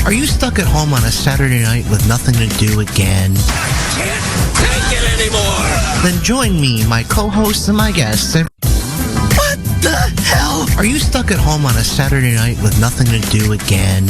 Are you stuck at home on a Saturday night with nothing to do again? Can't take it anymore! Then join me, my co-hosts, and my guests. What the hell? Are you stuck at home on a Saturday night with nothing to do again?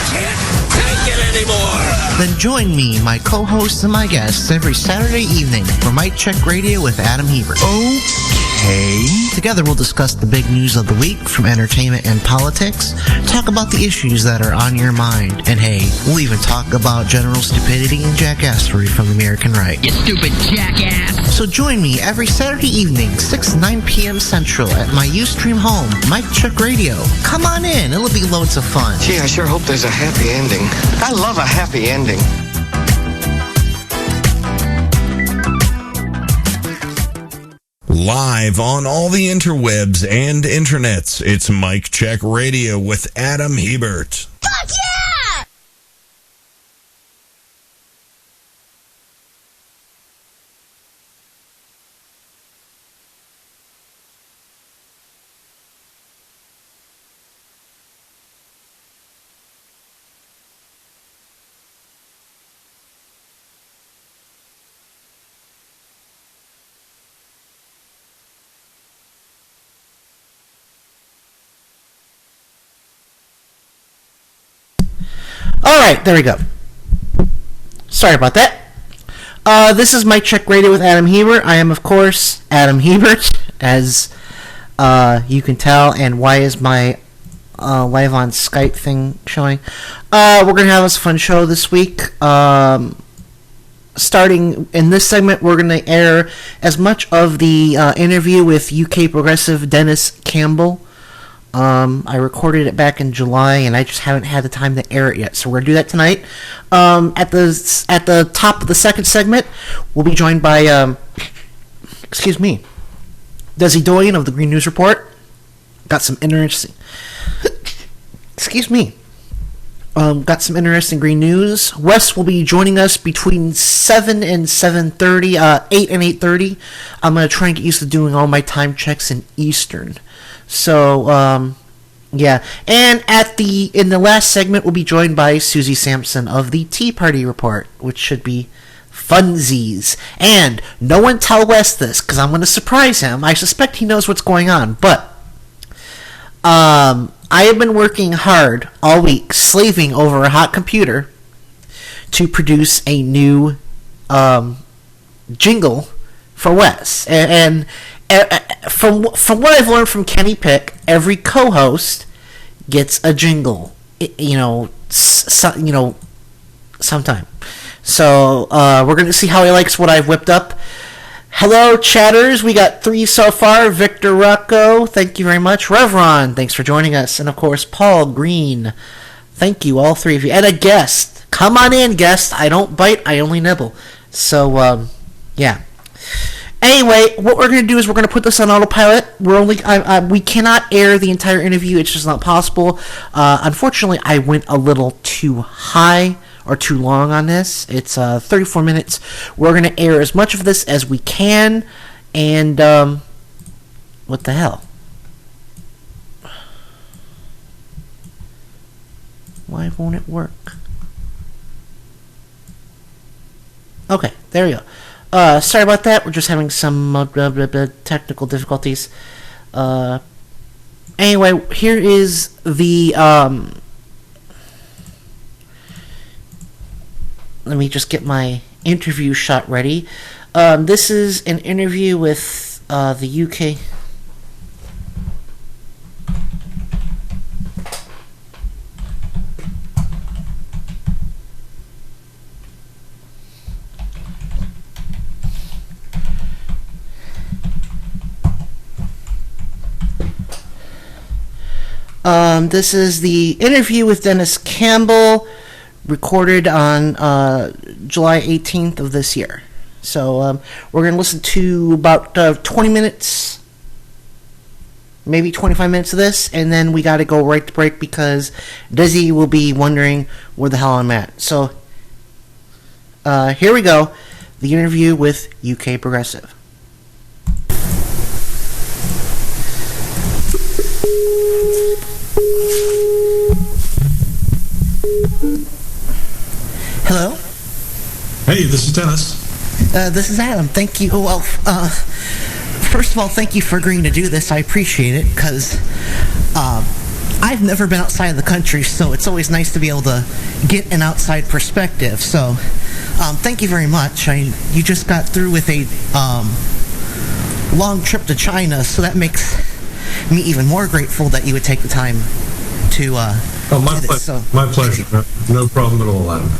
Can't take it anymore! Then join me, my co-hosts, and my guests every Saturday evening for Mic Check Radio with Adam Hebert. Okay. Together we'll discuss the big news of the week from entertainment and politics, talk about the issues that are on your mind, and hey, we'll even talk about general stupidity and jackassery from the American right. You stupid jackass! So join me every Saturday evening, 6 to 9 p.m. Central at my Ustream home, Mic Check Radio. Come on in, it'll be loads of fun. Gee, I sure hope there's a happy ending. I love a happy ending. Live on all the interwebs and internets, it's Mic Check Radio with Adam Hebert. Fuck yeah! Alright, there we go. Sorry about that. This is Mic Check Radio with Adam Hebert. I am, of course, Adam Hebert, as you can tell. And why is my live on Skype thing showing? We're going to have a fun show this week. Starting in this segment, we're going to air as much of the interview with UK progressive Dennis Campbell. I recorded it back in July, and I just haven't had the time to air it yet. So we're gonna do that tonight. At the top of the second segment, we'll be joined by Desi Doyen of the Green News Report. Got some interesting. Got some interesting green news. Wes will be joining us between 7 and 7:30, 8 and 8:30. I'm gonna try and get used to doing all my time checks in Eastern. So, yeah. And in the last segment, we'll be joined by Susie Sampson of the Tea Party Report, which should be funsies. And no one tell Wes this, because I'm going to surprise him. I suspect he knows what's going on, but I have been working hard all week, slaving over a hot computer to produce a new jingle for Wes. And from what I've learned from Kenny Pick, every co-host gets a jingle, sometime. So we're going to see how he likes what I've whipped up. Hello, chatters. We got 3 so far. Victor Rocco, thank you very much. Revron, thanks for joining us. And, of course, Paul Green. Thank you, all 3 of you. And a guest. Come on in, guest. I don't bite, I only nibble. So, yeah. Anyway, what we're going to do is we're going to put this on autopilot. We cannot air the entire interview. It's just not possible. Unfortunately, I went a little too high or too long on this. It's 34 minutes. We're going to air as much of this as we can. And, what the hell? Why won't it work? Okay, there we go. Sorry about that. We're just having some technical difficulties. Anyway, here is the... let me just get my interview shot ready. This is an interview with the UK... this is the interview with Dennis Campbell, recorded on July 18th of this year. So we're going to listen to about 20 minutes, maybe 25 minutes of this, and then we got to go right to break because Desi will be wondering where the hell I'm at. So here we go, the interview with UK Progressive. Hey, this is Dennis. This is Adam. Thank you. Well, first of all, thank you for agreeing to do this. I appreciate it, because I've never been outside of the country, so it's always nice to be able to get an outside perspective. So, thank you very much. You just got through with a long trip to China, so that makes me even more grateful that you would take the time to My pleasure. No problem at all, Adam.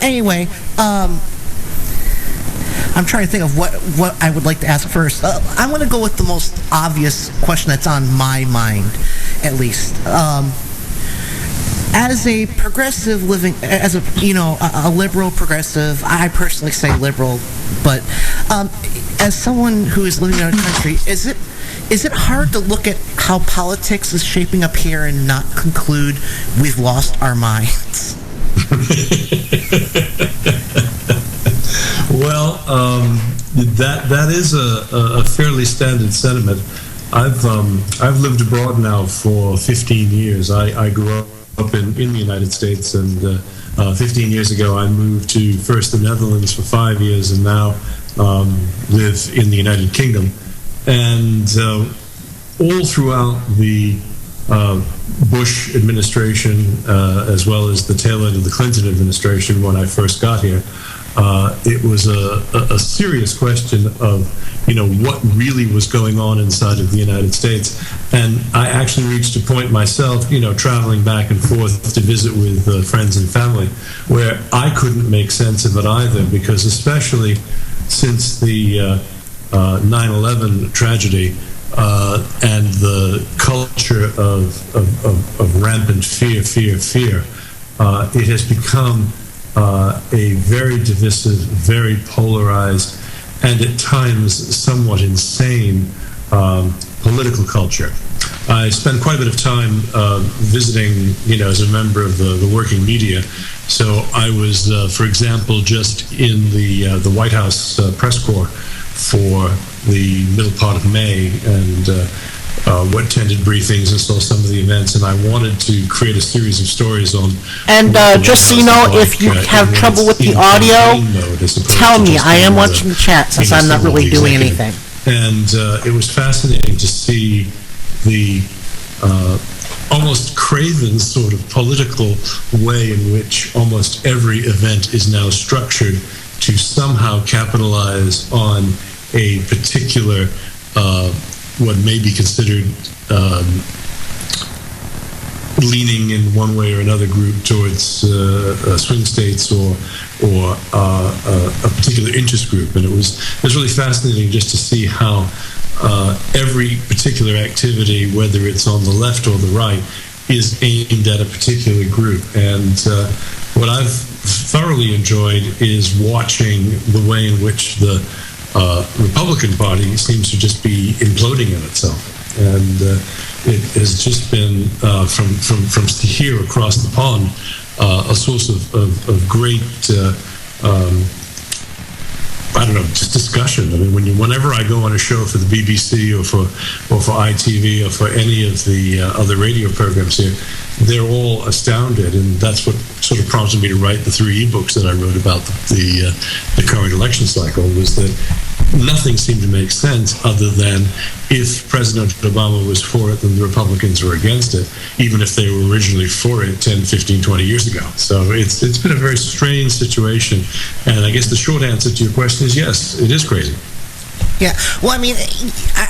Anyway, I'm trying to think of what I would like to ask first. I'm going to go with the most obvious question that's on my mind, at least. As a progressive as a liberal progressive, I personally say liberal, but as someone who is living in a country, is it hard to look at how politics is shaping up here and not conclude we've lost our minds? Well, that is a fairly standard sentiment. I've lived abroad now for 15 years. I grew up in the United States, and 15 years ago I moved to first the Netherlands for 5 years, and now live in the United Kingdom. And all throughout the Bush administration, as well as the tail end of the Clinton administration when I first got here, it was a serious question of, what really was going on inside of the United States. And I actually reached a point myself, traveling back and forth to visit with friends and family, where I couldn't make sense of it either, because especially since the 9/11 tragedy, and the culture of rampant fear, it has become a very divisive, very polarized, and at times somewhat insane political culture. I spent quite a bit of time visiting, as a member of the working media. So I was, for example, just in the White House press corps for the middle part of May, and attended briefings and saw some of the events, and I wanted to create a series of stories on. And just so you know, if you have trouble with the audio, tell me. I am watching the chat since I'm not really doing anything. And it was fascinating to see the almost craven sort of political way in which almost every event is now structured to somehow capitalize on a particular, what may be considered leaning in one way or another group towards swing states or a particular interest group. And it was really fascinating just to see how every particular activity, whether it's on the left or the right, is aimed at a particular group. And what I've thoroughly enjoyed is watching the way in which the Republican Party seems to just be imploding on itself. And it has just been, from here across the pond, a source of great, just discussion. I mean, whenever I go on a show for the BBC or for ITV or for any of the other radio programs here, they're all astounded, and that's what sort of prompted me to write the 3 ebooks that I wrote about the current election cycle, was that nothing seemed to make sense other than if President Obama was for it, then the Republicans were against it, even if they were originally for it 10, 15, 20 years ago. So it's been a very strange situation, and I guess the short answer to your question is yes, it is crazy. Yeah, well, I mean,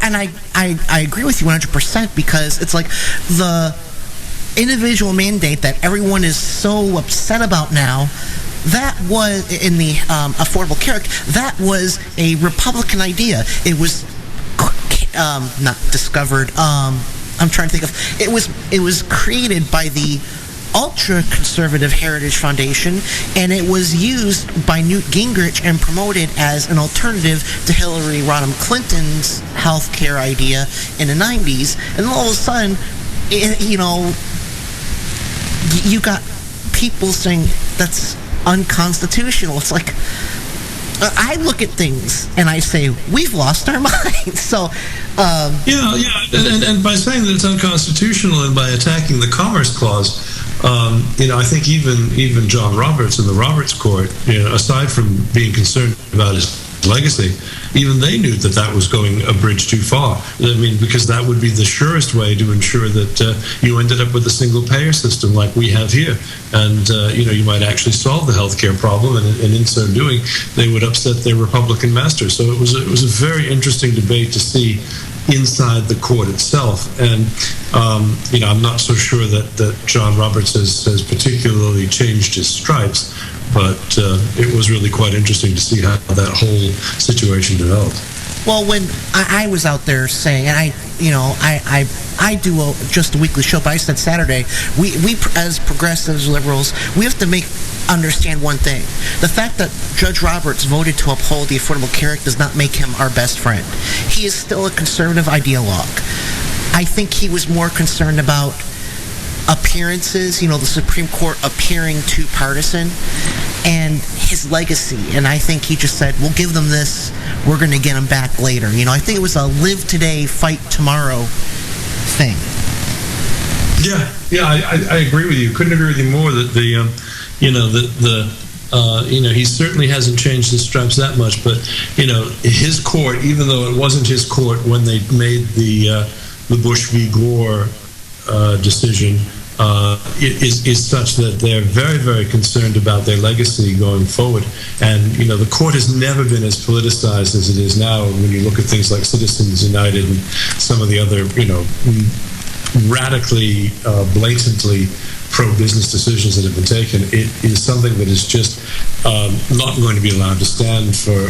and I agree with you 100%, because it's like the individual mandate that everyone is so upset about now, that was, in the Affordable Care Act, that was a Republican idea. It was not discovered. I'm trying to think of. It was created by the ultra-conservative Heritage Foundation, and it was used by Newt Gingrich and promoted as an alternative to Hillary Rodham Clinton's health care idea in the 90s. And all of a sudden, you got people saying that's unconstitutional. It's like, I look at things and I say, we've lost our minds. So, and by saying that it's unconstitutional and by attacking the Commerce Clause, I think even John Roberts and the Roberts Court, aside from being concerned about his legacy, even they knew that was going a bridge too far. I mean, because that would be the surest way to ensure that you ended up with a single payer system like we have here. And, you might actually solve the healthcare problem, and in so doing, they would upset their Republican masters. So it was a very interesting debate to see inside the court itself. And, I'm not so sure that John Roberts has particularly changed his stripes, but it was really quite interesting to see how that whole situation developed. Well, when I was out there saying, and I do just a weekly show, but I said Saturday, we as progressives, liberals, we have to understand one thing. The fact that Judge Roberts voted to uphold the Affordable Care Act does not make him our best friend. He is still a conservative ideologue. I think he was more concerned about appearances, the Supreme Court appearing too partisan, and his legacy. And I think he just said, we'll give them this, we're going to get them back later. I think it was a live today, fight tomorrow thing. Yeah, I agree with you. Couldn't agree with you more that he certainly hasn't changed his stripes that much, but, his court, even though it wasn't his court when they made the Bush v. Gore decision, is such that they're very, very concerned about their legacy going forward. And, the court has never been as politicized as it is now. When you look at things like Citizens United and some of the other, radically, blatantly pro-business decisions that have been taken, it is something that is just not going to be allowed to stand for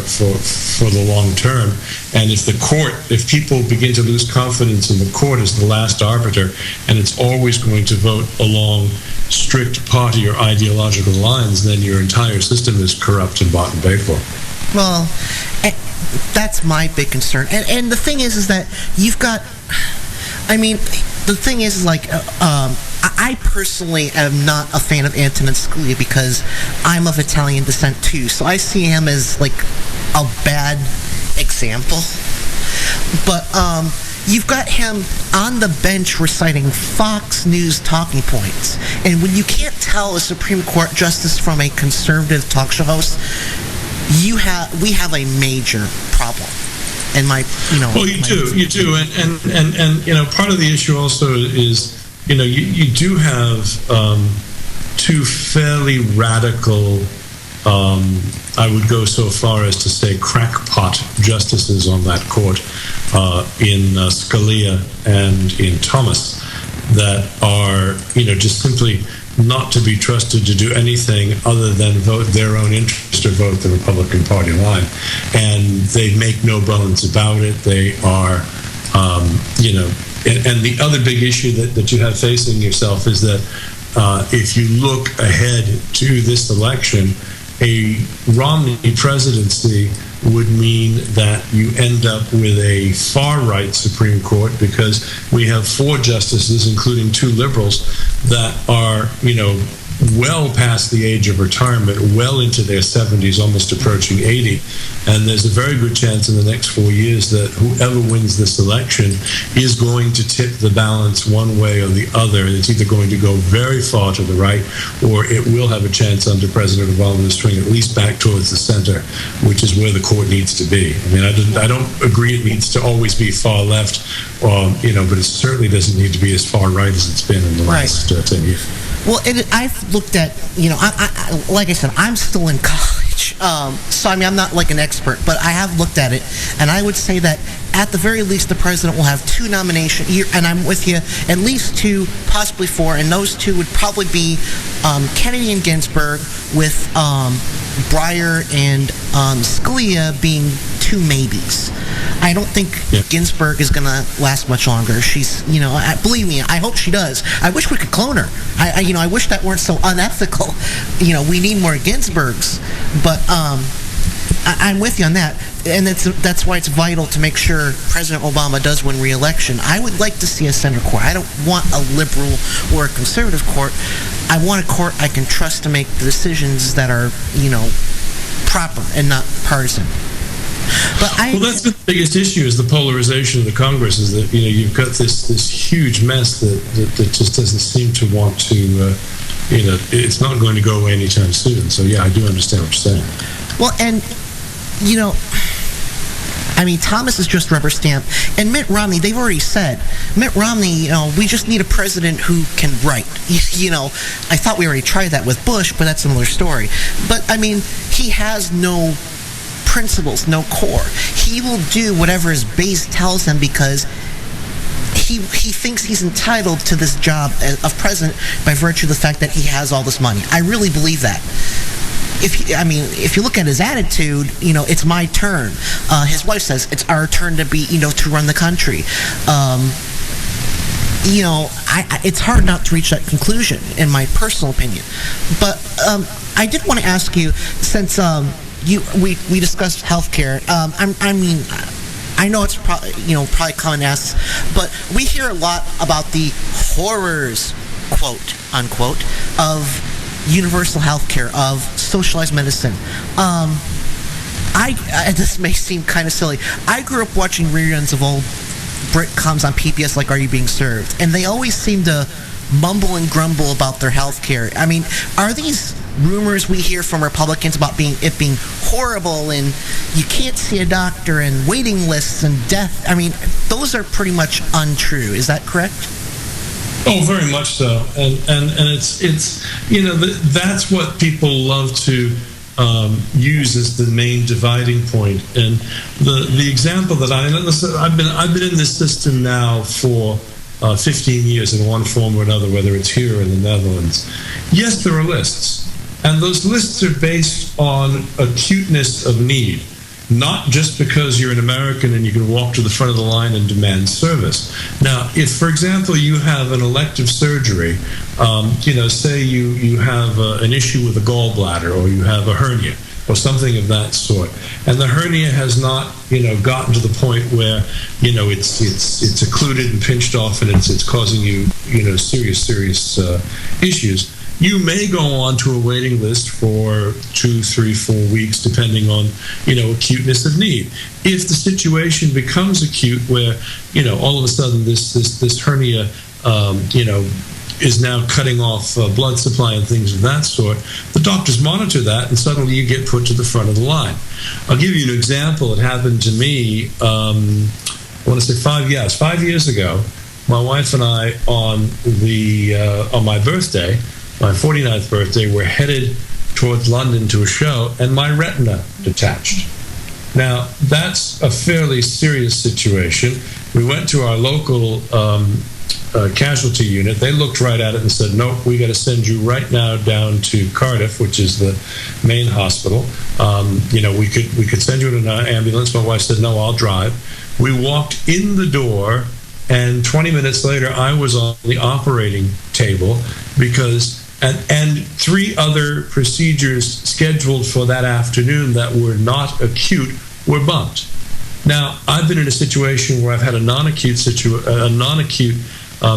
the long term. And if people begin to lose confidence in the court as the last arbiter, and it's always going to vote along strict party or ideological lines, then your entire system is corrupt and bought and paid for. Well, that's my big concern. And the thing is that you've got, the thing is, I personally am not a fan of Antonin Scalia because I'm of Italian descent too. So I see him as like a bad example. But you've got him on the bench reciting Fox News talking points. And when you can't tell a Supreme Court justice from a conservative talk show host, we have a major problem. And you do, and part of the issue also is, you do have two fairly radical, I would go so far as to say crackpot justices on that court, in Scalia and in Thomas, that are, just simply not to be trusted to do anything other than vote their own interest or vote the Republican Party line. And they make no bones about it. They are, and the other big issue that you have facing yourself is that if you look ahead to this election, a Romney presidency would mean that you end up with a far-right Supreme Court, because we have 4 justices, including 2 liberals, that are, well past the age of retirement, well into their 70s, almost approaching 80. And there's a very good chance in the next 4 years that whoever wins this election is going to tip the balance one way or the other. It's either going to go very far to the right, or it will have a chance under President Obama to swing at least back towards the center, which is where the court needs to be. I don't agree it needs to always be far left, but it certainly doesn't need to be as far right as it's been in the last 10 years. Well, I've looked at, I like I said, I'm still in college. So, I'm not like an expert, but I have looked at it. And I would say that at the very least, the president will have 2 nominations. And I'm with you, at least 2, possibly 4. And those 2 would probably be Kennedy and Ginsburg, with Breyer and Scalia being 2 maybes. I don't think Ginsburg is going to last much longer. She's, believe me, I hope she does. I wish we could clone her. I wish that weren't so unethical. We need more Ginsburgs. But I'm with you on that. And that's why it's vital to make sure President Obama does win re-election. I would like to see a center court. I don't want a liberal or a conservative court. I want a court I can trust to make the decisions that are, proper and not partisan. But well, that's the biggest issue: is the polarization of the Congress. Is that you've got this huge mess that just doesn't seem to want to. It's not going to go away anytime soon. So yeah, I do understand what you're saying. Well, and Thomas is just rubber stamp. And Mitt Romney, they've already said, Mitt Romney, we just need a president who can write. I thought we already tried that with Bush, but that's another story. But, he has no principles, no core. He will do whatever his base tells him because he thinks he's entitled to this job of president by virtue of the fact that he has all this money. I really believe that. If you look at his attitude, it's my turn. His wife says it's our turn to be, to run the country. It's hard not to reach that conclusion, in my personal opinion. But I did want to ask you, since we discussed healthcare. I know it's probably common to ask, but we hear a lot about the horrors, quote unquote, of universal health care, of socialized medicine. This may seem kind of silly. I grew up watching reruns of old Britcoms on PBS like Are You Being Served? And they always seem to mumble and grumble about their health care. Are these rumors we hear from Republicans about it being horrible and you can't see a doctor and waiting lists and death, those are pretty much untrue. Is that correct? Oh, very much so, and it's that's what people love to use as the main dividing point. And the example that I've been in this system now for 15 years in one form or another, whether it's here or in the Netherlands. Yes, there are lists, and those lists are based on acuteness of need. Not just because you're an American and you can walk to the front of the line and demand service. Now, if, for example, you have an elective surgery, say you have an issue with a gallbladder or you have a hernia or something of that sort, and the hernia has not, gotten to the point where, it's occluded and pinched off and it's causing you, serious issues. You may go on to a waiting list for 2, 3, 4 weeks, depending on, acuteness of need. If the situation becomes acute where, all of a sudden this hernia, is now cutting off blood supply and things of that sort, the doctors monitor that and suddenly you get put to the front of the line. I'll give you an example. It happened to me, I want to say 5 years ago. My wife and I, on my birthday, my 49th birthday, we're headed towards London to a show, and my retina detached. Now, that's a fairly serious situation. We went to our local casualty unit. They looked right at it and said, nope, we got to send you right now down to Cardiff, which is the main hospital. We could send you in an ambulance. My wife said, no, I'll drive. We walked in the door, and 20 minutes later, I was on the operating table because and 3 other procedures scheduled for that afternoon that were not acute were bumped. Now, I've been in a situation where I've had a non-acute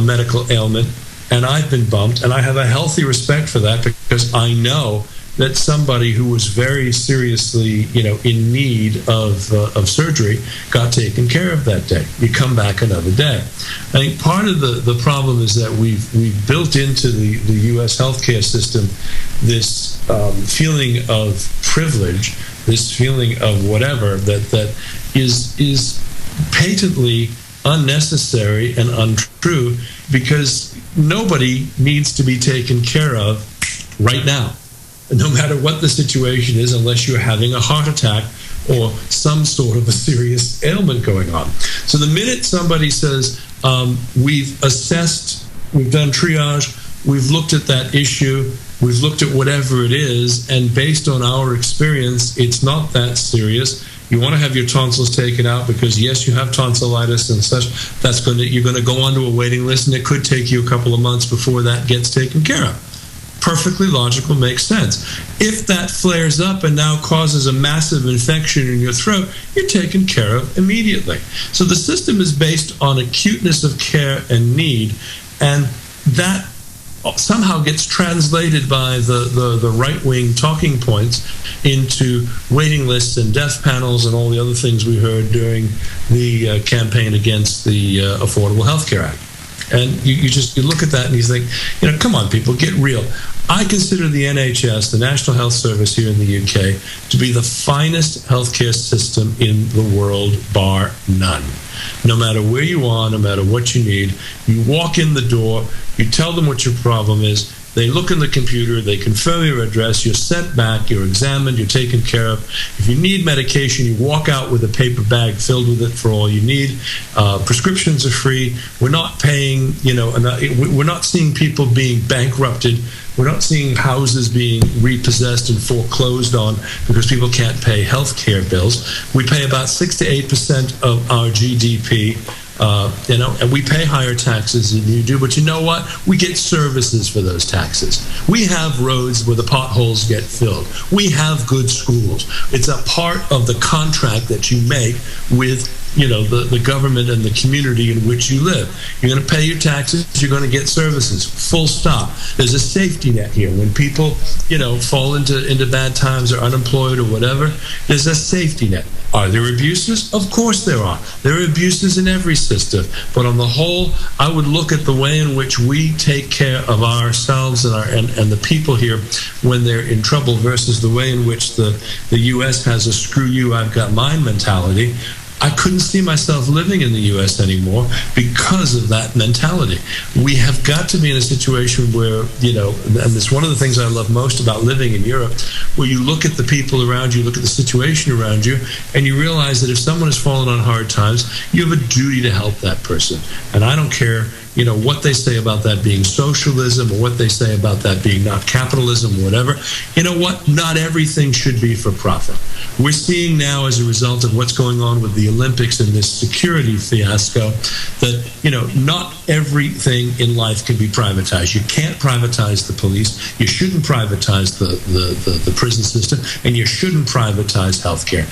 medical ailment, and I've been bumped, and I have a healthy respect for that because I know that somebody who was very seriously, in need of surgery got taken care of that day. You come back another day. I think part of the problem is that we've built into the U.S. healthcare system this feeling of privilege, this feeling of whatever that is patently unnecessary and untrue because nobody needs to be taken care of right now, no matter what the situation is, unless you're having a heart attack or some sort of a serious ailment going on. So the minute somebody says, we've assessed, we've done triage, we've looked at that issue, we've looked at whatever it is, and based on our experience, it's not that serious. You want to have your tonsils taken out because, yes, you have tonsillitis and such. You're going to go onto a waiting list, and it could take you a couple of months before that gets taken care of. Perfectly logical, makes sense. If that flares up and now causes a massive infection in your throat, you're taken care of immediately. So the system is based on acuteness of care and need, and that somehow gets translated by the right-wing talking points into waiting lists and death panels and all the other things we heard during the campaign against the Affordable Health Care Act. And you look at that and you think, come on, people, get real. I consider the NHS, the National Health Service here in the UK, to be the finest healthcare system in the world, bar none. No matter where you are, no matter what you need, you walk in the door, you tell them what your problem is, they look in the computer, they confirm your address, you're sent back, you're examined, you're taken care of. If you need medication, you walk out with a paper bag filled with it for all you need. Prescriptions are free. We're not paying, we're not seeing people being bankrupted. We're not seeing houses being repossessed and foreclosed on because people can't pay health care bills. We pay about 6 to 8% of our GDP. And we pay higher taxes than you do, but you know what? We get services for those taxes. We have roads where the potholes get filled. We have good schools. It's a part of the contract that you make with the government and the community in which you live. You're going to pay your taxes, you're going to get services, full stop. There's a safety net here. When people, fall into bad times or unemployed or whatever, there's a safety net. Are there abuses? Of course there are. There are abuses in every system. But on the whole, I would look at the way in which we take care of ourselves and the people here when they're in trouble versus the way in which the U.S. has a screw you, I've got mine mentality. I couldn't see myself living in the U.S. anymore because of that mentality. We have got to be in a situation where, and it's one of the things I love most about living in Europe, where you look at the people around you, look at the situation around you, and you realize that if someone has fallen on hard times, you have a duty to help that person. And I don't care what they say about that being socialism or what they say about that being not capitalism or whatever. You know what? Not everything should be for profit. We're seeing now, as a result of what's going on with the Olympics and this security fiasco, that, not everything in life can be privatized. You can't privatize the police. You shouldn't privatize the prison system, and you shouldn't privatize healthcare.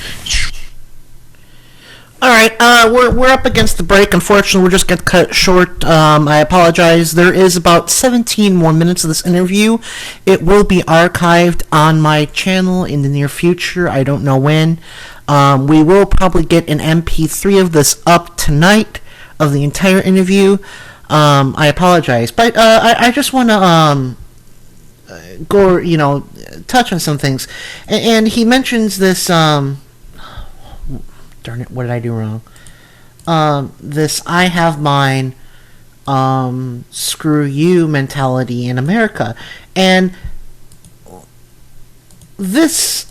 All right, we're up against the break. Unfortunately, we're just going to cut it short. I apologize. There is about 17 more minutes of this interview. It will be archived on my channel in the near future. I don't know when. We will probably get an MP3 of this up tonight of the entire interview. I apologize, but I just want to go, touch on some things. And he mentions this. Darn it, what did I do wrong? This I have mine, screw you mentality in America. And this...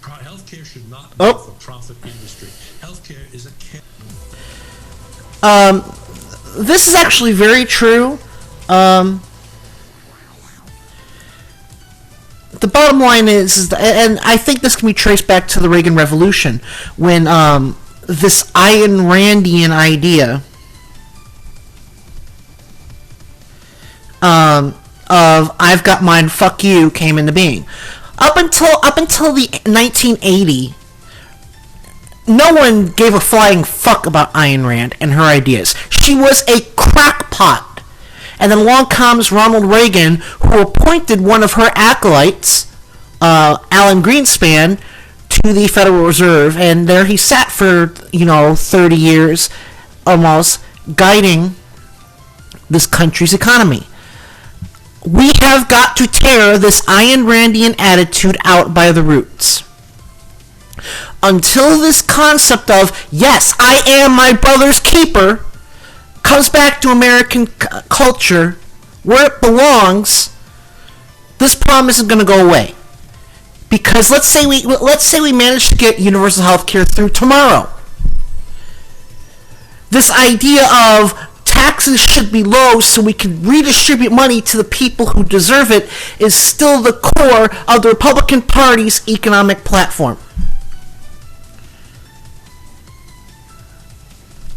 Healthcare should not be a profit industry. Healthcare is a... This is actually very true. The bottom line is, and I think this can be traced back to the Reagan Revolution, when this Ayn Randian idea of "I've got mine, fuck you" came into being. Up until the 1980, no one gave a flying fuck about Ayn Rand and her ideas. She was a crackpot. And then along comes Ronald Reagan, who appointed one of her acolytes, Alan Greenspan, to the Federal Reserve. And there he sat for, 30 years almost, guiding this country's economy. We have got to tear this Ayn Randian attitude out by the roots. Until this concept of, yes, I am my brother's keeper, comes back to American culture where it belongs, this problem isn't going to go away. Because let's say we manage to get universal health care through tomorrow. This idea of taxes should be low so we can redistribute money to the people who deserve it is still the core of the Republican Party's economic platform.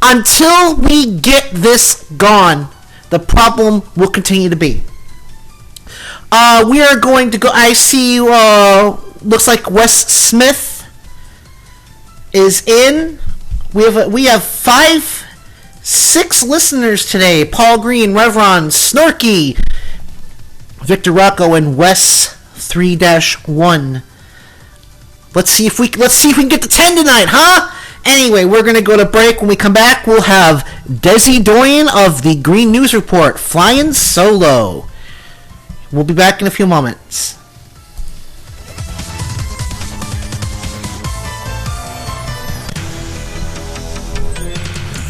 Until we get this gone, the problem will continue to be. We are going to go. I see. Looks like Wes Smith is in. We have 5 6 listeners today. Paul Green, Revron, Snorky, Victor Rocco, and Wes 3-1. Let's see if we can get to 10 tonight, huh? Anyway, we're going to go to break. When we come back, we'll have Desi Doyen of the Green News Report flying solo. We'll be back in a few moments.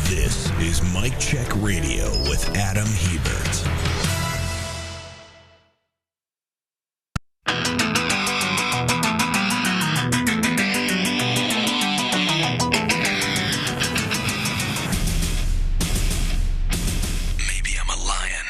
This is Mike Check Radio with Adam Hebert. Maybe I'm a lion.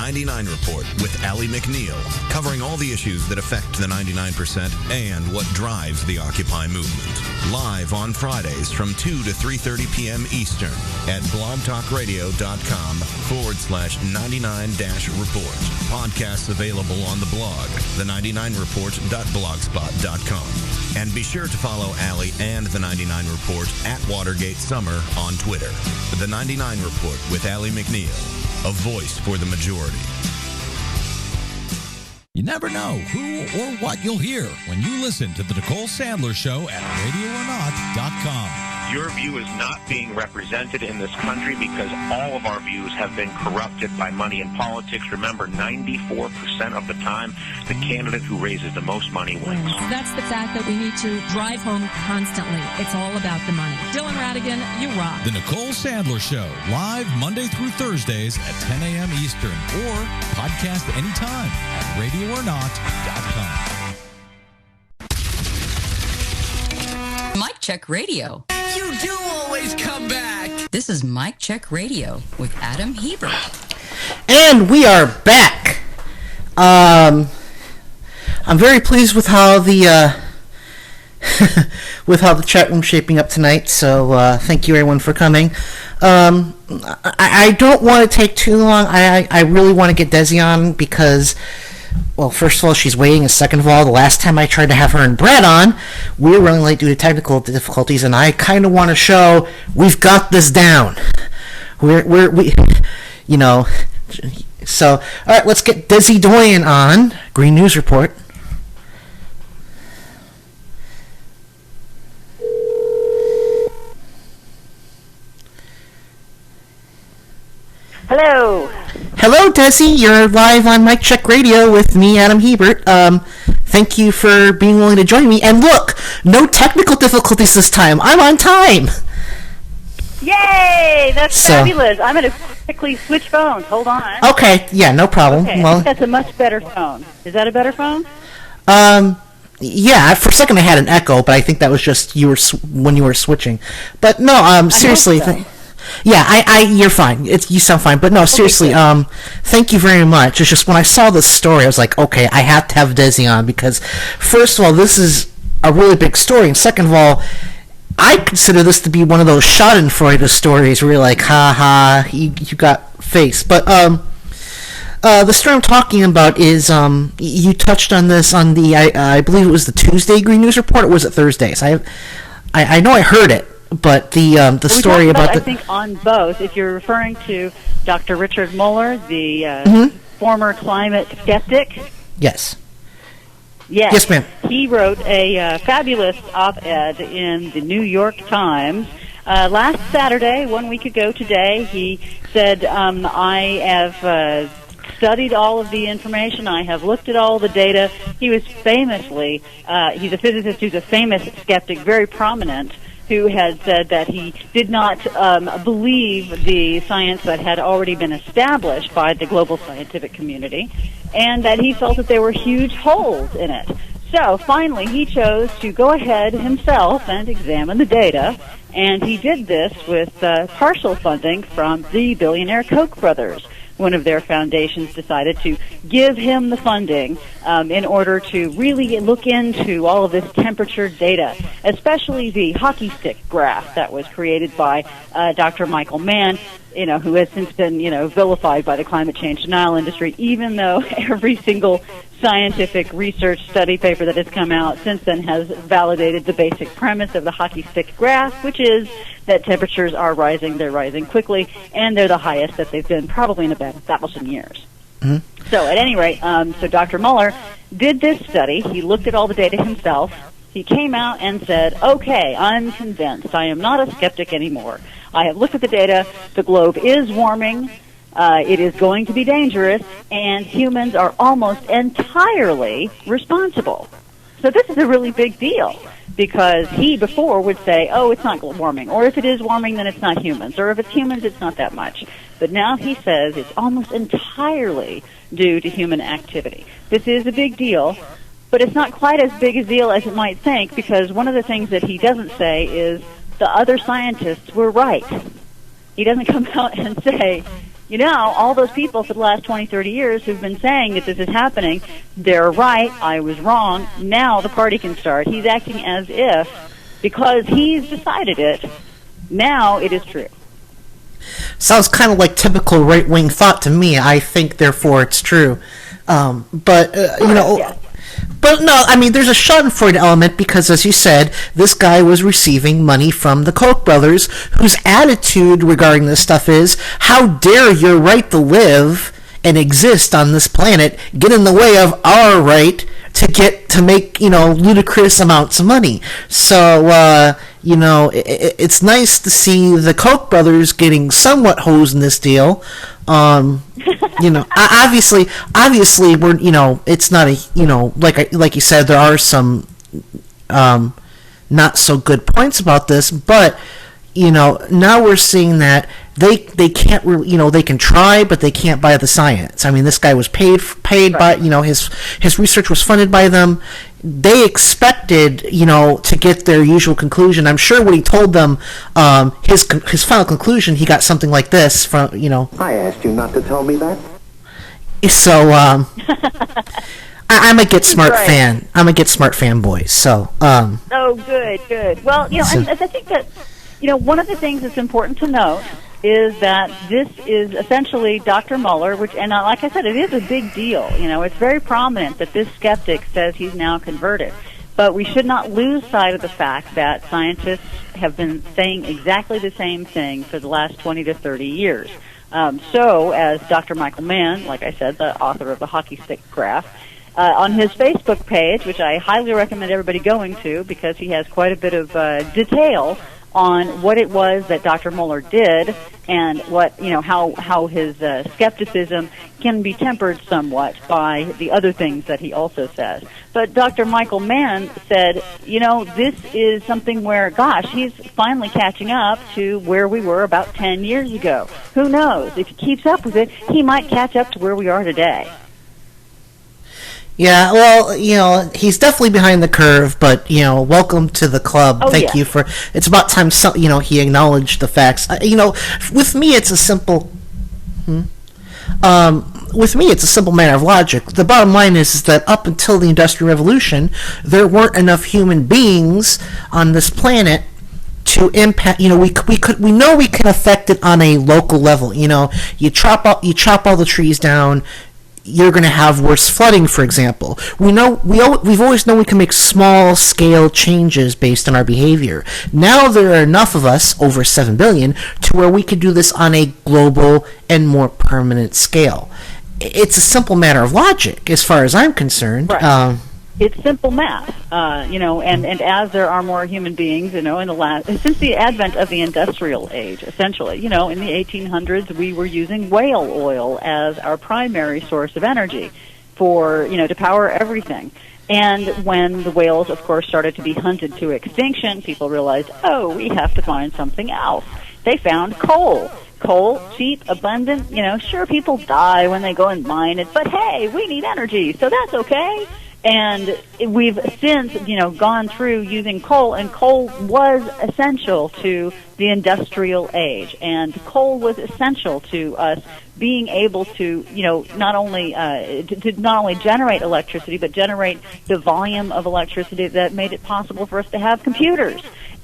99 Report with Allie McNeil, covering all the issues that affect the 99% and what drives the Occupy movement. Live on Fridays from 2 to 3:30 p.m. Eastern at blogtalkradio.com/99-report. Podcasts available on the blog, the99report.blogspot.com. And be sure to follow Allie and the 99 Report at Watergate Summer on Twitter. The 99 Report with Allie McNeil, a voice for the majority. You never know who or what you'll hear when you listen to The Nicole Sandler Show at RadioOrNot.com. Your view is not being represented in this country because all of our views have been corrupted by money and politics. Remember, 94% of the time, the candidate who raises the most money wins. That's the fact that we need to drive home constantly. It's all about the money. Dylan Radigan, you rock. The Nicole Sandler Show, live Monday through Thursdays at 10 a.m. Eastern, or podcast anytime at RadioOrNot.com. Mic Check Radio. You do always come back. This is Mic Check Radio with Adam Hebert. And we are back. I'm very pleased with how the with how the chat room's shaping up tonight. So thank you everyone for coming. I don't want to take too long. I really want to get Desi on because, well, first of all, she's waiting, and second of all, the last time I tried to have her and Brad on, we were running late due to technical difficulties, and I kind of want to show we've got this down. We you know. So, all right, let's get Desi Doyen on Green News Report. Hello. Hello, Desi. You're live on Mic Check Radio with me, Adam Hebert. Thank you for being willing to join me. And look, no technical difficulties this time. I'm on time. Yay! That's fabulous. I'm going to quickly switch phones. Hold on. Okay. Yeah, no problem. Okay, well, that's a much better phone. Is that a better phone? Yeah. For a second, I had an echo, but I think that was just when you were switching. But no, seriously. Yeah, you're fine. You sound fine. But no, seriously, thank you very much. It's just when I saw this story, I was like, okay, I have to have Desi on because, first of all, this is a really big story, and second of all, I consider this to be one of those Schadenfreude stories where you're like, ha ha, you got face. But the story I'm talking about is you touched on this on the I believe it was the Tuesday Green News Report, or was it Thursdays? I know I heard it. But the story about I think on both. If you're referring to Dr. Richard Mueller, the former climate skeptic. Yes. Yes, ma'am. He wrote a fabulous op-ed in the New York Times last Saturday, 1 week ago today. He said, I have studied all of the information. I have looked at all the data. He was famously, he's a physicist who's a famous skeptic, very prominent, who had said that he did not believe the science that had already been established by the global scientific community, and that he felt that there were huge holes in it. So finally he chose to go ahead himself and examine the data, and he did this with partial funding from the billionaire Koch brothers. One of their foundations decided to give him the funding in order to really look into all of this temperature data, especially the hockey stick graph that was created by Dr. Michael Mann, who has since been, vilified by the climate change denial industry, even though every single scientific research study paper that has come out since then has validated the basic premise of the hockey stick graph, which is that temperatures are rising, they're rising quickly, and they're the highest that they've been probably in about 1,000 years. Mm-hmm. So at any rate, so Dr. Mueller did this study. He looked at all the data himself. He came out and said, okay, I'm convinced. I am not a skeptic anymore. I have looked at the data. The globe is warming. It is going to be dangerous, and humans are almost entirely responsible. So this is a really big deal, because he before would say, oh, it's not warming, or if it is warming, then it's not humans, or if it's humans, it's not that much. But now he says it's almost entirely due to human activity. This is a big deal, but it's not quite as big a deal as it might think, because one of the things that he doesn't say is the other scientists were right. He doesn't come out and say, all those people for the last 20, 30 years who've been saying that this is happening, they're right, I was wrong, now the party can start. He's acting as if, because he's decided it, now it is true. Sounds kind of like typical right-wing thought to me. I think, therefore, it's true. But no, I mean, there's a schadenfreude element because, as you said, this guy was receiving money from the Koch brothers, whose attitude regarding this stuff is, how dare your right to live and exist on this planet get in the way of our right to make ludicrous amounts of money. So it's nice to see the Koch brothers getting somewhat hosed in this deal. Obviously we're it's not like you said, there are some not so good points about this, but now we're seeing that they can't really, they can try, but they can't buy the science. I mean, this guy was paid by, his research was funded by them. They expected, to get their usual conclusion. I'm sure when he told them his final conclusion, he got something like this from, I asked you not to tell me that. So, I'm a Get Smart fan. I'm a Get Smart fanboy. So, Oh, good. Well, and I think that, one of the things that's important to note is that this is essentially Dr. Mueller, and like I said, it is a big deal. It's very prominent that this skeptic says he's now converted. But we should not lose sight of the fact that scientists have been saying exactly the same thing for the last 20 to 30 years. So, as Dr. Michael Mann, like I said, the author of the hockey stick graph, on his Facebook page, which I highly recommend everybody going to because he has quite a bit of detail on what it was that Dr. Mueller did and what, how his skepticism can be tempered somewhat by the other things that he also says. But Dr. Michael Mann said, this is something where, gosh, he's finally catching up to where we were about 10 years ago. Who knows? If he keeps up with it, he might catch up to where we are today. Yeah, well, he's definitely behind the curve, but, welcome to the club. Thank you for, it's about time, he acknowledged the facts. With me, it's a simple, matter of logic. The bottom line is that up until the Industrial Revolution, there weren't enough human beings on this planet to impact. We know we can affect it on a local level. You chop all the trees down, you're going to have worse flooding, for example. We've always known we can make small scale changes based on our behavior. Now there are enough of us, over 7 billion, to where we could do this on a global and more permanent scale. It's a simple matter of logic, as far as I'm concerned. Right. It's simple math, and as there are more human beings, since the advent of the industrial age, essentially, in the 1800s, we were using whale oil as our primary source of energy for, to power everything. And when the whales, of course, started to be hunted to extinction, people realized, we have to find something else. They found coal. Coal, cheap, abundant, sure, people die when they go and mine it, but hey, we need energy, so that's okay. And we've since, gone through using coal, and coal was essential to the industrial age. And coal was essential to us being able to, not only generate electricity, but generate the volume of electricity that made it possible for us to have computers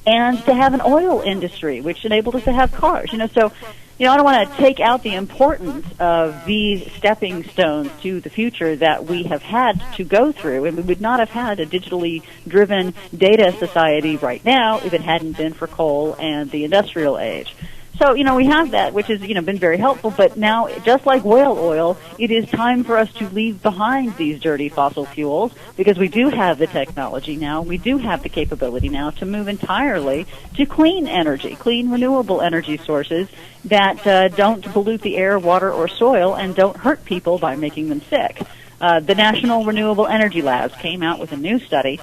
and to have an oil industry, which enabled us to have cars. So, I don't want to take out the importance of these stepping stones to the future that we have had to go through, and we would not have had a digitally driven data society right now if it hadn't been for coal and the industrial age. So, we have that, which has, been very helpful, but now, just like whale oil, it is time for us to leave behind these dirty fossil fuels, because we do have the technology now, we do have the capability now to move entirely to clean energy, clean renewable energy sources that don't pollute the air, water, or soil and don't hurt people by making them sick. The National Renewable Energy Labs came out with a new study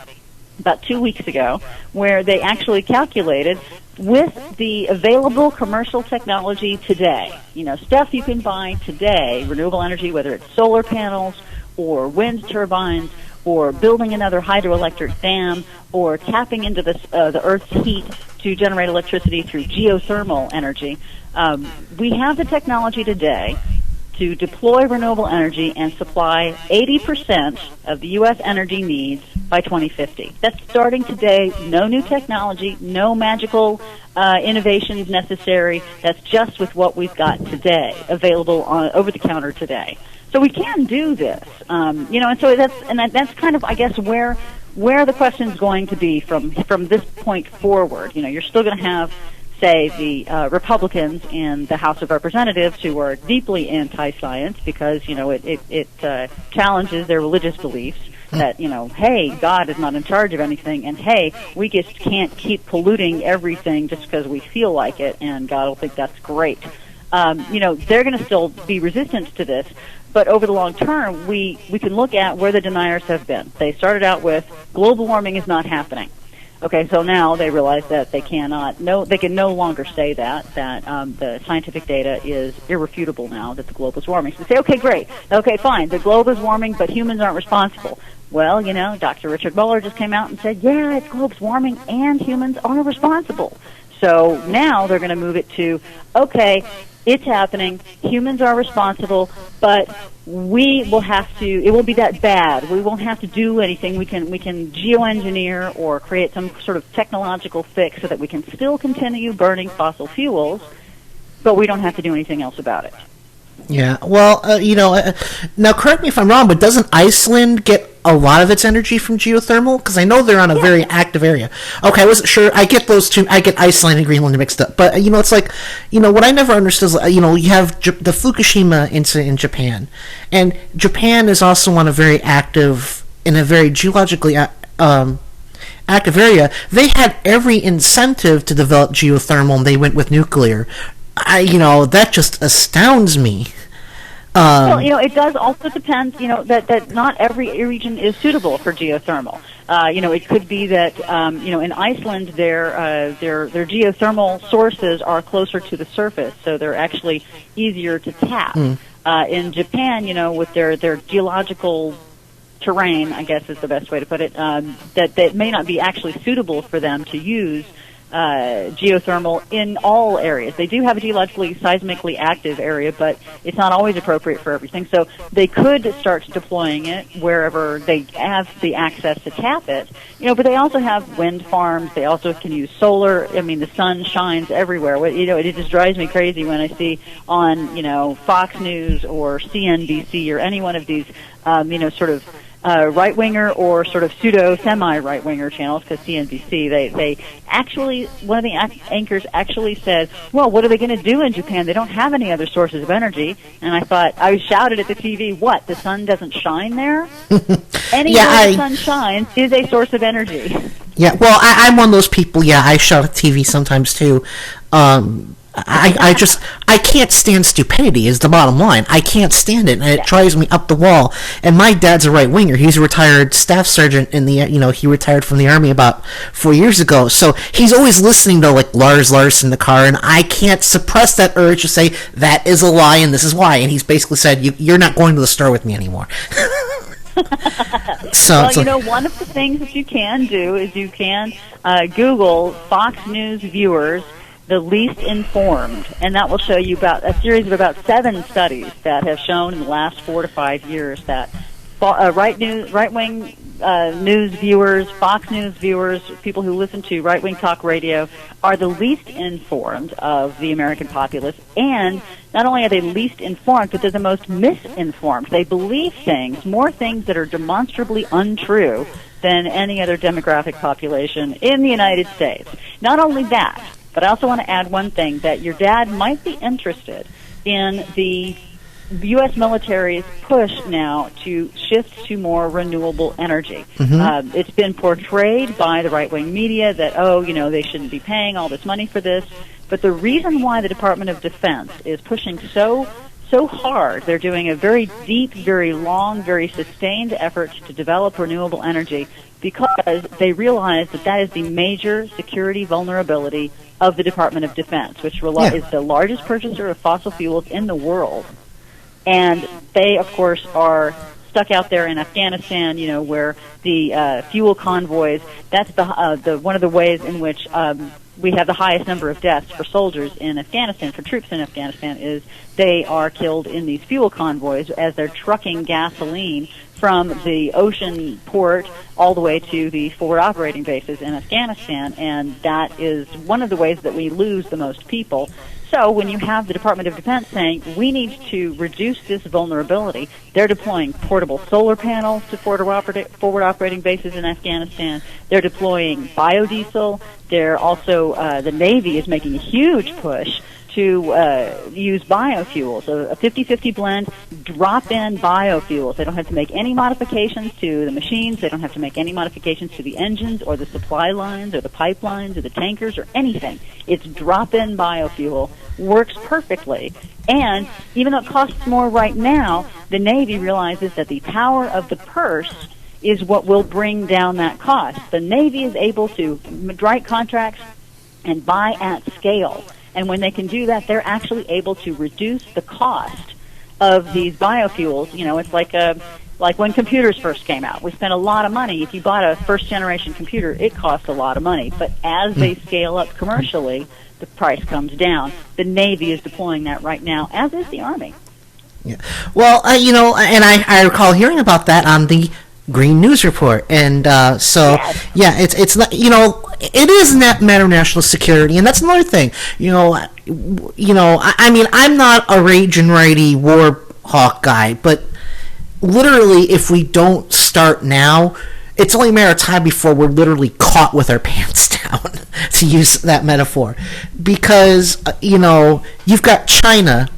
about 2 weeks ago where they actually calculated with the available commercial technology today, stuff you can buy today, renewable energy, whether it's solar panels or wind turbines or building another hydroelectric dam or tapping into the Earth's heat to generate electricity through geothermal energy. We have the technology today to deploy renewable energy and supply 80% of the U.S. energy needs by 2050. That's starting today. No new technology, no magical innovations necessary. That's just with what we've got today, available over the counter today. So we can do this, and so that's kind of, I guess, where the question is going to be from this point forward. You're still going to have, say, the Republicans in the House of Representatives who are deeply anti-science because, it challenges their religious beliefs that, hey, God is not in charge of anything, and hey, we just can't keep polluting everything just because we feel like it, and God will think that's great. They're going to still be resistant to this, but over the long term, we can look at where the deniers have been. They started out with global warming is not happening. Okay, so now they realize that they can no longer say that the scientific data is irrefutable now that the globe is warming. So they say, okay, great, okay, fine, the globe is warming, but humans aren't responsible. Well, Dr. Richard Muller just came out and said, yeah, it's globe's warming and humans are responsible. So now they're going to move it to, okay, it's happening, humans are responsible, but it won't be that bad. We won't have to do anything. We can geoengineer or create some sort of technological fix so that we can still continue burning fossil fuels, but we don't have to do anything else about it. Yeah, well, now correct me if I'm wrong, but doesn't Iceland get a lot of its energy from geothermal? Because I know they're on a very active area. Okay, I wasn't sure. I get those two. I get Iceland and Greenland mixed up. But, it's like, what I never understood is, you have the Fukushima incident in Japan. And Japan is also on a very geologically active area. They had every incentive to develop geothermal, and they went with nuclear. That just astounds me. Well, it does also depend, that not every region is suitable for geothermal. It could be that, in Iceland, their geothermal sources are closer to the surface, so they're actually easier to tap. In Japan, with their geological terrain, I guess is the best way to put it, that may not be actually suitable for them to use geothermal in all areas. They do have a geologically, seismically active area, but it's not always appropriate for everything. So they could start deploying it wherever they have the access to tap it. But they also have wind farms. They also can use solar. I mean, the sun shines everywhere. It just drives me crazy when I see on, Fox News or CNBC or any one of these, sort of right-winger or sort of pseudo-semi-right-winger channels, because CNBC, they actually, one of the anchors actually said, well, what are they going to do in Japan? They don't have any other sources of energy. And I shouted at the TV, what, the sun doesn't shine there? Anywhere the sun shines is a source of energy. Yeah, well, I'm one of those people, I shout at TV sometimes too. I can't stand stupidity is the bottom line. I can't stand it, and it drives me up the wall. And my dad's a right-winger. He's a retired staff sergeant in the, he retired from the Army about 4 years ago. So he's always listening to, Lars Larson in the car, and I can't suppress that urge to say, that is a lie, and this is why. And he's basically said, you're not going to the store with me anymore. One of the things that you can do is you can Google Fox News viewers the least informed, and that will show you about a series of about 7 studies that have shown in the last 4 to 5 years that right-wing news viewers, Fox News viewers, people who listen to right-wing talk radio are the least informed of the American populace, and not only are they least informed, but they're the most misinformed. They believe more things that are demonstrably untrue than any other demographic population in the United States. Not only that, but I also want to add one thing, that your dad might be interested in the U.S. military's push now to shift to more renewable energy. Mm-hmm. It's been portrayed by the right-wing media that, they shouldn't be paying all this money for this. But the reason why the Department of Defense is pushing so hard, they're doing a very deep, very long, very sustained effort to develop renewable energy, because they realize that is the major security vulnerability of the Department of Defense, which is the largest purchaser of fossil fuels in the world. And they, of course, are stuck out there in Afghanistan, where the fuel convoys, that's the one of the ways in which we have the highest number of deaths for soldiers in Afghanistan, for troops in Afghanistan, is they are killed in these fuel convoys as they're trucking gasoline from the ocean port all the way to the forward operating bases in Afghanistan, and that is one of the ways that we lose the most people. So when you have the Department of Defense saying, we need to reduce this vulnerability, they're deploying portable solar panels to forward operating bases in Afghanistan. They're deploying biodiesel. They're also, the Navy is making a huge push to use biofuels, a 50-50 blend, drop-in biofuels. They don't have to make any modifications to the machines. They don't have to make any modifications to the engines or the supply lines or the pipelines or the tankers or anything. It's drop-in biofuel, works perfectly. And even though it costs more right now, the Navy realizes that the power of the purse is what will bring down that cost. The Navy is able to write contracts and buy at scale. And when they can do that, they're actually able to reduce the cost of these biofuels. You know, it's like when computers first came out. We spent a lot of money. If you bought a first-generation computer, it cost a lot of money. But as they scale up commercially, the price comes down. The Navy is deploying that right now, as is the Army. Yeah. Well, you know, and I recall hearing about that on the Green News Report, and yeah, it's not, you know, it is that matter of national security, and that's another thing. You know, I mean, I'm not a rage and righty war hawk guy, but literally, if we don't start now, it's only a matter of time before we're literally caught with our pants down, to use that metaphor, because you know, you've got China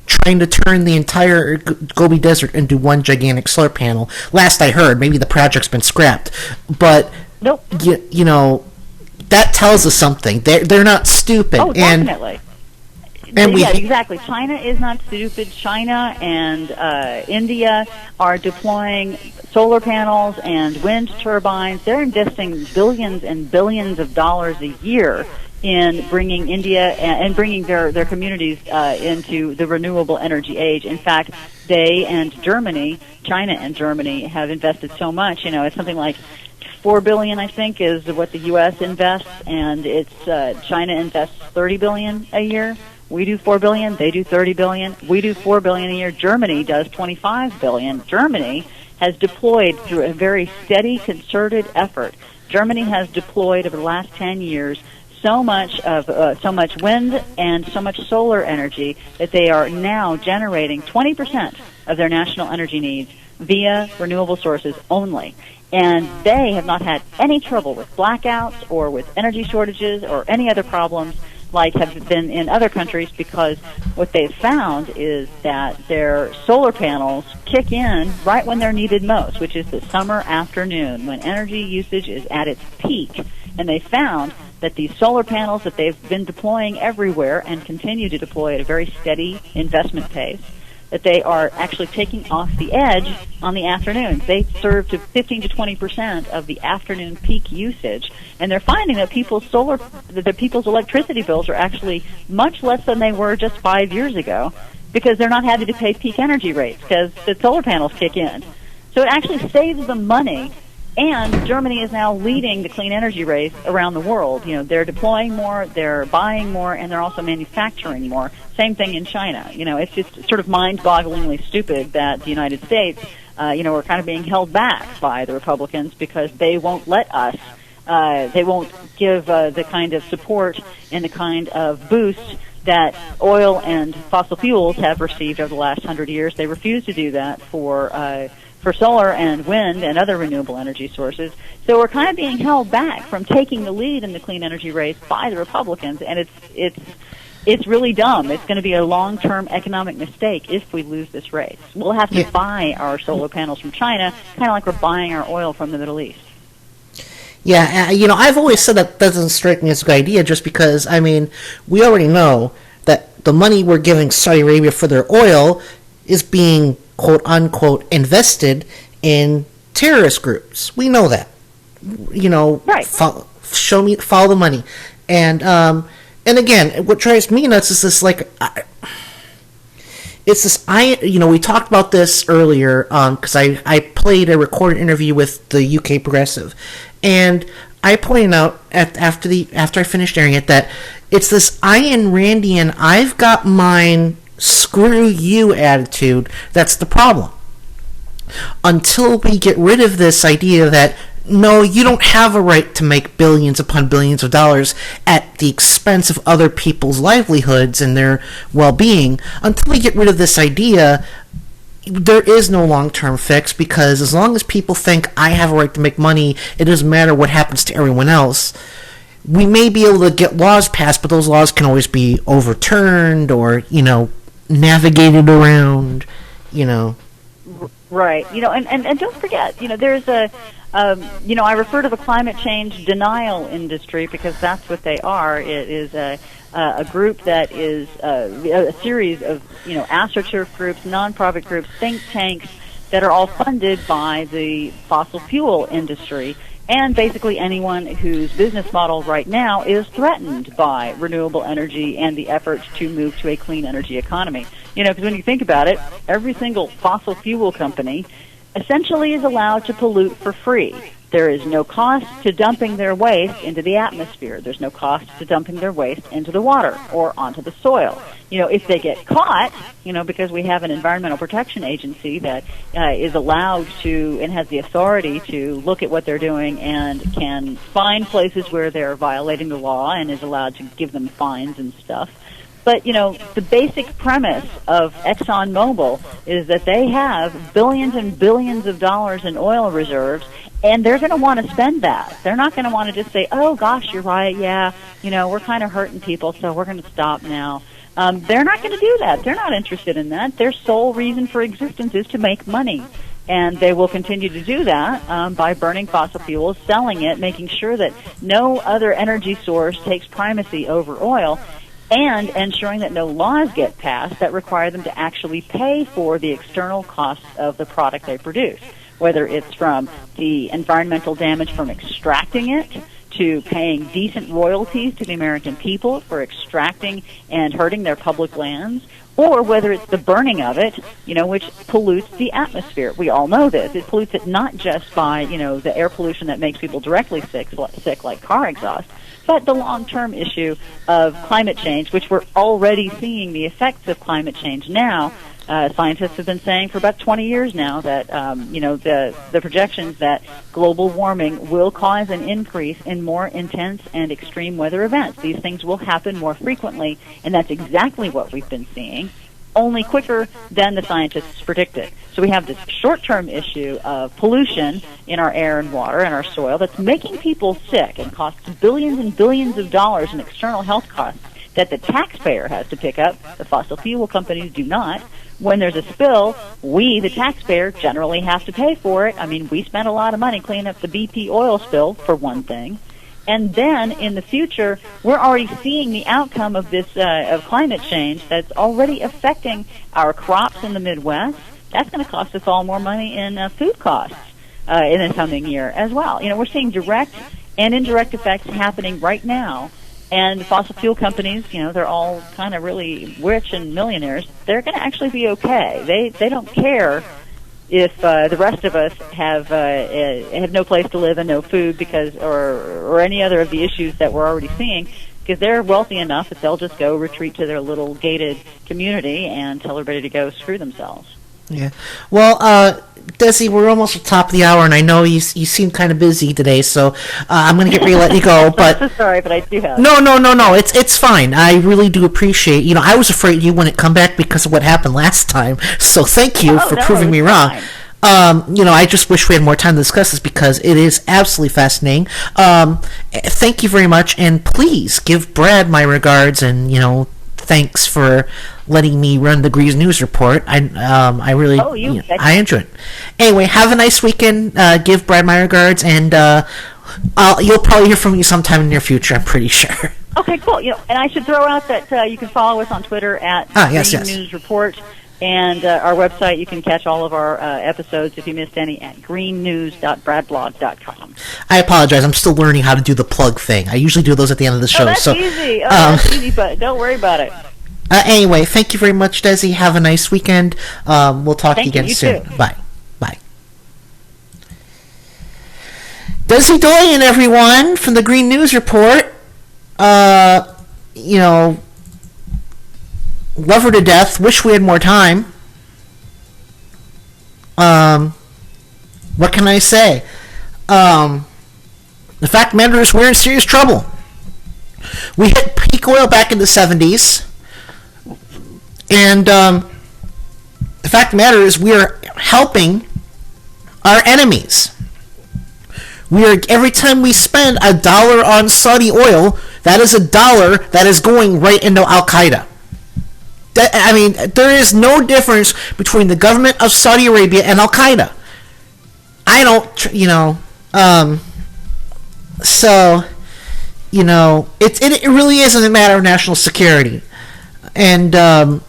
trying to turn the entire Gobi Desert into one gigantic solar panel. Last I heard, maybe the project's been scrapped, but nope. You know, that tells us something. They're not stupid. Oh, definitely. And yeah, exactly. China is not stupid. China and India are deploying solar panels and wind turbines. They're investing billions and billions of dollars a year in bringing India and bringing their communities into the renewable energy age. In fact, they and Germany, China and Germany, have invested so much. You know, it's something like $4 billion, I think, is what the U.S. invests, and it's China invests $30 billion a year. We do $4 billion. They do $30 billion. We do $4 billion a year. Germany does $25 billion. Germany has deployed through a very steady, concerted effort. Germany has deployed over the last 10 years so much wind and so much solar energy that they are now generating 20% of their national energy needs via renewable sources only. And they have not had any trouble with blackouts or with energy shortages or any other problems like have been in other countries, because what they've found is that their solar panels kick in right when they're needed most, which is the summer afternoon when energy usage is at its peak. And they found that these solar panels that they've been deploying everywhere and continue to deploy at a very steady investment pace, that they are actually taking off the edge on the afternoons. They serve to 15 to 20% of the afternoon peak usage, and they're finding that people's electricity bills are actually much less than they were just 5 years ago, because they're not having to pay peak energy rates because the solar panels kick in. So it actually saves them money. And Germany is now leading the clean energy race around the world. You know, they're deploying more, they're buying more, and they're also manufacturing more. Same thing in China. You know, it's just sort of mind-bogglingly stupid that the United States, we're kind of being held back by the Republicans because they won't let us. They won't give the kind of support and the kind of boost that oil and fossil fuels have received over the last 100 years. They refuse to do that for solar and wind and other renewable energy sources. So we're kind of being held back from taking the lead in the clean energy race by the Republicans, and it's really dumb. It's going to be a long-term economic mistake if we lose this race. We'll have to buy our solar panels from China, kind of like we're buying our oil from the Middle East. Yeah, I've always said that doesn't strike me as a good idea, just because, I mean, we already know that the money we're giving Saudi Arabia for their oil is being quote-unquote invested in terrorist groups. We know that. Right. Follow the money. And again, what drives me nuts is this, we talked about this earlier, because I played a recorded interview with the UK Progressive, and I pointed out after I finished airing it that it's this Ayn Randian "I've got mine, screw you" attitude that's the problem. Until we get rid of this idea that no, you don't have a right to make billions upon billions of dollars at the expense of other people's livelihoods and their well-being, until we get rid of this idea, there is no long-term fix, because as long as people think I have a right to make money, it doesn't matter what happens to everyone else. We may be able to get laws passed, but those laws can always be overturned or, navigated around, Right. And don't forget, there's I refer to the climate change denial industry because that's what they are. It is a group that is a series of, astroturf groups, non-profit groups, think tanks that are all funded by the fossil fuel industry. And basically anyone whose business model right now is threatened by renewable energy and the efforts to move to a clean energy economy. Because when you think about it, every single fossil fuel company essentially is allowed to pollute for free. There is no cost to dumping their waste into the atmosphere. There's no cost to dumping their waste into the water or onto the soil. If they get caught, because we have an environmental protection agency that is allowed to and has the authority to look at what they're doing and can find places where they're violating the law and is allowed to give them fines and stuff. But, the basic premise of ExxonMobil is that they have billions and billions of dollars in oil reserves, and they're going to want to spend that. They're not going to want to just say, oh, gosh, you're right, yeah, we're kind of hurting people, so we're going to stop now. They're not going to do that. They're not interested in that. Their sole reason for existence is to make money. And they will continue to do that by burning fossil fuels, selling it, making sure that no other energy source takes primacy over oil, and ensuring that no laws get passed that require them to actually pay for the external costs of the product they produce, whether it's from the environmental damage from extracting it to paying decent royalties to the American people for extracting and hurting their public lands, or whether it's the burning of it, which pollutes the atmosphere. We all know this. It pollutes it not just by, the air pollution that makes people directly sick like car exhaust, but the long-term issue of climate change, which we're already seeing the effects of climate change now. Scientists have been saying for about 20 years now that, the projections that global warming will cause an increase in more intense and extreme weather events. These things will happen more frequently, and that's exactly what we've been seeing, only quicker than the scientists predicted. So we have this short-term issue of pollution in our air and water and our soil that's making people sick and costs billions and billions of dollars in external health costs that the taxpayer has to pick up. The fossil fuel companies do not. When there's a spill, we, the taxpayer, generally have to pay for it. I mean, we spent a lot of money cleaning up the BP oil spill, for one thing. And then in the future, we're already seeing the outcome of this of climate change that's already affecting our crops in the Midwest. That's going to cost us all more money in food costs in the coming year as well. We're seeing direct and indirect effects happening right now. And fossil fuel companies, they're all kind of really rich and millionaires. They're going to actually be okay. They don't care if the rest of us have no place to live and no food or any other of the issues that we're already seeing, because they're wealthy enough that they'll just go retreat to their little gated community and tell everybody to go screw themselves. Yeah. Well, Desi, we're almost at the top of the hour, and I know you seem kind of busy today, so I'm going to get ready to let you go. But I'm so sorry, but I do have. No. It's fine. I really do appreciate. I was afraid you wouldn't come back because of what happened last time. So thank you for proving me wrong. I just wish we had more time to discuss this because it is absolutely fascinating. Thank you very much, and please give Brad my regards and thanks for letting me run the Grease News Report. I really, I enjoy it. Anyway, have a nice weekend. Give Brad my regards, and you'll probably hear from me sometime in the near future, I'm pretty sure. Okay, cool. And I should throw out that you can follow us on Twitter at Green News Report, and our website, you can catch all of our episodes if you missed any at greennews.bradblog.com. I apologize. I'm still learning how to do the plug thing. I usually do those at the end of the show. That's easy. That's easy, but don't worry about it. Anyway, thank you very much, Desi. Have a nice weekend. We'll talk to you again soon. Too. Bye. Desi Doyen, everyone, from the Green News Report. You know, love her to death. Wish we had more time. What can I say? The fact of the matter is we're in serious trouble. We hit peak oil back in the 70s. And the fact of the matter is we are helping our enemies. Every time we spend $1 on Saudi oil, that is $1 that is going right into Al-Qaeda. There is no difference between the government of Saudi Arabia and Al-Qaeda. It really isn't a matter of national security. And, I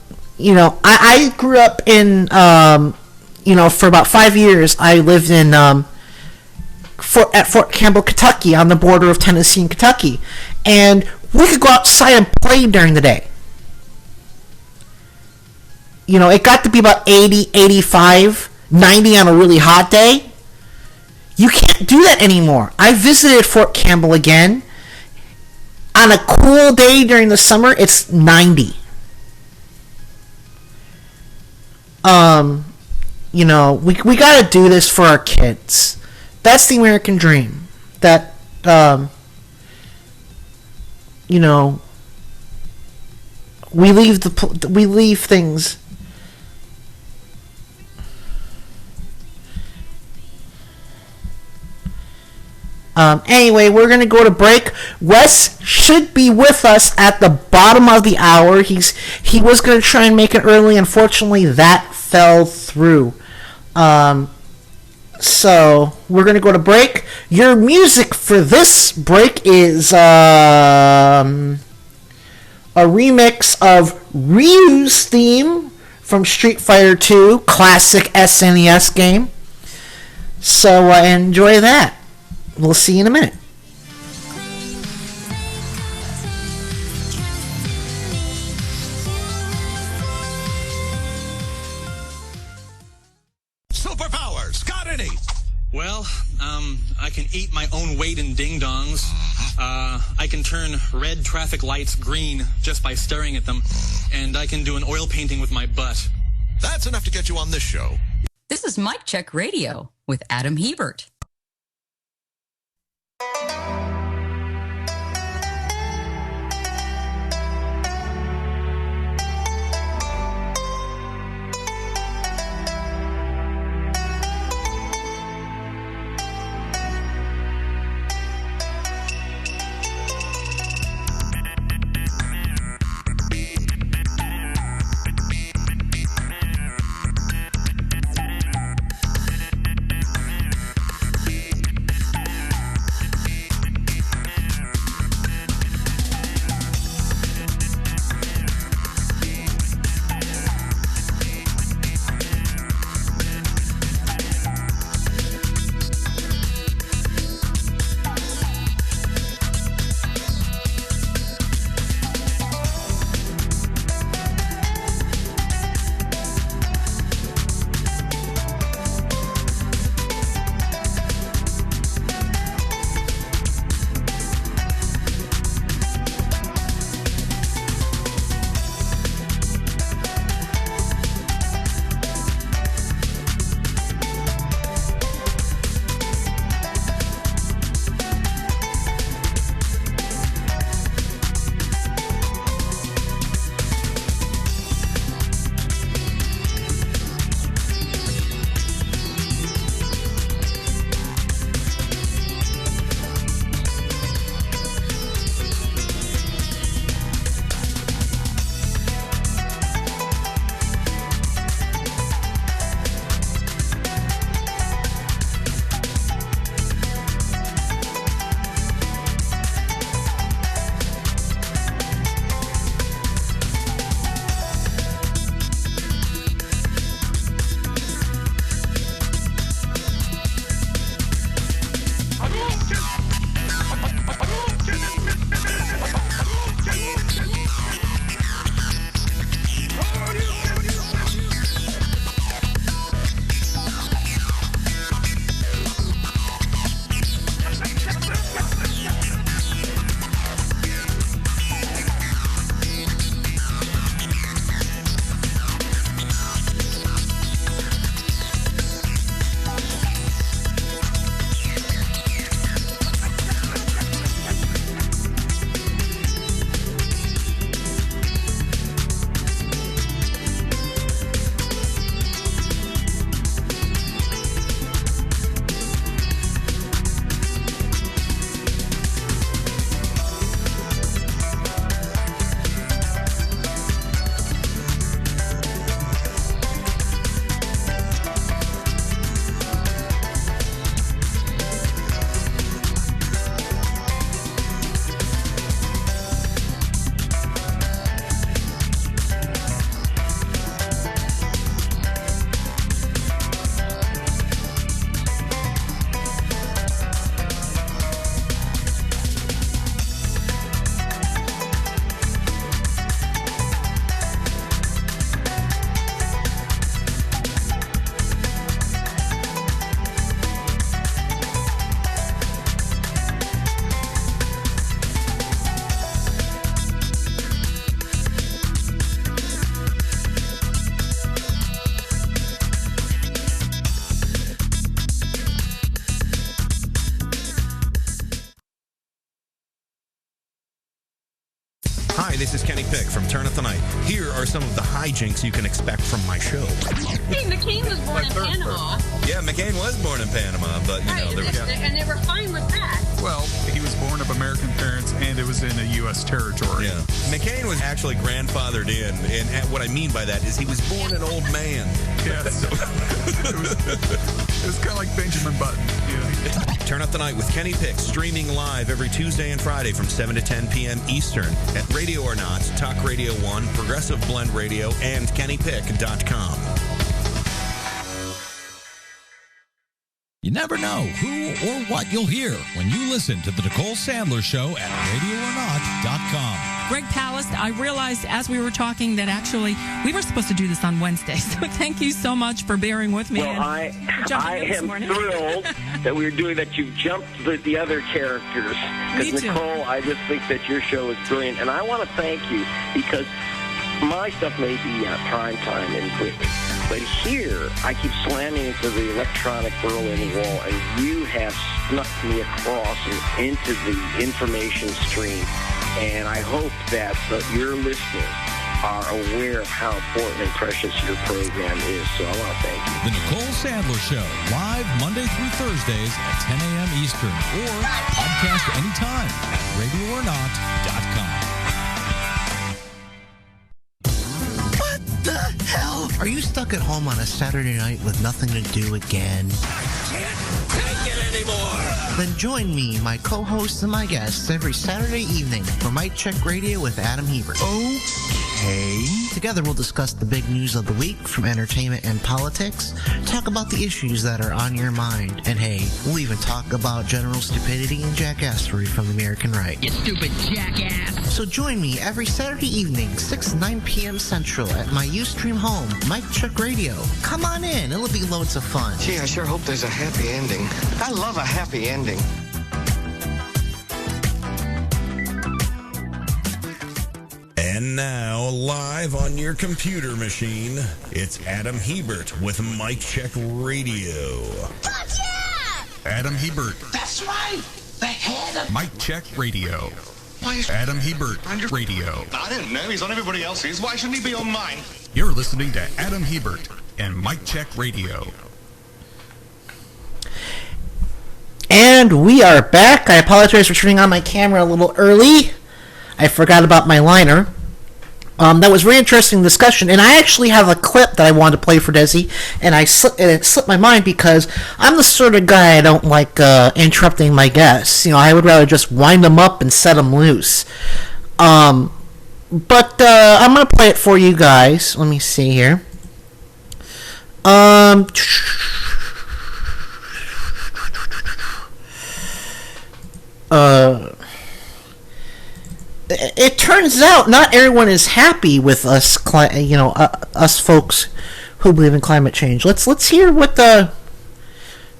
grew up in, for about 5 years, I lived in, at Fort Campbell, Kentucky, on the border of Tennessee and Kentucky. And we could go outside and play during the day. It got to be about 80, 85, 90 on a really hot day. You can't do that anymore. I visited Fort Campbell again. On a cool day during the summer, it's 90. We got to do this for our kids. That's the American dream. That, we leave things. Anyway, we're going to go to break. Wes should be with us at the bottom of the hour. He was going to try and make it early. Unfortunately, that fell through. So, we're going to go to break. Your music for this break is a remix of Ryu's theme from Street Fighter 2, classic SNES game. So, enjoy that. We'll see you in a minute. Superpowers, got any? Well, I can eat my own weight in ding-dongs. I can turn red traffic lights green just by staring at them. And I can do an oil painting with my butt. That's enough to get you on this show. This is Mike Check Radio with Adam Hebert. Hi, this is Kenny Pick from Turn Up the Night. Here are some of the hijinks you can expect from my show. Hey, McCain was born in Panama. Yeah, McCain was born in Panama, but, there we go. And they were fine with that. Well, he was born of American parents, and it was in a U.S. territory. Yeah. McCain was actually grandfathered in, and what I mean by that is he was born an old man. Yes. It was kind of like Benjamin Button. Turn Up the Night with Kenny Pick, streaming live every Tuesday and Friday from 7 to 10 p.m. Eastern at Radio or Not, Talk Radio 1, Progressive Blend Radio, and KennyPick.com. You never know who or what you'll hear when you listen to the Nicole Sandler Show at RadioOrNot.com. Greg Palast, I realized as we were talking that actually we were supposed to do this on Wednesday, so thank you so much for bearing with me. Well, I am thrilled that we were doing that. You jumped the other characters. Because, Nicole, I just think that your show is brilliant. And I want to thank you because my stuff may be prime time in Britain. But here, I keep slamming into the electronic Berlin Wall, and you have snuck me across and into the information stream. And I hope that your listeners are aware of how important and precious your program is. So I want to thank you. The Nicole Sandler Show, live Monday through Thursdays at 10 a.m. Eastern, or podcast anytime at RadioOrNot.com. Hell, are you stuck at home on a Saturday night with nothing to do again? Can't take it anymore. Then join me, my co-hosts, and my guests every Saturday evening for Mic Check Radio with Adam Hebert. Okay. Together we'll discuss the big news of the week from entertainment and politics, talk about the issues that are on your mind, and hey, we'll even talk about general stupidity and jackassery from the American right. You stupid jackass. So join me every Saturday evening, 6 to 9 p.m. Central at my Ustream home, Mic Check Radio. Come on in, it'll be loads of fun. Gee, I sure hope there's a happy ending. I love a happy ending. And now, live on your computer machine, it's Adam Hebert with Mic Check Radio. Adam Hebert. That's right. The head of... Mic Check Radio. Why is Adam Hebert Radio. I don't know. He's on everybody else's. Why shouldn't he be on mine? You're listening to Adam Hebert and Mic Check Radio. And we are back. I apologize for turning on my camera a little early. I forgot about my liner. That was a very interesting discussion, and I actually have a clip that I wanted to play for Desi, and it slipped my mind because I'm the sort of guy I don't like interrupting my guests. I would rather just wind them up and set them loose. But I'm going to play it for you guys. Let me see here. It turns out not everyone is happy with us, us folks who believe in climate change. Let's hear what the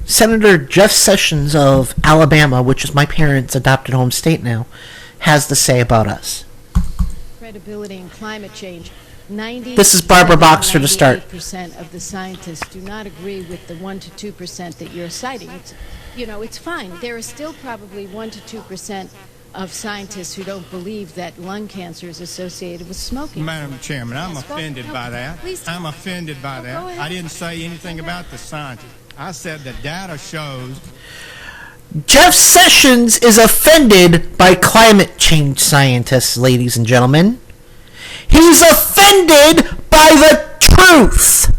Senator Jeff Sessions of Alabama, which is my parents' adopted home state now, has to say about us. Credibility in climate change. This is Barbara Boxer to start. 98% of the scientists do not agree with the 1 to 2% that you're citing. It's fine. There are still probably 1 to 2% of scientists who don't believe that lung cancer is associated with smoking. Madam Chairman, I'm offended by that. I'm offended by that. I didn't say anything about the scientists. I said the data shows. Jeff Sessions is offended by climate change scientists, ladies and gentlemen. He's offended by the truth.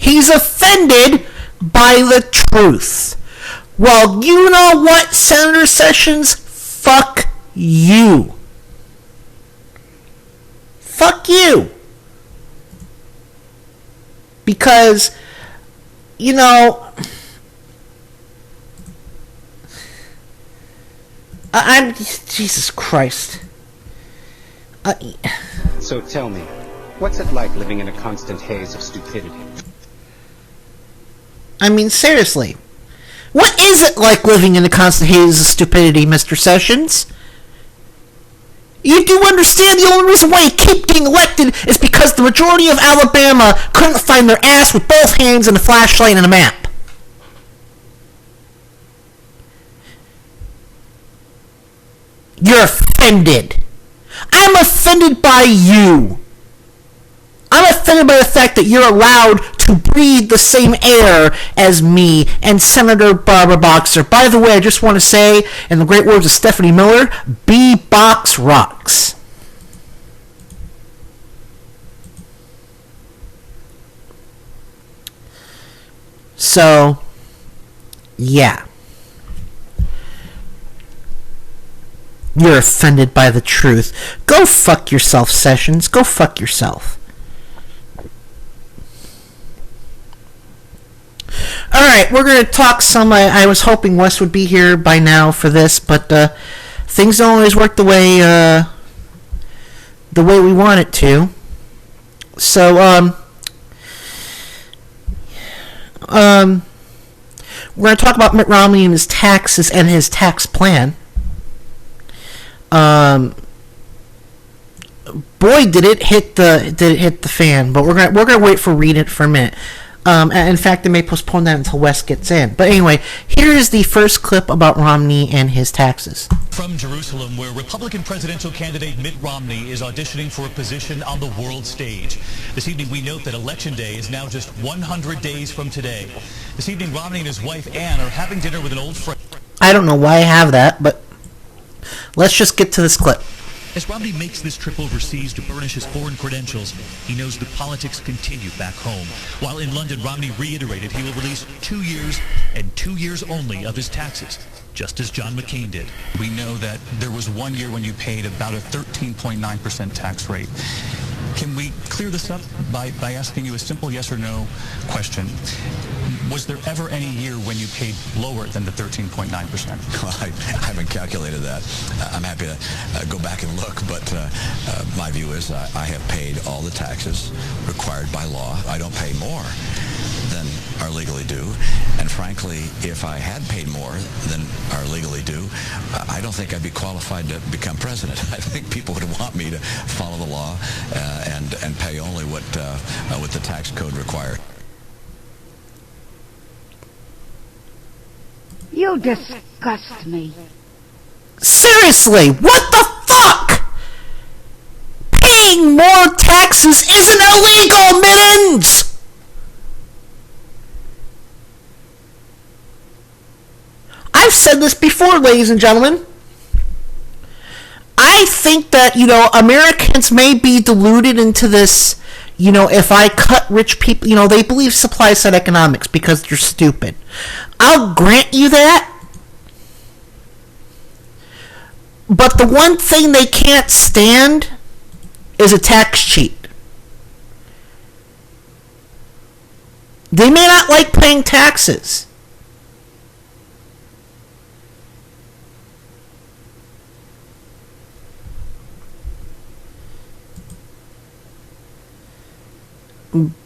He's offended by the truth. Well, you know what, Senator Sessions? Fuck you. Fuck you. Because, I'm Jesus Christ. So tell me, what's it like living in a constant haze of stupidity? I mean, seriously. What is it like living in a constant haze of stupidity, Mr. Sessions? You do understand the only reason why you keep getting elected is because the majority of Alabama couldn't find their ass with both hands and a flashlight and a map. You're offended. I'm offended by you. I'm offended by the fact that you're allowed to breathe the same air as me and Senator Barbara Boxer. By the way, I just want to say, in the great words of Stephanie Miller, B-Box rocks. So, yeah. You're offended by the truth. Go fuck yourself, Sessions. Go fuck yourself. Alright, we're going to talk some. I was hoping Wes would be here by now for this, but things don't always work the way we want it to. So, we're going to talk about Mitt Romney and his taxes and his tax plan. Boy, did it hit the fan! But we're gonna wait for read it for a minute. In fact, they may postpone that until Wes gets in. But anyway, here is the first clip about Romney and his taxes. From Jerusalem, where Republican presidential candidate Mitt Romney is auditioning for a position on the world stage. This evening, we note that Election Day is now just 100 days from today. This evening, Romney and his wife, Ann, are having dinner with an old friend. I don't know why I have that, but let's just get to this clip. As Romney makes this trip overseas to burnish his foreign credentials, he knows the politics continue back home. While in London, Romney reiterated he will release 2 years and 2 years only of his taxes, just as John McCain did. We know that there was 1 year when you paid about a 13.9% tax rate. Can we clear this up by asking you a simple yes or no question? Was there ever any year when you paid lower than the 13.9%? Well, I haven't calculated that. I'm happy to go back and look, but my view is I have paid all the taxes required by law. I don't pay more than are legally due. And frankly, if I had paid more than are legally due, I don't think I'd be qualified to become president. I think people would want me to follow the law and pay only what the tax code required. You disgust me. Seriously, what the fuck? Paying more taxes isn't illegal, Mittens! I've said this before, ladies and gentlemen. I think that, Americans may be deluded into this, if I cut rich people, they believe supply side economics because they're stupid. I'll grant you that. But the one thing they can't stand is a tax cheat. They may not like paying taxes.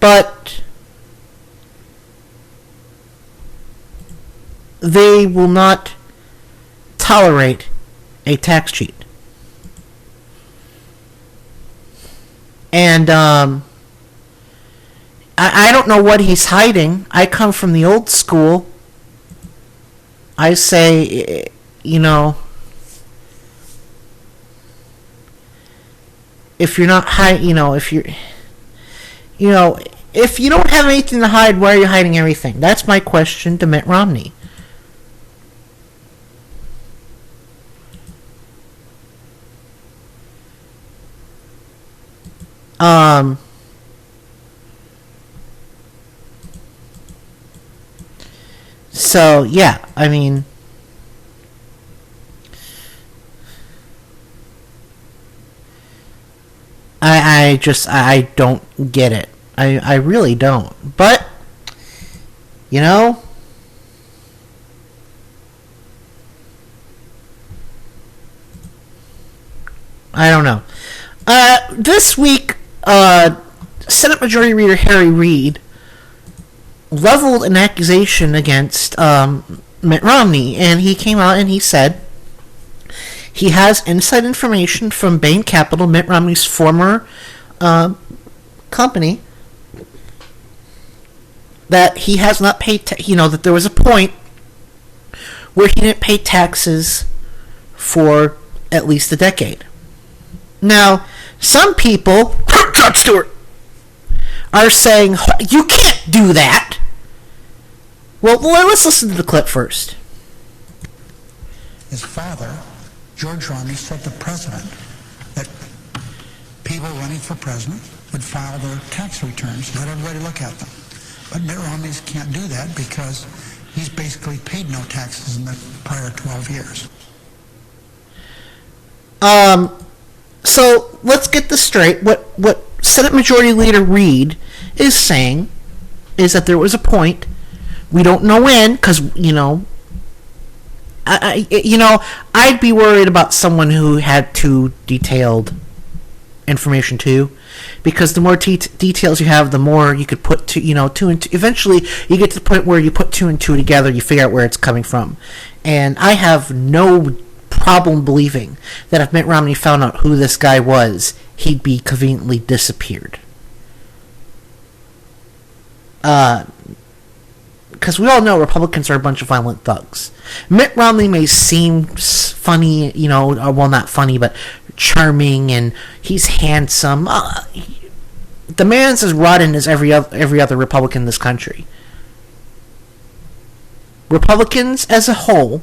But they will not tolerate a tax cheat. And I don't know what he's hiding. I come from the old school. I say, if you're not if you don't have anything to hide, why are you hiding everything? That's my question to Mitt Romney. So, yeah, I mean, I don't get it. I really don't. But, I don't know. This week, Senate Majority Leader Harry Reid leveled an accusation against Mitt Romney, and he came out and he said he has inside information from Bain Capital, Mitt Romney's former company, that he has not paid, that there was a point where he didn't pay taxes for at least a decade. Now, some people, Jon Stewart, are saying, you can't do that. Well, let's listen to the clip first. His father, George Romney, set the precedent that people running for president would file their tax returns, let everybody look at them. But Mitt Romney can't do that because he's basically paid no taxes in the prior 12 years. So let's get this straight. What Senate Majority Leader Reid is saying is that there was a point, we don't know when, because, I'd be worried about someone who had too detailed information too, because the more details you have, the more you could put two and two. Eventually, you get to the point where you put two and two together, you figure out where it's coming from. And I have no problem believing that if Mitt Romney found out who this guy was, he'd be conveniently disappeared. Because we all know Republicans are a bunch of violent thugs. Mitt Romney may seem funny, well, not funny, but charming, and he's handsome. The man's as rotten as every other Republican in this country. Republicans as a whole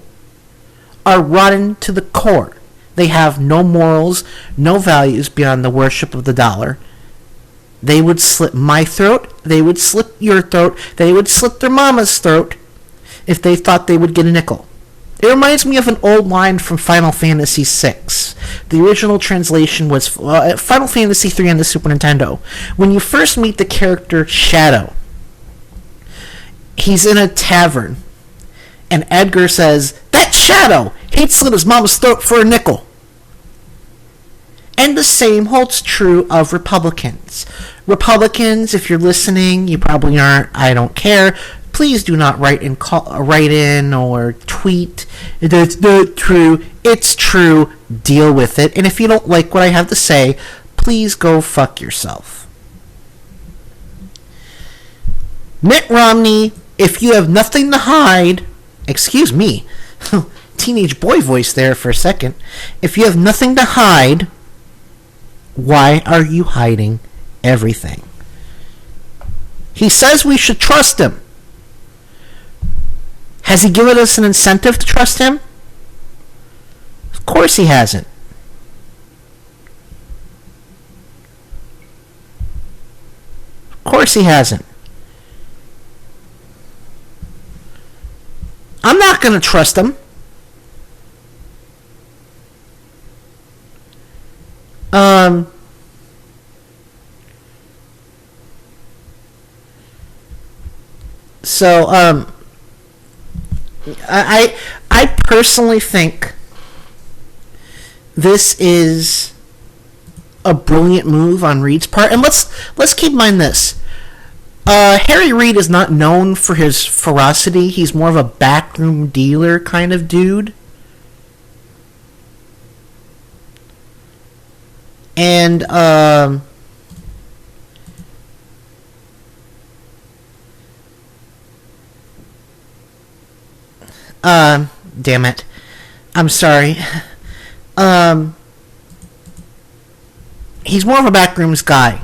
are rotten to the core. They have no morals, no values beyond the worship of the dollar. They would slit my throat, they would slit your throat, they would slit their mama's throat if they thought they would get a nickel. It reminds me of an old line from Final Fantasy VI. The original translation was Final Fantasy III on the Super Nintendo. When you first meet the character Shadow, he's in a tavern, and Edgar says, "That Shadow! He'd slit his mama's throat for a nickel." And the same holds true of Republicans. Republicans, if you're listening, you probably aren't, I don't care. Please do not write in or tweet. That's not true. It's true. Deal with it. And if you don't like what I have to say, please go fuck yourself. Mitt Romney, if you have nothing to hide, excuse me, teenage boy voice there for a second. If you have nothing to hide, why are you hiding everything? He says we should trust him. Has he given us an incentive to trust him? Of course he hasn't. Of course he hasn't. I'm not going to trust him. I personally think this is a brilliant move on Reid's part, and let's keep in mind this. Harry Reid is not known for his ferocity. He's more of a backroom dealer kind of dude. And damn it. I'm sorry. He's more of a backrooms guy.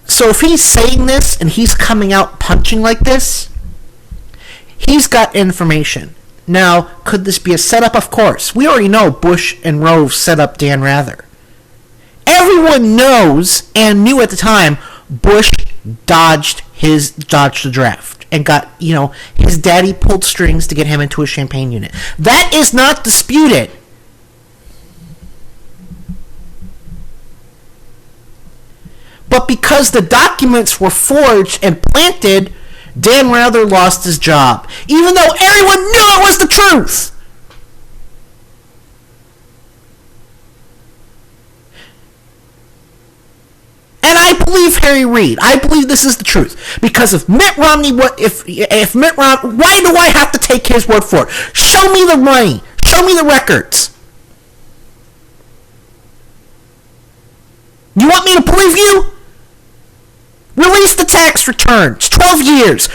So if he's saying this and he's coming out punching like this, he's got information. Now, could this be a setup? Of course. We already know Bush and Rove set up Dan Rather. Everyone knows and knew at the time Bush dodged the draft and got, his daddy pulled strings to get him into a champagne unit. That is not disputed. But because the documents were forged and planted, Dan Rather lost his job, even though everyone knew it was the truth. And I believe Harry Reid. I believe this is the truth. Because if Mitt Romney, why do I have to take his word for it? Show me the money. Show me the records. You want me to believe you? Release the tax returns. 12 years.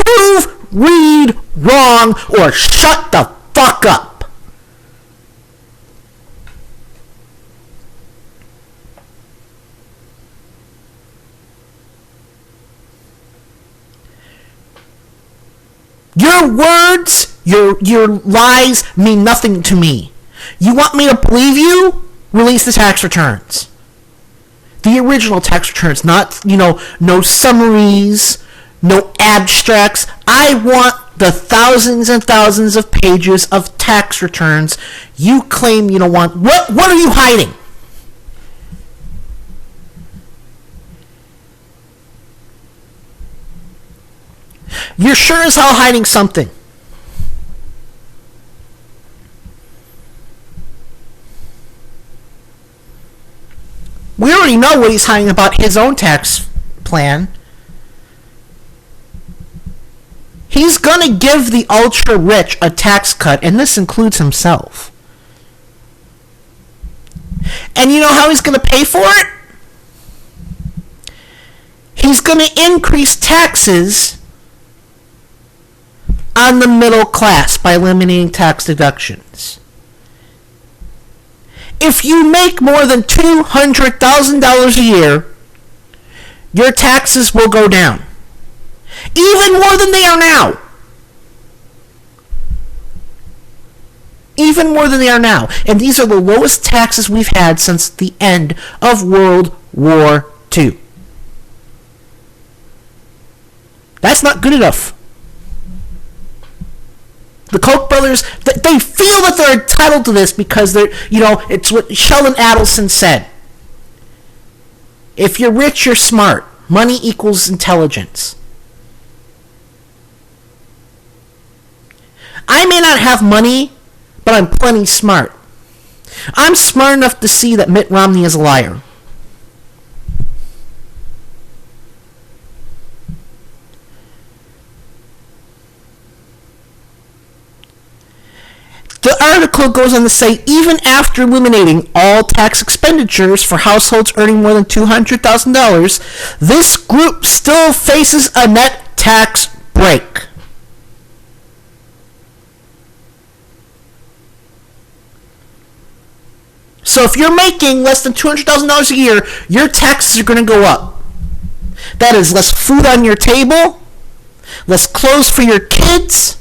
Prove Reid wrong or shut the fuck up. Your words, your lies mean nothing to me. You want me to believe you? Release the tax returns. The original tax returns, not, no summaries, no abstracts. I want the thousands and thousands of pages of tax returns you claim you don't want. What are you hiding? You're sure as hell hiding something. We already know what he's hiding about his own tax plan. He's going to give the ultra rich a tax cut, and this includes himself. And you know how he's going to pay for it? He's going to increase taxes on the middle class by eliminating tax deductions. If you make more than $200,000 a year, your taxes will go down. Even more than they are now. Even more than they are now. And these are the lowest taxes we've had since the end of World War II. That's not good enough. The Koch brothers, they feel that they're entitled to this because they're, it's what Sheldon Adelson said. If you're rich, you're smart. Money equals intelligence. I may not have money, but I'm plenty smart. I'm smart enough to see that Mitt Romney is a liar. The article goes on to say, even after eliminating all tax expenditures for households earning more than $200,000, this group still faces a net tax break. So if you're making less than $200,000 a year, your taxes are going to go up. That is less food on your table, less clothes for your kids.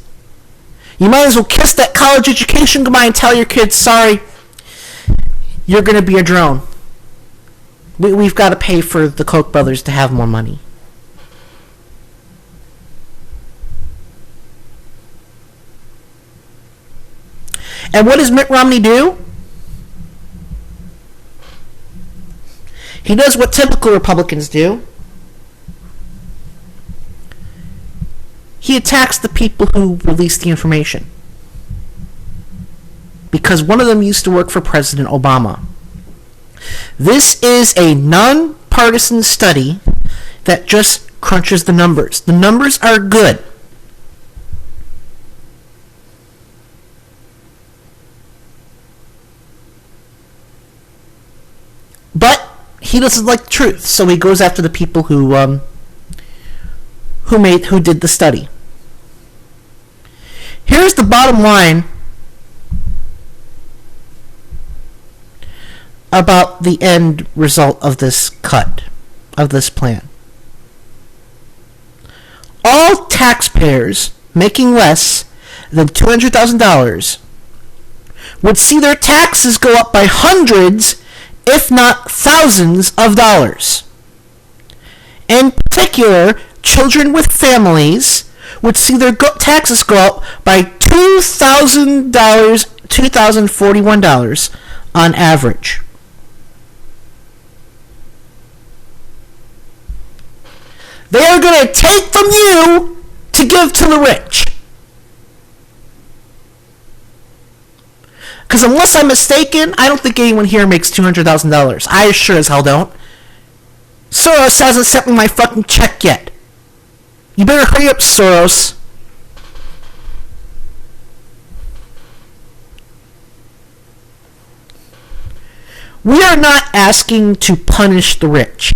You might as well kiss that college education goodbye and tell your kids, sorry, you're going to be a drone. We've got to pay for the Koch brothers to have more money. And what does Mitt Romney do? He does what typical Republicans do. He attacks the people who release the information. Because one of them used to work for President Obama. This is a non-partisan study that just crunches the numbers. The numbers are good. But he doesn't like the truth, so he goes after the people who did the study. Here's the bottom line about the end result of this cut, of this plan. All taxpayers making less than $200,000 would see their taxes go up by hundreds, if not thousands of dollars. In particular, children with families would see their taxes go up by $2,041 on average. They are going to take from you to give to the rich. Because unless I'm mistaken, I don't think anyone here makes $200,000. I sure as hell don't. Soros hasn't sent me my fucking check yet. You better hurry up, Soros. We are not asking to punish the rich.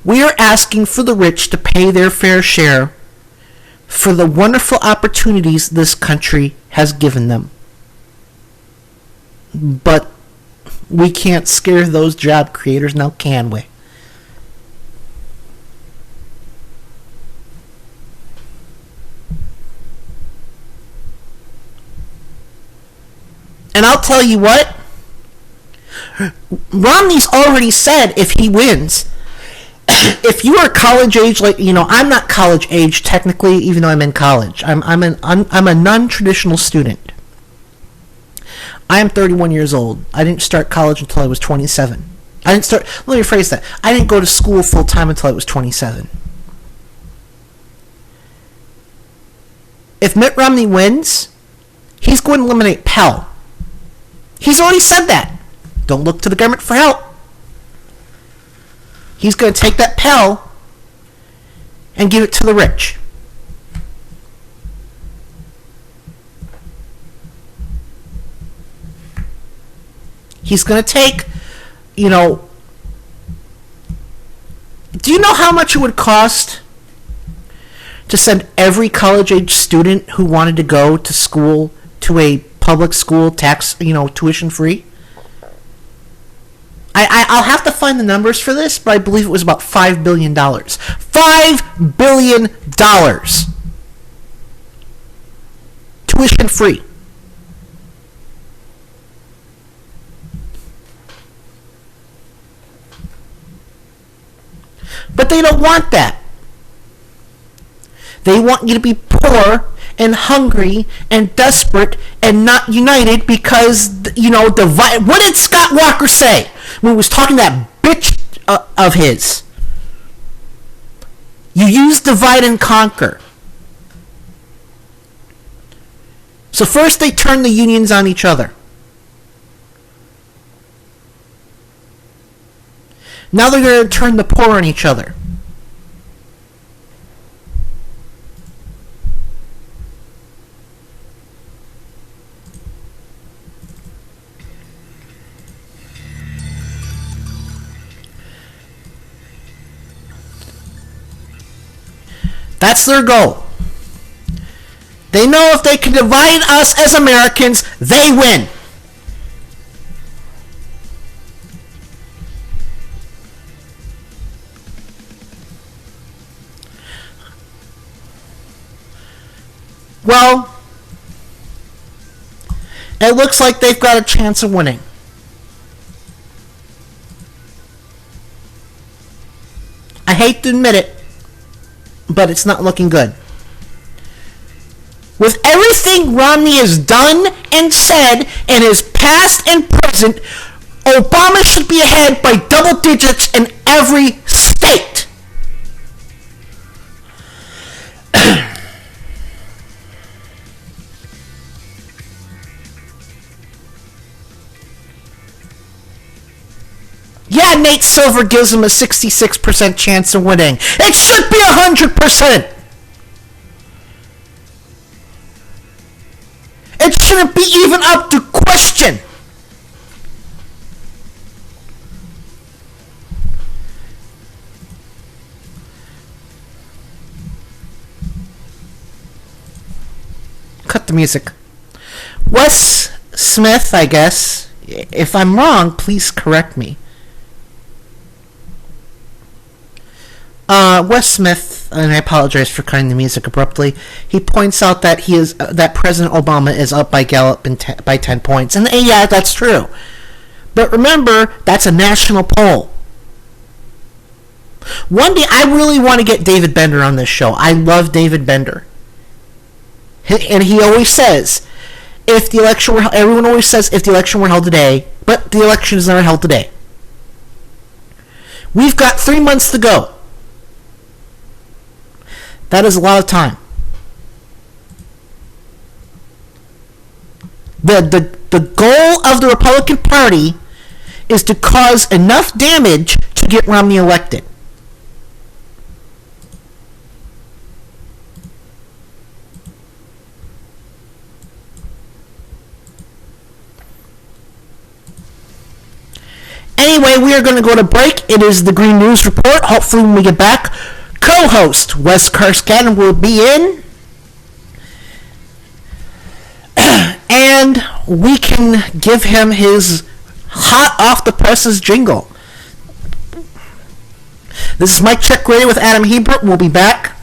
We are asking for the rich to pay their fair share for the wonderful opportunities this country has given them. But we can't scare those job creators now, can we? And I'll tell you what, Romney's already said if he wins, if you are college age, like, you know, I'm not college age technically, even though I'm in college. I'm a non-traditional student. I am 31 years old. I didn't start college until I was 27. Let me rephrase that. I didn't go to school full time until I was 27. If Mitt Romney wins, he's going to eliminate Pell. He's already said that. Don't look to the government for help. He's going to take that Pell and give it to the rich. He's going to take, you know, do you know how much it would cost to send every college-age student who wanted to go to school, to a public school, tuition-free? I'll have to find the numbers for this, but I believe it was about $5 billion. $5 billion! Tuition-free. But they don't want that. They want you to be poor and hungry and desperate and not united because, you know, what did Scott Walker say when he was talking to that bitch of his? You use divide and conquer. So first they turn the unions on each other. Now they're going to turn the poor on each other. That's their goal. They know if they can divide us as Americans, they win. Well, it looks like they've got a chance of winning. I hate to admit it, but it's not looking good. With everything Romney has done and said in his past and present, Obama should be ahead by double digits in every state. Yeah, Nate Silver gives him a 66% chance of winning. It should be 100%. It shouldn't be even up to question. Cut the music. Wes Smith, I guess. If I'm wrong, please correct me. Wes Smith, and I apologize for cutting the music abruptly, he points out that that President Obama is up by Gallup by 10 points. And yeah, that's true. But remember, that's a national poll. One day, I really want to get David Bender on this show. I love David Bender. And he always says, everyone always says if the election were held today, but the election is never held today. We've got 3 months to go. That is a lot of time. The goal of the Republican Party is to cause enough damage to get Romney elected. Anyway, we are going to go to break. It is the Green News Report. Hopefully when we get back, co-host Wes Karskanen will be in, and we can give him his hot off the presses jingle. This is Mike Check Radio with Adam Hebert. We'll be back.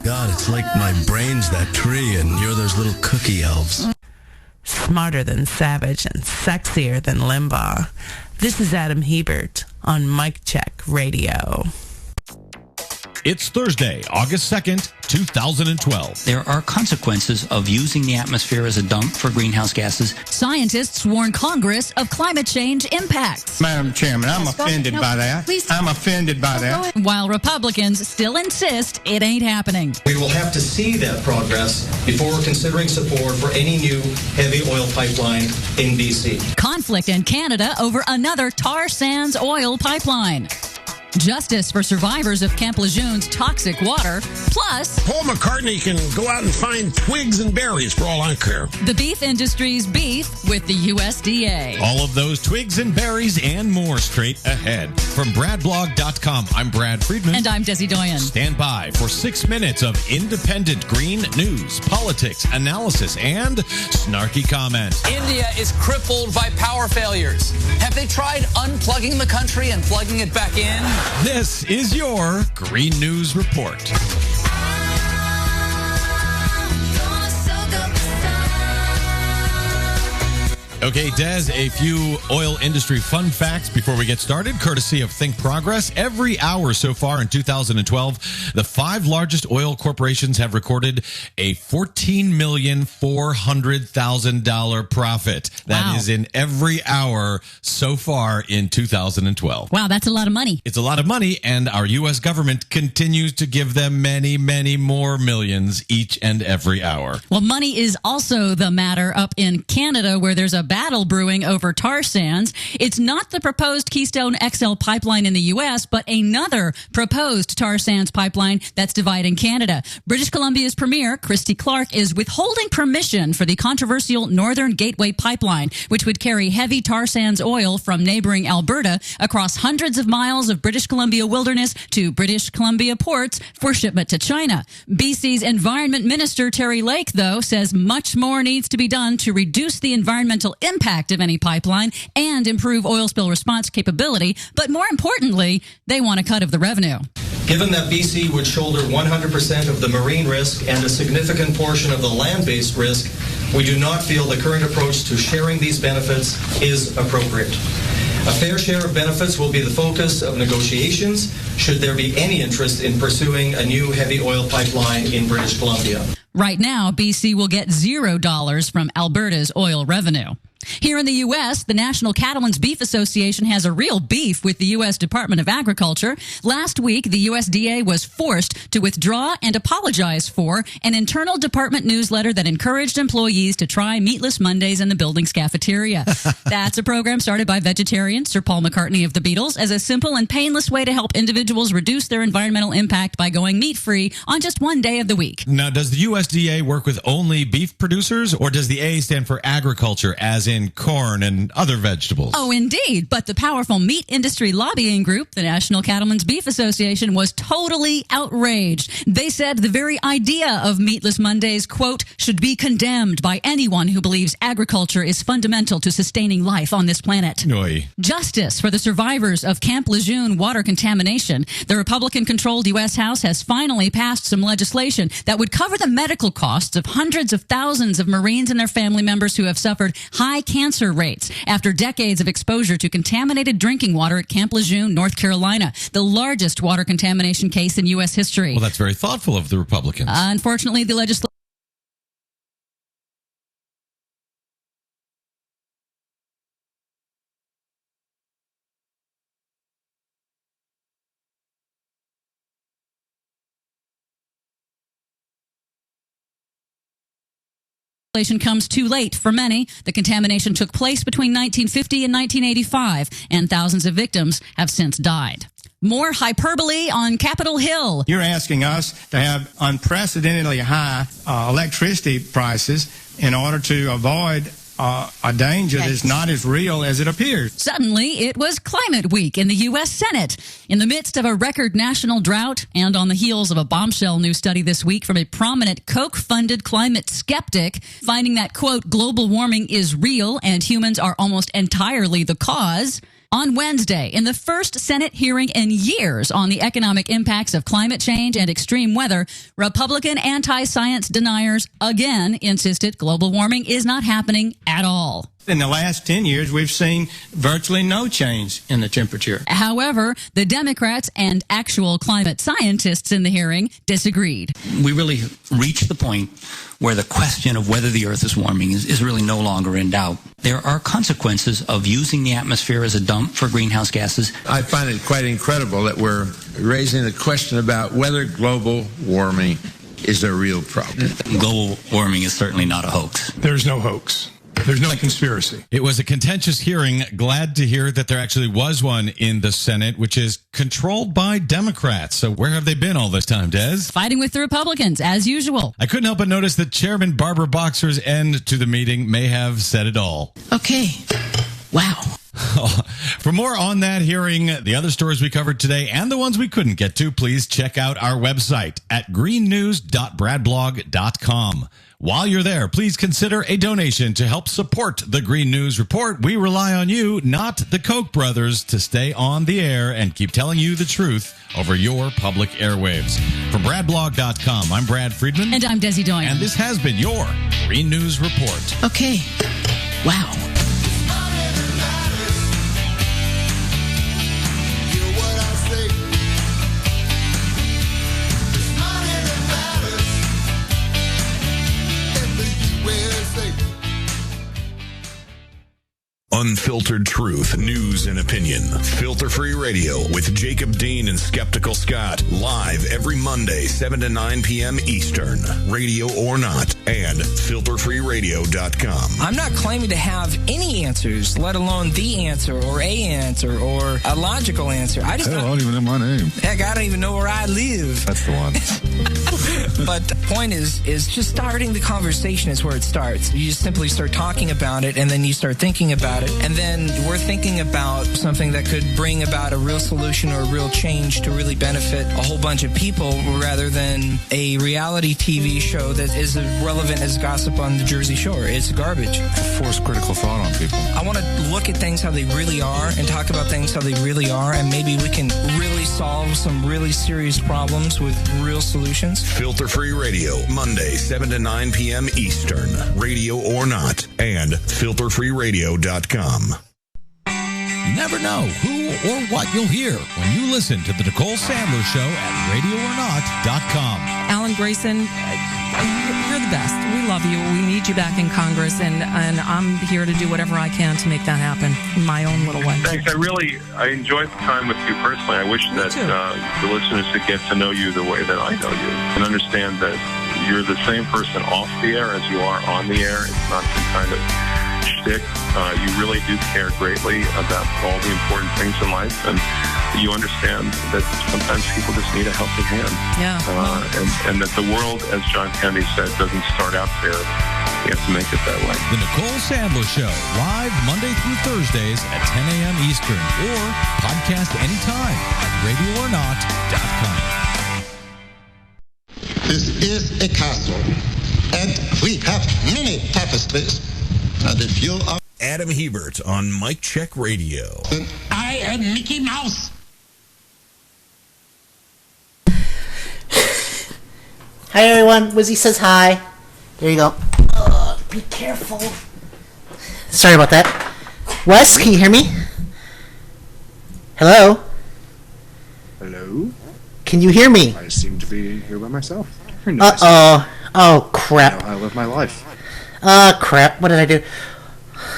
God, it's like my brain's that tree and you're those little cookie elves. Smarter than Savage and sexier than Limbaugh. This is Adam Hebert on Mic Check Radio. It's Thursday, August 2nd, 2012. There are consequences of using the atmosphere as a dump for greenhouse gases. Scientists warn Congress of climate change impacts. Madam Chairman, I'm offended by that. I'm offended by that. While Republicans still insist it ain't happening. We will have to see that progress before considering support for any new heavy oil pipeline in BC. Conflict in Canada over another tar sands oil pipeline. Justice for survivors of Camp Lejeune's toxic water. Plus, Paul McCartney can go out and find twigs and berries for all I care. The beef industry's beef with the USDA. All of those twigs and berries and more straight ahead. From BradBlog.com, I'm Brad Friedman. And I'm Desi Doyen. Stand by for 6 minutes of independent green news, politics, analysis, and snarky comment. India is crippled by power failures. Have they tried unplugging the country and plugging it back in? This is your Green News Report. Okay, Des, a few oil industry fun facts before we get started, courtesy of Think Progress. Every hour so far in 2012, the 5 largest oil corporations have recorded a $14,400,000 profit. That is in every hour so far in 2012. Wow, that's a lot of money. It's a lot of money, and our U.S. government continues to give them many, many more millions each and every hour. Well, money is also the matter up in Canada, where there's a battle brewing over tar sands. It's not the proposed Keystone XL pipeline in the U.S., but another proposed tar sands pipeline that's dividing Canada. British Columbia's Premier, Christy Clark, is withholding permission for the controversial Northern Gateway pipeline, which would carry heavy tar sands oil from neighboring Alberta across hundreds of miles of British Columbia wilderness to British Columbia ports for shipment to China. BC's Environment Minister Terry Lake, though, says much more needs to be done to reduce the environmental impact of any pipeline and improve oil spill response capability. But more importantly, they want a cut of the revenue. Given that BC would shoulder 100% of the marine risk and a significant portion of the land-based risk, we do not feel the current approach to sharing these benefits is appropriate. A fair share of benefits will be the focus of negotiations should there be any interest in pursuing a new heavy oil pipeline in British Columbia. Right now, BC will get $0 from Alberta's oil revenue. Here in the U.S., the National Cattlemen's Beef Association has a real beef with the U.S. Department of Agriculture. Last week, the USDA was forced to withdraw and apologize for an internal department newsletter that encouraged employees to try Meatless Mondays in the building's cafeteria. That's a program started by vegetarian Sir Paul McCartney of the Beatles as a simple and painless way to help individuals reduce their environmental impact by going meat-free on just one day of the week. Now, does the USDA work with only beef producers, or does the A stand for agriculture, as in corn and other vegetables? Oh, indeed. But the powerful meat industry lobbying group, the National Cattlemen's Beef Association, was totally outraged. They said the very idea of Meatless Mondays, quote, should be condemned by anyone who believes agriculture is fundamental to sustaining life on this planet. Oy. Justice for the survivors of Camp Lejeune water contamination. The Republican-controlled U.S. House has finally passed some legislation that would cover the medical costs of hundreds of thousands of Marines and their family members who have suffered high cancer rates after decades of exposure to contaminated drinking water at Camp Lejeune, North Carolina, the largest water contamination case in U.S. history. Well, that's very thoughtful of the Republicans. Unfortunately, the legislation comes too late for many. The contamination took place between 1950 and 1985, and thousands of victims have since died. More hyperbole on Capitol Hill. You're asking us to have unprecedentedly high electricity prices in order to avoid a danger that's not as real as it appears. Suddenly, it was Climate Week in the U.S. Senate. In the midst of a record national drought and on the heels of a bombshell new study this week from a prominent Koch-funded climate skeptic, finding that, quote, global warming is real and humans are almost entirely the cause, On Wednesday, in the first Senate hearing in years on the economic impacts of climate change and extreme weather, Republican anti-science deniers again insisted global warming is not happening at all. In the last 10 years, we've seen virtually no change in the temperature. However, the Democrats and actual climate scientists in the hearing disagreed. We really reached the point where the question of whether the Earth is warming is really no longer in doubt. There are consequences of using the atmosphere as a dump for greenhouse gases. I find it quite incredible that we're raising the question about whether global warming is a real problem. Global warming is certainly not a hoax. There's no hoax. There's no conspiracy. It was a contentious hearing. Glad to hear that there actually was one in the Senate, which is controlled by Democrats. So where have they been all this time, Des? Fighting with the Republicans, as usual. I couldn't help but notice that Chairman Barbara Boxer's end to the meeting may have said it all. Okay. Wow. For more on that hearing, the other stories we covered today, and the ones we couldn't get to, please check out our website at greennews.bradblog.com. While you're there, please consider a donation to help support the Green News Report. We rely on you, not the Koch brothers, to stay on the air and keep telling you the truth over your public airwaves. From bradblog.com, I'm Brad Friedman. And I'm Desi Doyen. And this has been your Green News Report. Okay. Wow. Unfiltered truth, news, and opinion. Filter-free radio with Jacob Dean and Skeptical Scott. Live every Monday, 7 to 9 p.m. Eastern. Radio or not. And filterfreeradio.com. I'm not claiming to have any answers, let alone the answer or a answer or a logical answer. I don't even know my name. Heck, I don't even know where I live. That's the one. But the point is just starting the conversation is where it starts. You just simply start talking about it, and then you start thinking about it, and then we're thinking about something that could bring about a real solution or a real change to really benefit a whole bunch of people, rather than a reality TV show that is as relevant as gossip on the Jersey Shore. It's garbage. Force critical thought on people. I want to look at things how they really are and talk about things how they really are, and maybe we can really solve some really serious problems with real solutions. Filter-free radio, Monday, 7 to 9 p.m. Eastern. Radio or not. And filterfreeradio.com. You never know who or what you'll hear when you listen to the Nicole Sandler Show at radioornot.com. Alan Grayson, you're the best. We love you. We need you back in Congress, and I'm here to do whatever I can to make that happen in my own little way. Thanks. I enjoyed the time with you personally. I wish that the listeners could get to know you the way that I know you and understand that you're the same person off the air as you are on the air. It's not some kind of shtick. You really do care greatly about all the important things in life, and you understand that sometimes people just need a helping hand. Yeah. And that the world, as John Kennedy said, doesn't start out there. You have to make it that way. The Nicole Sandler Show, live Monday through Thursdays at 10 a.m. Eastern, or podcast anytime at radioornot.com. This is a castle, and we have many tapestries. And if you are Adam Hebert on Mike Check Radio. I am Mickey Mouse. Hi, everyone. Wizzy says hi. There you go. Be careful. Sorry about that. Wes, can you hear me? Hello? Hello? Can you hear me? I seem to be here by myself. Uh-oh. Oh, crap. I know how I live my life. Crap. What did I do?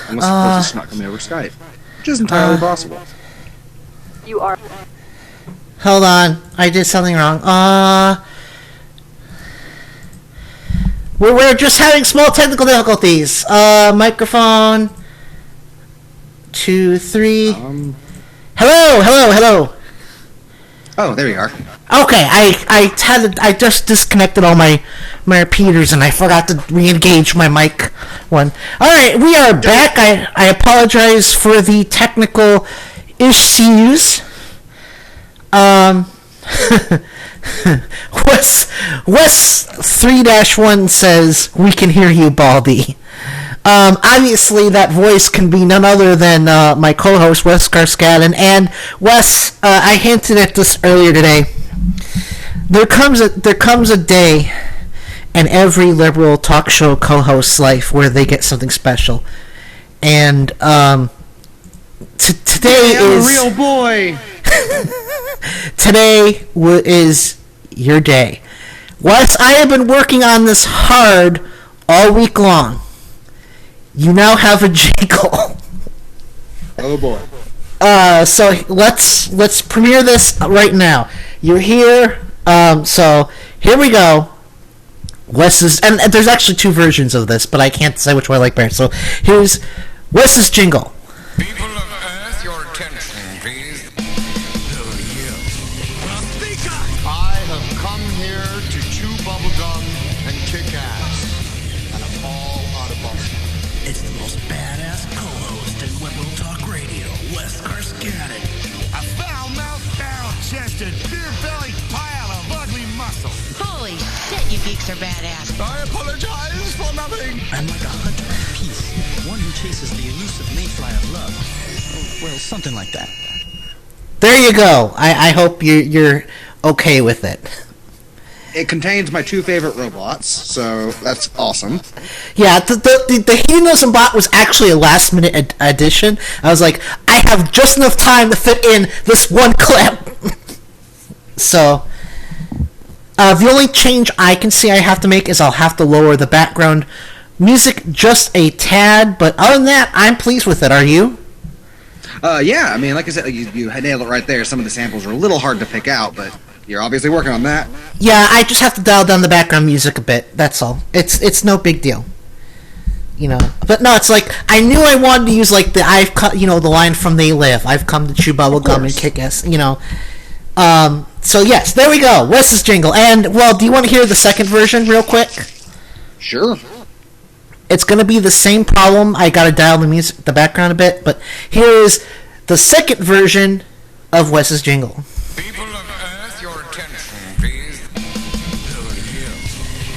Unless, of course, it's not coming over Skype, which is entirely possible. You are. Hold on. I did something wrong. We're just having small technical difficulties. Microphone. 2, 3. Hello. Oh, there you are. Okay, I just disconnected all my repeaters and I forgot to re-engage my mic one. All right, we are back. I apologize for the technical issues. Wes 3-1 says we can hear you, Baldy. Obviously, that voice can be none other than my co-host, Wes Garskadden. And Wes, I hinted at this earlier today. There comes a day in every liberal talk show co-host's life where they get something special. And today is a real boy. Today is your day. Wes, I have been working on this hard all week long. You now have a jingle. Oh boy. So let's premiere this right now. You're here. So here we go. Wes's, and there's actually two versions of this, but I can't say which one I like better. So here's Wes's jingle. People of Earth, your attention, please. Oh, yeah. Well, speak up! I have come here to chew bubblegum and kick ass. And I'm all out of Boston. It's the most badass co-host in Liberal Talk Radio, Wes Garskadden. A foul-mouthed, barrel-chested, beer-bellied pile of ugly muscle. Holy shit, you geeks are badass. I apologize for nothing. I'm like a hunter of peace, one who chases the elusive mayfly of love. Well, something like that. There you go. I hope you're okay with it. It contains my two favorite robots, so that's awesome. Yeah, the Hedonism bot was actually a last-minute addition. I was like, I have just enough time to fit in this one clip. So, the only change I can see I have to make is I'll have to lower the background music just a tad, but other than that, I'm pleased with it. Are you? Yeah, I mean, like I said, you nailed it right there. Some of the samples are a little hard to pick out, but you're obviously working on that. Yeah, I just have to dial down the background music a bit. That's all. It's no big deal. You know, but no, it's like I knew I wanted to use like the line from They Live. I've come to chew bubblegum and kick ass. You know. So yes, there we go. Wes's jingle. And well, do you want to hear the second version real quick? Sure. It's gonna be the same problem. I gotta dial the background a bit, but here is the second version of Wes's jingle. People of Earth, your attention, please. Oh, yeah.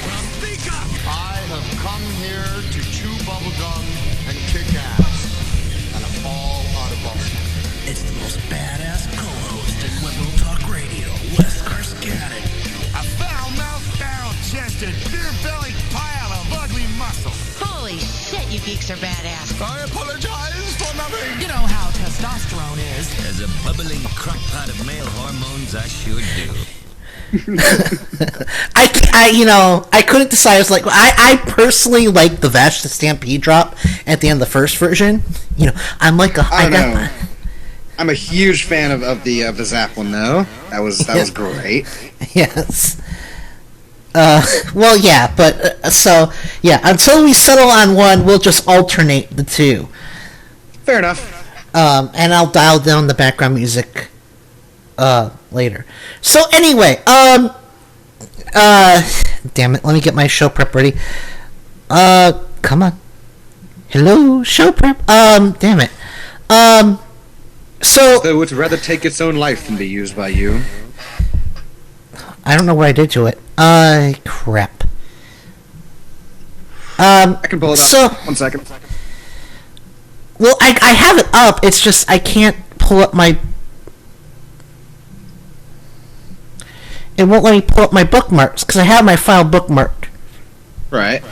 Well, speak up! I have come here to chew bubblegum and kick ass. And I'm all out of Boston. It's the most badass co-host in Liberal Talk Radio, Wes Garskadden. A foul-mouthed, barrel-chested, beer-bellied pile of ugly muscle. Holy shit, you geeks are badass. I apologize for nothing. You know how testosterone is. As a bubbling crockpot of male hormones, I sure do. I couldn't decide. I was like, I personally like the Vash the Stampede drop at the end of the first version. You know, I'm like I'm a huge fan of the Zap one though. That was great. Yes. Well, yeah, but so yeah, until we settle on one, we'll just alternate the two. Fair enough. And I'll dial down the background music later. So anyway, damn it, let me get my show prep ready. Come on. Hello, show prep. Damn it. So it would rather take its own life than be used by you. I don't know what I did to it. Crap. I can pull it up. So, 1 second. Well, I have it up. It's just I can't pull up my... It won't let me pull up my bookmarks because I have my file bookmarked. Right.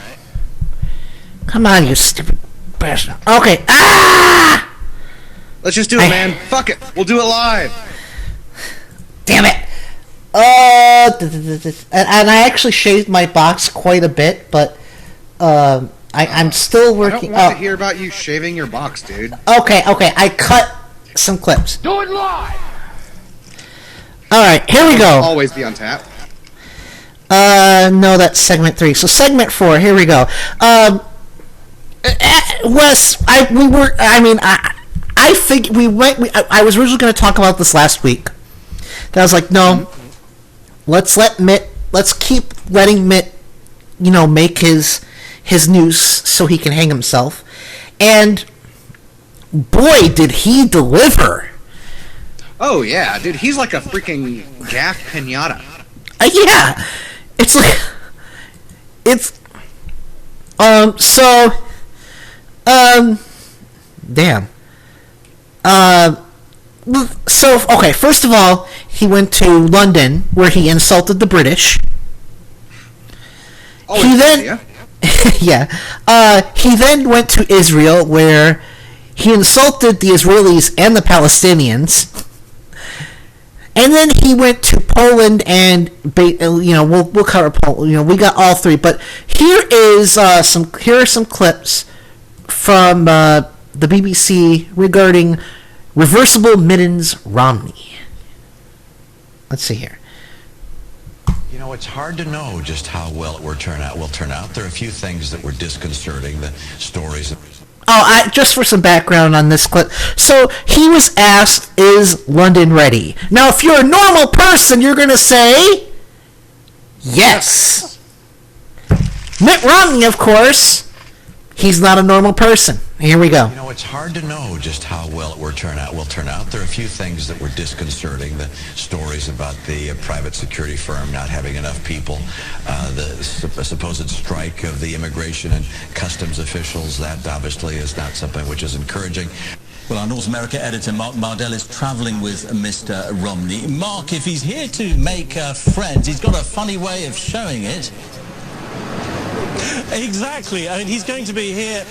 Come on, you stupid bastard. Okay. Ah! Let's just do it, man. Fuck it. We'll do it live. Damn it. And I actually shaved my box quite a bit, but I'm still working. I don't want to hear about you shaving your box, dude. Okay. I cut some clips. Do it live! Alright, here we go. Always be on tap. No, that's segment 3. So segment 4, here we go. Wes, I was originally going to talk about this last week. Then I was like, no, let's keep letting Mitt, make his news so he can hang himself. And boy, did he deliver. Oh yeah, dude, he's like a freaking Gaff Pinata. Yeah, it's like, so Damn. So, okay, first of all, he went to London, where he insulted the British. Oh, he then... he then went to Israel, where he insulted the Israelis and the Palestinians. And then he went to Poland and, we'll cover Poland. We got all three. But here are some clips from the BBC regarding reversible mittens Romney. Let's see here. You know, it's hard to know just how well it will turn out. There are a few things that were disconcerting. The stories. Just for some background on this clip. So he was asked, "Is London ready?" Now, if you're a normal person, you're going to say, "Yes." Mitt Romney, of course, he's not a normal person. Here we go. You know, it's hard to know just how well it will turn out. There are a few things that were disconcerting. The stories about the private security firm not having enough people, the supposed strike of the immigration and customs officials. That obviously is not something which is encouraging. Well, our North America editor, Mark Mardell, is traveling with Mr. Romney. Mark, if he's here to make friends, he's got a funny way of showing it. Exactly. I mean, he's going to be here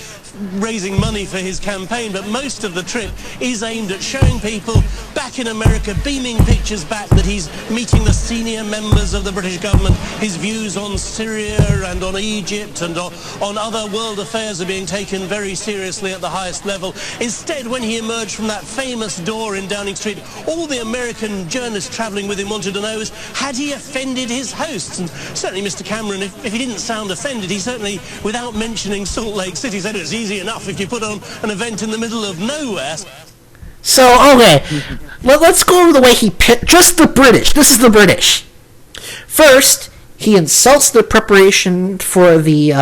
raising money for his campaign, but most of the trip is aimed at showing people back in America, beaming pictures back that he's meeting the senior members of the British government. His views on Syria and on Egypt and on other world affairs are being taken very seriously at the highest level. Instead, when he emerged from that famous door in Downing Street, all the American journalists travelling with him wanted to know is, had he offended his hosts? And certainly Mr. Cameron, if he didn't sound offended, he certainly, without mentioning Salt Lake City, said it's easy enough if you put on an event in the middle of nowhere. So, okay, let's go over the way he picked, just the British. This is the British. First, he insults the preparation for the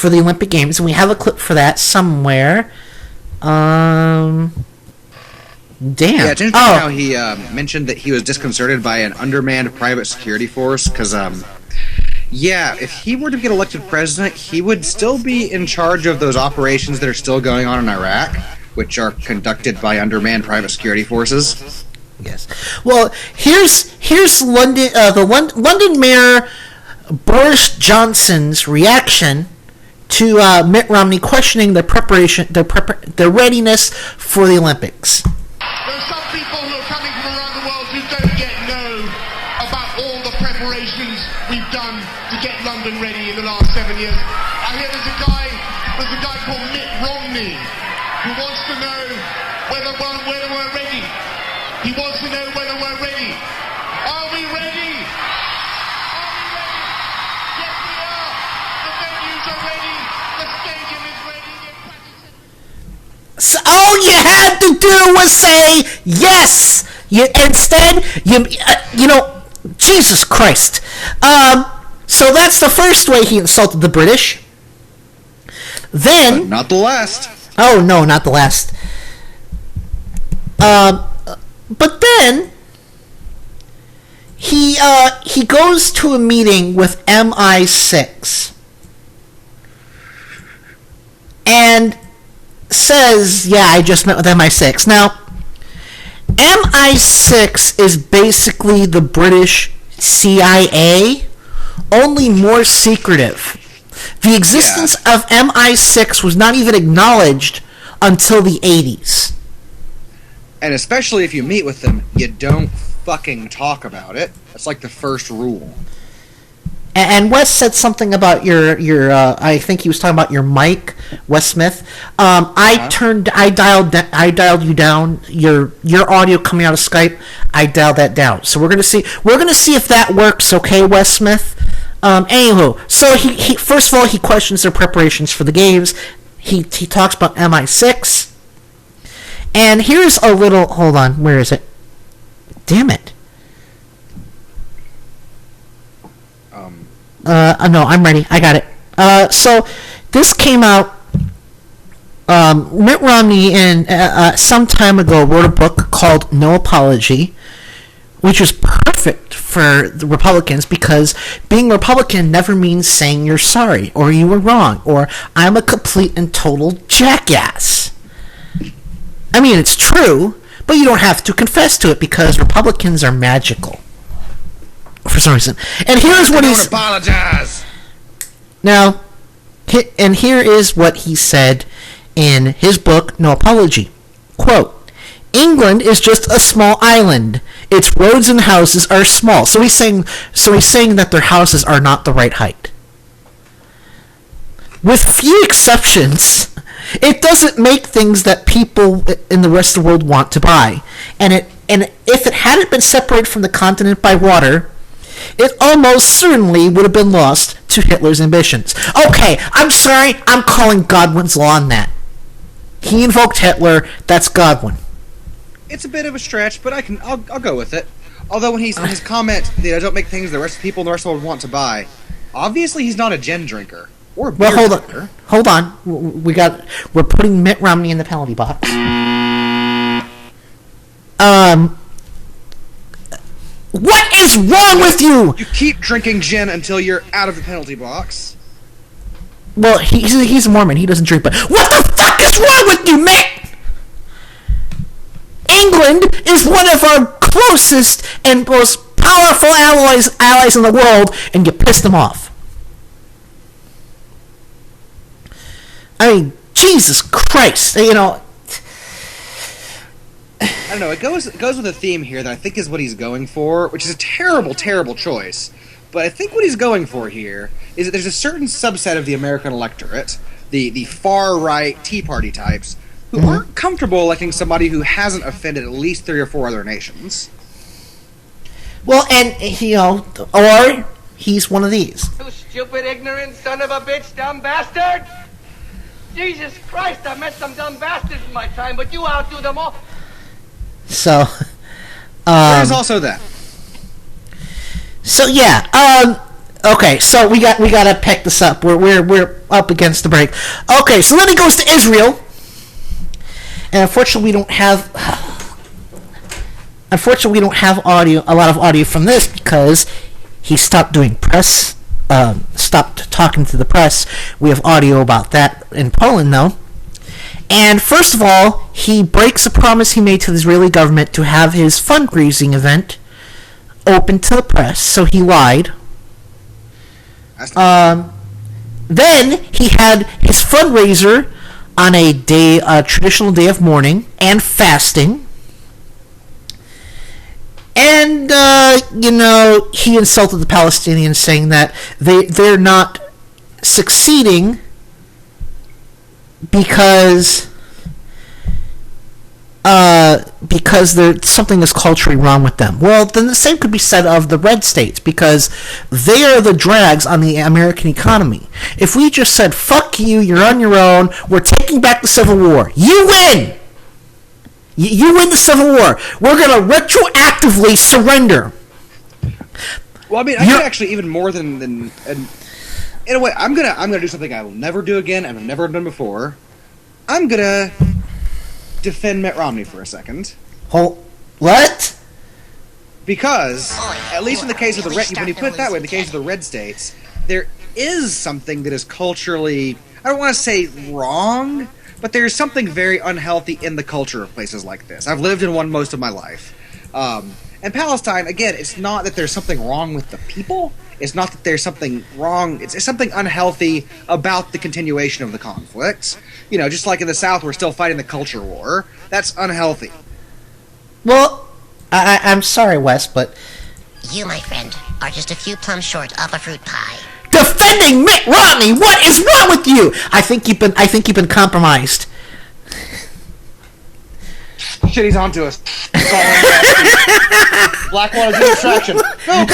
Olympic Games, and we have a clip for that somewhere. Damn. Yeah, it's interesting how he mentioned that he was disconcerted by an undermanned private security force, because, yeah, if he were to get elected president, he would still be in charge of those operations that are still going on in Iraq, which are conducted by undermanned private security forces. Yes. Well, here's London, London Mayor Boris Johnson's reaction to Mitt Romney questioning the readiness for the Olympics. There are some people who are coming from around the world who don't yet know about all the preparations we've done to get London ready in the last 7 years. I hear there's a guy called Mitt Romney who wants to know whether we're ready. He wants to know whether we're ready. Are we ready? Yes, we are. The venues are ready. The stadium is ready. So all you had to do was say yes. Instead, Jesus Christ. So that's the first way he insulted the British. Then... But not the last. Oh, no, not the last. But then... He goes to a meeting with MI6. And says, yeah, I just met with MI6. Now, MI6 is basically the British CIA, only more secretive. The existence of MI6 was not even acknowledged until the 80s. And especially if you meet with them, you don't fucking talk about it. That's like the first rule. And Wes said something about your I think he was talking about your mic, Wes Smith. I dialed you down. Your audio coming out of Skype, I dialed that down. So we're gonna see if that works. Okay, Wes Smith. Anywho, so he first of all he questions their preparations for the games. He talks about MI6. And here's a little. Hold on, where is it? Damn it. No, I'm ready. I got it. So this came out. Mitt Romney, some time ago, wrote a book called No Apology, which is perfect for the Republicans because being Republican never means saying you're sorry or you were wrong or I'm a complete and total jackass. I mean, it's true, but you don't have to confess to it because Republicans are magical for some reason. And here's what he's... apologize. Now, and here is what he said in his book, No Apology. Quote, England is just a small island. Its roads and houses are small. So he's saying that their houses are not the right height. With few exceptions, it doesn't make things that people in the rest of the world want to buy. And if it hadn't been separated from the continent by water, it almost certainly would have been lost to Hitler's ambitions. Okay, I'm sorry, I'm calling Godwin's law on that. He invoked Hitler, that's Godwin. It's a bit of a stretch, but I'll go with it. Although when his comment, don't make things the rest of people in the rest of the world want to buy, obviously he's not a gin drinker or a beer drinker. Hold on. We're putting Mitt Romney in the penalty box. What is wrong with you? You keep drinking gin until you're out of the penalty box. Well, he's a Mormon. He doesn't drink, but what the fuck is wrong with you, Mitt? England is one of our closest and most powerful allies in the world, and you pissed them off. I mean, Jesus Christ, I don't know, it goes with a theme here that I think is what he's going for, which is a terrible, terrible choice. But I think what he's going for here is that there's a certain subset of the American electorate, the far-right Tea Party types, who aren't comfortable electing somebody who hasn't offended at least 3 or 4 other nations. Well, and, or he's one of these. You stupid, ignorant son of a bitch, dumb bastard! Jesus Christ, I met some dumb bastards in my time, but you outdo them all. So, there's also that. So yeah, okay. So we gotta pick this up. We're up against the break. Okay, so then he goes to Israel, and unfortunately we don't have a lot of audio from this because he stopped doing press. Stopped talking to the press. We have audio about that in Poland, though. And first of all, he breaks a promise he made to the Israeli government to have his fundraising event open to the press, so he lied. Then he had his fundraiser on a traditional day of mourning and fasting. And, he insulted the Palestinians, saying that they're not succeeding because there's something is culturally wrong with them. Well, then the same could be said of the red states, because they are the drags on the American economy. If we just said, fuck you, you're on your own, we're taking back the Civil War, you win! You win the Civil War. We're going to retroactively surrender. Well, I mean, I could actually even more than in a way, I'm gonna do something I will never do again and I've never done before. I'm gonna defend Mitt Romney for a second. What? Because at least in the case of the red, when you put it that way, in the case of the red states, there is something that is culturally, I don't want to say wrong, but there's something very unhealthy in the culture of places like this. I've lived in one most of my life. And Palestine, again, it's not that there's something wrong with the people. It's not that there's something wrong. It's something unhealthy about the continuation of the conflicts. Just like in the South, we're still fighting the culture war. That's unhealthy. Well, I'm sorry, Wes, but... You, my friend, are just a few plums short of a fruit pie. Defending Mitt Romney! What is wrong with you? I think you've been compromised. Shit, he's onto us. Blackwater's a distraction. No,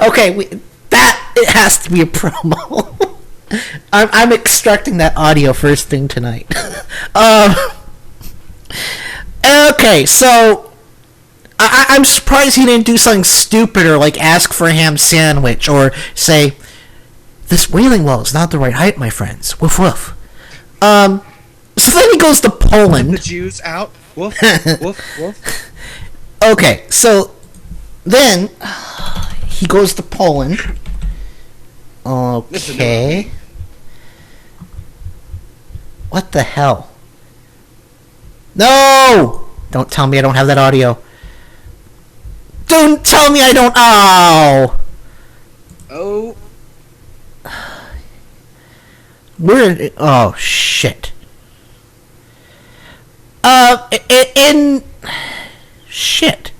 okay, it has to be a promo. I'm extracting that audio first thing tonight. Okay, so I'm surprised he didn't do something stupid or like ask for a ham sandwich or say, "This wailing wall is not the right height, my friends." Woof woof. So then he goes to Poland. The Jews out. Woof, woof, woof. Okay, so Then he goes to Poland. Okay. What the hell? No! Don't tell me I don't have that audio. Don't tell me I don't. Oh. Oh. We're. Oh, shit. Shit.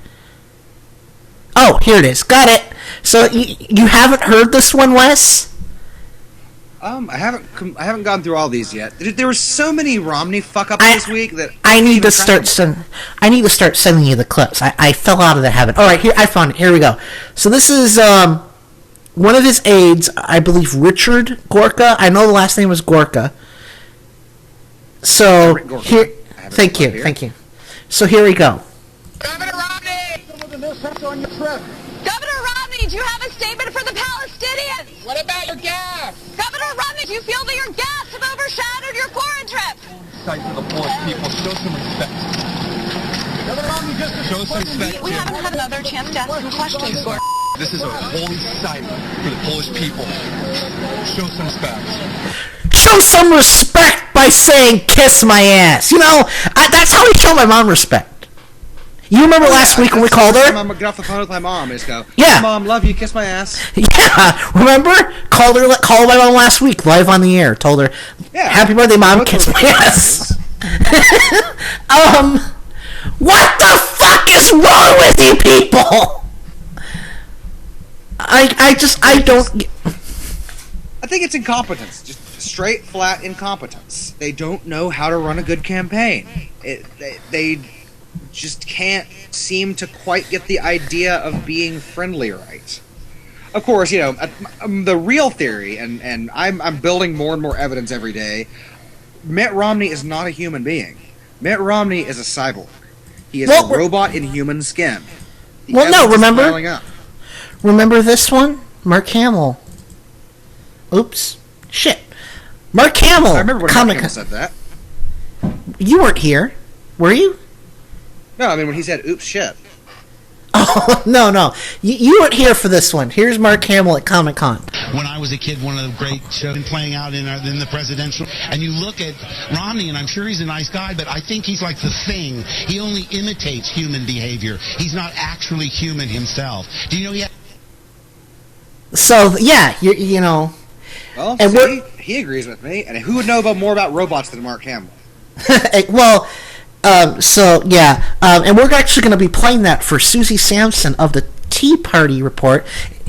Oh, here it is. Got it. So you haven't heard this one, Wes? I haven't gone through all these yet. There were so many Romney fuck ups this week that I need to start sending you the clips. I fell out of the habit. All right, here I found it. Here we go. So this is one of his aides, I believe Richard Gorka. I know the last name was Gorka. So here, thank you. So here we go. Governor Romney, do you have a statement for the Palestinians? What about your gas? Governor Romney, do you feel that your gas have overshadowed your foreign trip? Sight for the poorest people. Show some respect. Governor Romney, just show some respect. We haven't had another chance to ask some questions. This is a holy sight for the Polish people. Show some respect. Show some respect by saying "kiss my ass." You know, that's how we show my mom respect. You remember last week when we called her? I'm gonna get off the phone with my mom and just go, "Yeah, Mom, love you, kiss my ass." Yeah, remember? Called my mom last week, live on the air. Told her, "Happy birthday, Mom, kiss my ass." What the fuck is wrong with you people? I think it's incompetence. Just straight, flat incompetence. They don't know how to run a good campaign. They just can't seem to quite get the idea of being friendly right. Of course, you know, the real theory, and I'm building more and more evidence every day, Mitt Romney is not a human being. Mitt Romney is a cyborg. He is a robot in human skin. Remember this one? Mark Hamill. Oops. Shit. Mark Hamill. I remember when Mark Hamill said that. You weren't here, were you? No, I mean when he said, oops, shit. Oh, no. You weren't here for this one. Here's Mark Hamill at Comic-Con. When I was a kid, one of the great shows playing out in the presidential, and you look at Romney, and I'm sure he's a nice guy, but I think he's like the Thing. He only imitates human behavior. He's not actually human himself. Do you know he... So, yeah, you know... Well, and see, he agrees with me, and who would know more about robots than Mark Hamill? Well... and we're actually going to be playing that for Susie Sampson of the Tea Party Report.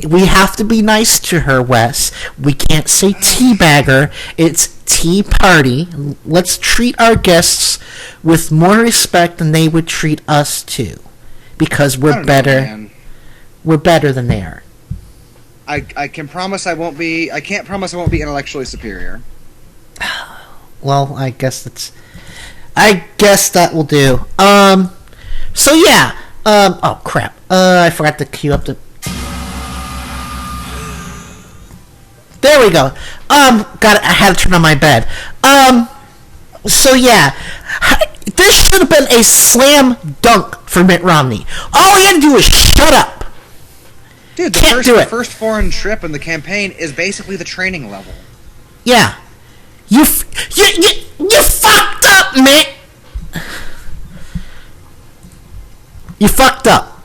We have to be nice to her, Wes. We can't say teabagger. It's Tea Party. Let's treat our guests with more respect than they would treat us too, because we're better. We're better than they are. I can promise I won't be. I can't promise I won't be intellectually superior. Well, I guess that will do. So yeah. Oh crap. I forgot to queue up the. There we go. I had to turn on my bed. So yeah. This should have been a slam dunk for Mitt Romney. All he had to do was shut up. Dude, the first foreign trip in the campaign is basically the training level. Yeah. You fucked up, Mitt. You fucked up.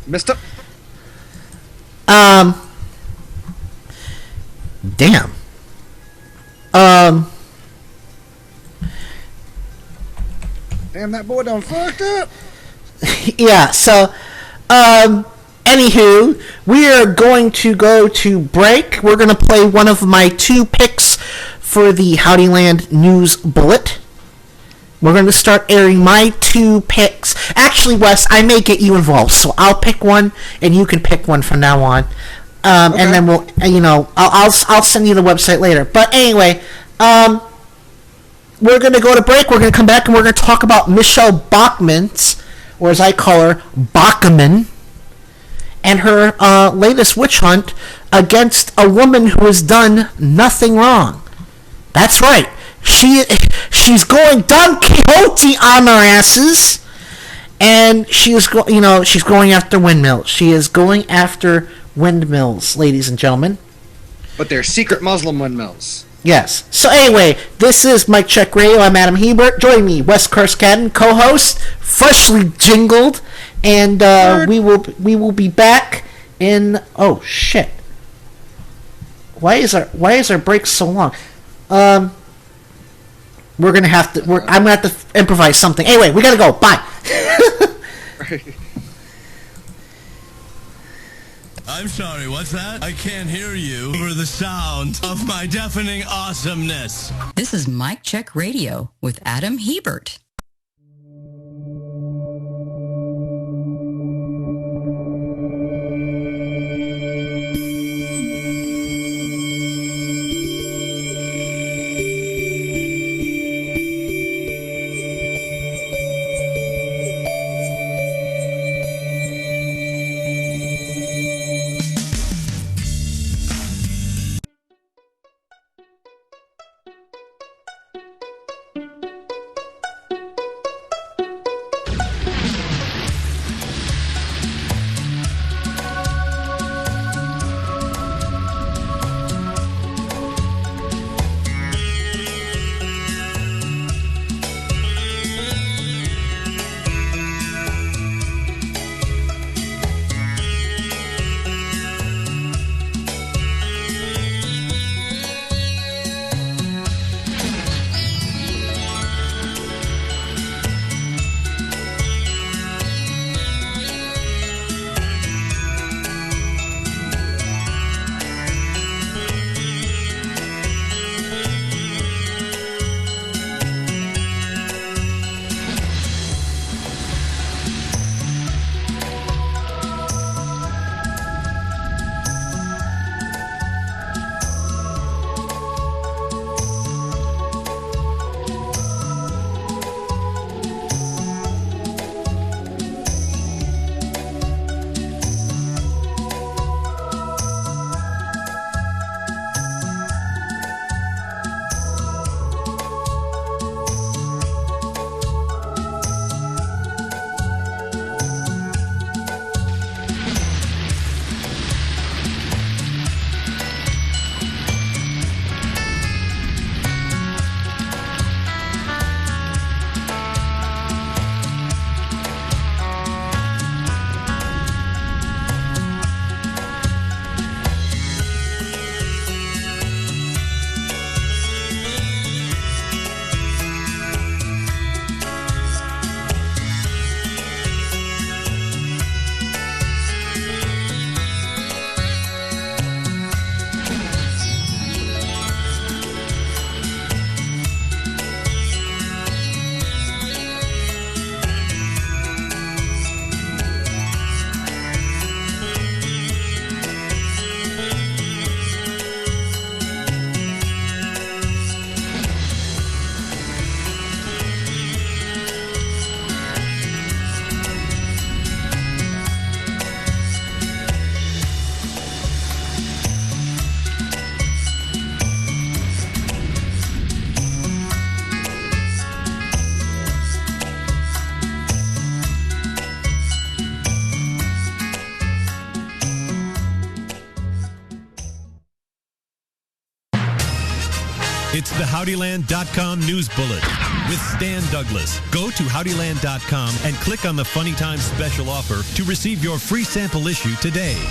Missed up. Damn. Damn, that boy done fucked up. Yeah, so, anywho, we are going to go to break. We're going to play one of my 2 picks for the Howdyland News Bullet. We're going to start airing my 2 picks. Actually, Wes, I may get you involved, so I'll pick one, and you can pick one from now on. Okay. And then we'll, I'll send you the website later. But anyway, we're going to go to break. We're going to come back, and we're going to talk about Michelle Bachman's, or as I call her, Bachman, and her latest witch hunt against a woman who has done nothing wrong. That's right. She's going Don Quixote on our asses, And she's going after windmills. She is going after windmills, ladies and gentlemen. But they're secret Muslim windmills. Yes. So anyway, this is Mike Check Radio. I'm Adam Hebert. Join me, Wes Karskaden, co-host, freshly jingled, and we will be back in. Oh shit! Why is our break so long? I'm gonna have to improvise something. Anyway, we gotta go. Bye. I'm sorry, what's that? I can't hear you over the sound of my deafening awesomeness. This is Mike Check Radio with Adam Hebert. It's the HowdyLand.com News Bullet with Stan Douglas. Go to HowdyLand.com and click on the Funny Times special offer to receive your free sample issue today.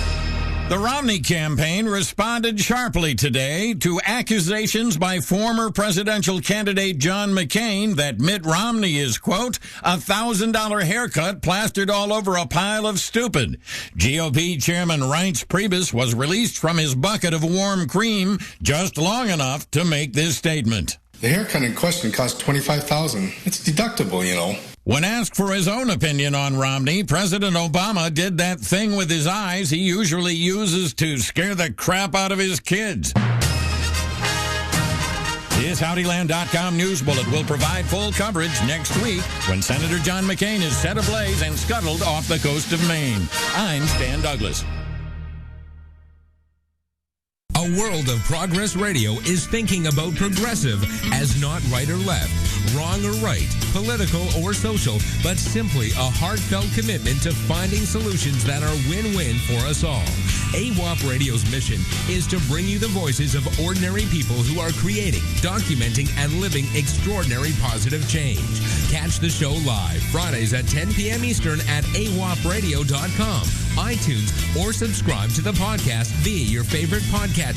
The Romney campaign responded sharply today to accusations by former presidential candidate John McCain that Mitt Romney is, quote, $1,000 haircut plastered all over a pile of stupid. GOP Chairman Reince Priebus was released from his bucket of warm cream just long enough to make this statement. The haircut in question cost $25,000. It's deductible, you know. When asked for his own opinion on Romney, President Obama did that thing with his eyes he usually uses to scare the crap out of his kids. This HowdyLand.com News Bullet will provide full coverage next week when Senator John McCain is set ablaze and scuttled off the coast of Maine. I'm Stan Douglas. A A world of progress radio is thinking about progressive as not right or left, wrong or right, political or social, but simply a heartfelt commitment to finding solutions that are win-win for us all. AWOP Radio's mission is to bring you the voices of ordinary people who are creating, documenting, and living extraordinary positive change. Catch the show live Fridays at 10 p.m. Eastern at awopradio.com, iTunes, or subscribe to the podcast via your favorite podcatcher.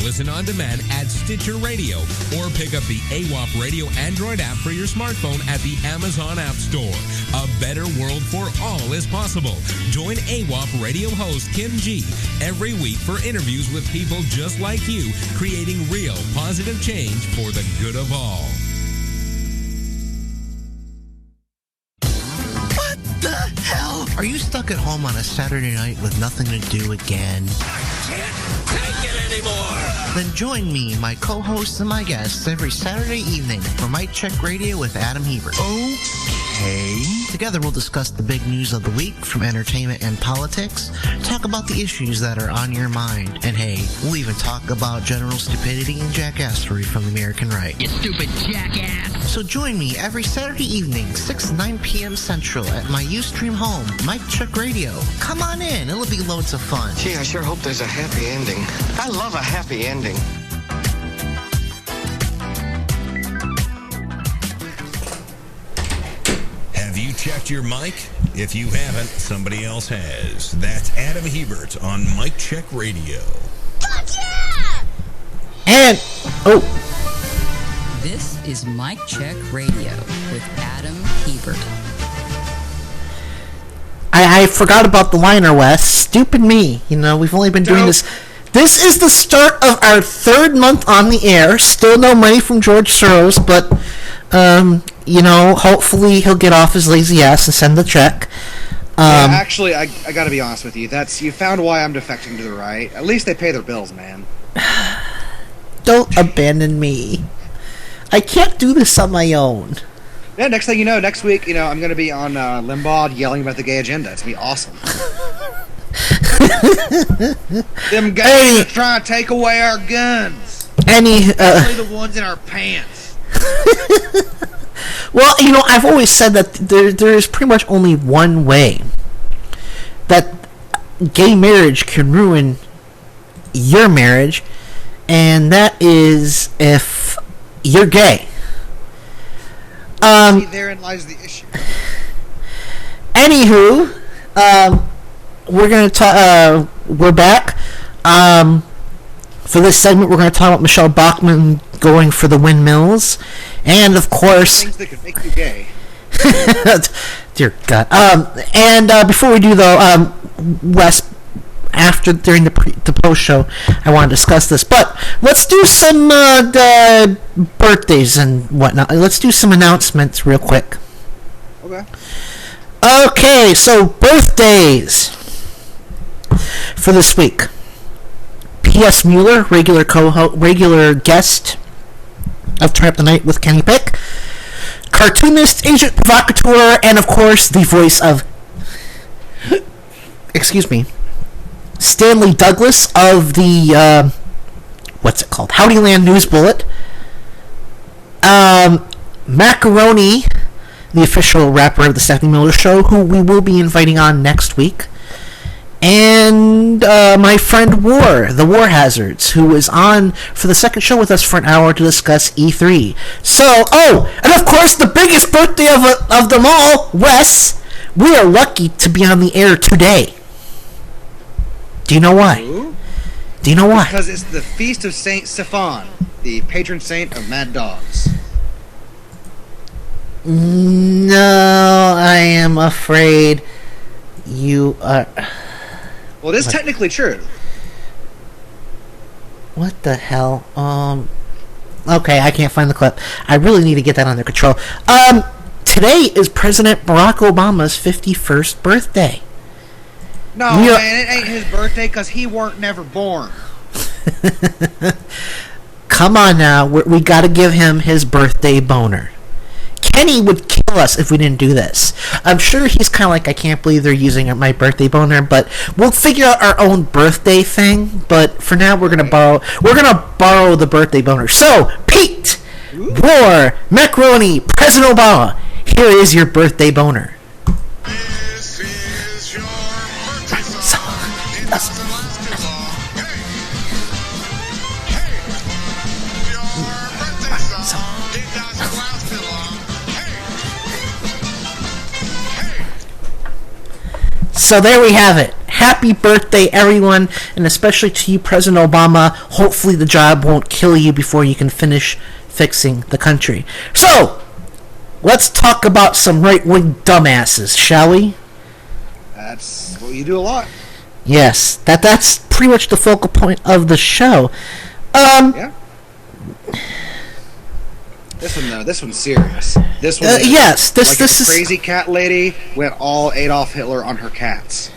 Listen on demand at Stitcher Radio, or pick up the AWOP Radio Android app for your smartphone at the Amazon App Store. A better world for all is possible. Join AWOP Radio host Kim G every week for interviews with people just like you, creating real positive change for the good of all. The hell? Are you stuck at home on a Saturday night with nothing to do again? I can't take it anymore! Then join me, my co-hosts, and my guests every Saturday evening for Mic Check Radio with Adam Hebert. Okay. Together we'll discuss the big news of the week from entertainment and politics, talk about the issues that are on your mind, and hey, we'll even talk about general stupidity and jackassery from the American right. You stupid jackass! So join me every Saturday evening, 6 to 9 p.m. Central at my Ustream home, Mic Check Radio. Come on in, it'll be loads of fun. Gee, I sure hope there's a happy ending. I love a happy ending. Have you checked your mic? If you haven't, somebody else has. That's Adam Hebert on Mic Check Radio. And, This is Mic Check Radio with Adam Hebert. I forgot about the liner, Wes. Stupid me. You know, we've only been doing this. This is the start of our third month on the air. Still no money from George Soros, but, you know, hopefully he'll get off his lazy ass and send the check. Actually, I gotta be honest with you. You found why I'm defecting to the right. At least they pay their bills, man. Don't abandon me. I can't do this on my own. Yeah, next thing you know, next week, you know, I'm going to be on Limbaugh yelling about the gay agenda. It's going to be awesome. Them gays are trying to take away our guns. Especially the ones in our pants. Well, you know, I've always said that there is pretty much only one way that gay marriage can ruin your marriage, and that is if you're gay. See, therein lies the issue. Anywho, we're gonna talk. We're back. For this segment, we're gonna talk about Michelle Bachmann going for the windmills, and of course, things that could make you gay. Dear God. And before we do, though, Wes, during the post show, I want to discuss this. But let's do some the birthdays and whatnot. Let's do some announcements real quick. Okay. Okay, so birthdays for this week. P.S. Mueller, regular guest of Turn Up the Night with Kenny Pick. Cartoonist, agent provocateur, and of course the voice of Stanley Douglas of the what's it called? Howdyland News Bullet. Macaroni, the official rapper of the Stephanie Miller Show, who we will be inviting on next week. And my friend the War Hazards, who is on for the second show with us for an hour to discuss E3. So, and of course the biggest birthday of them all, Wes. We are lucky to be on the air today. Do you know why? Ooh. Do you know why? Because it's the feast of Saint Stefan, the patron saint of mad dogs. No, I am afraid you are... Well, it is technically true. What the hell? Okay, I can't find the clip. I really need to get that under control. Today is President Barack Obama's 51st birthday. No, man, it ain't his birthday because he weren't never born. Come on now, we got to give him his birthday boner. Kenny would kill kill us if we didn't do this. I'm sure he's kind of like, I can't believe they're using my birthday boner, but we'll figure out our own birthday thing. But for now, we're gonna borrow the birthday boner. So, Pete, War, Macaroni, President Obama, here is your birthday boner. So there we have it. Happy birthday, everyone, and especially to you, President Obama. Hopefully the job won't kill you before you can finish fixing the country. So, let's talk about some right-wing dumbasses, shall we? That's what you do a lot. Yes, that's pretty much the focal point of the show. Yeah. This one's serious. This one, yes, this is crazy cat lady went all Adolf Hitler on her cats.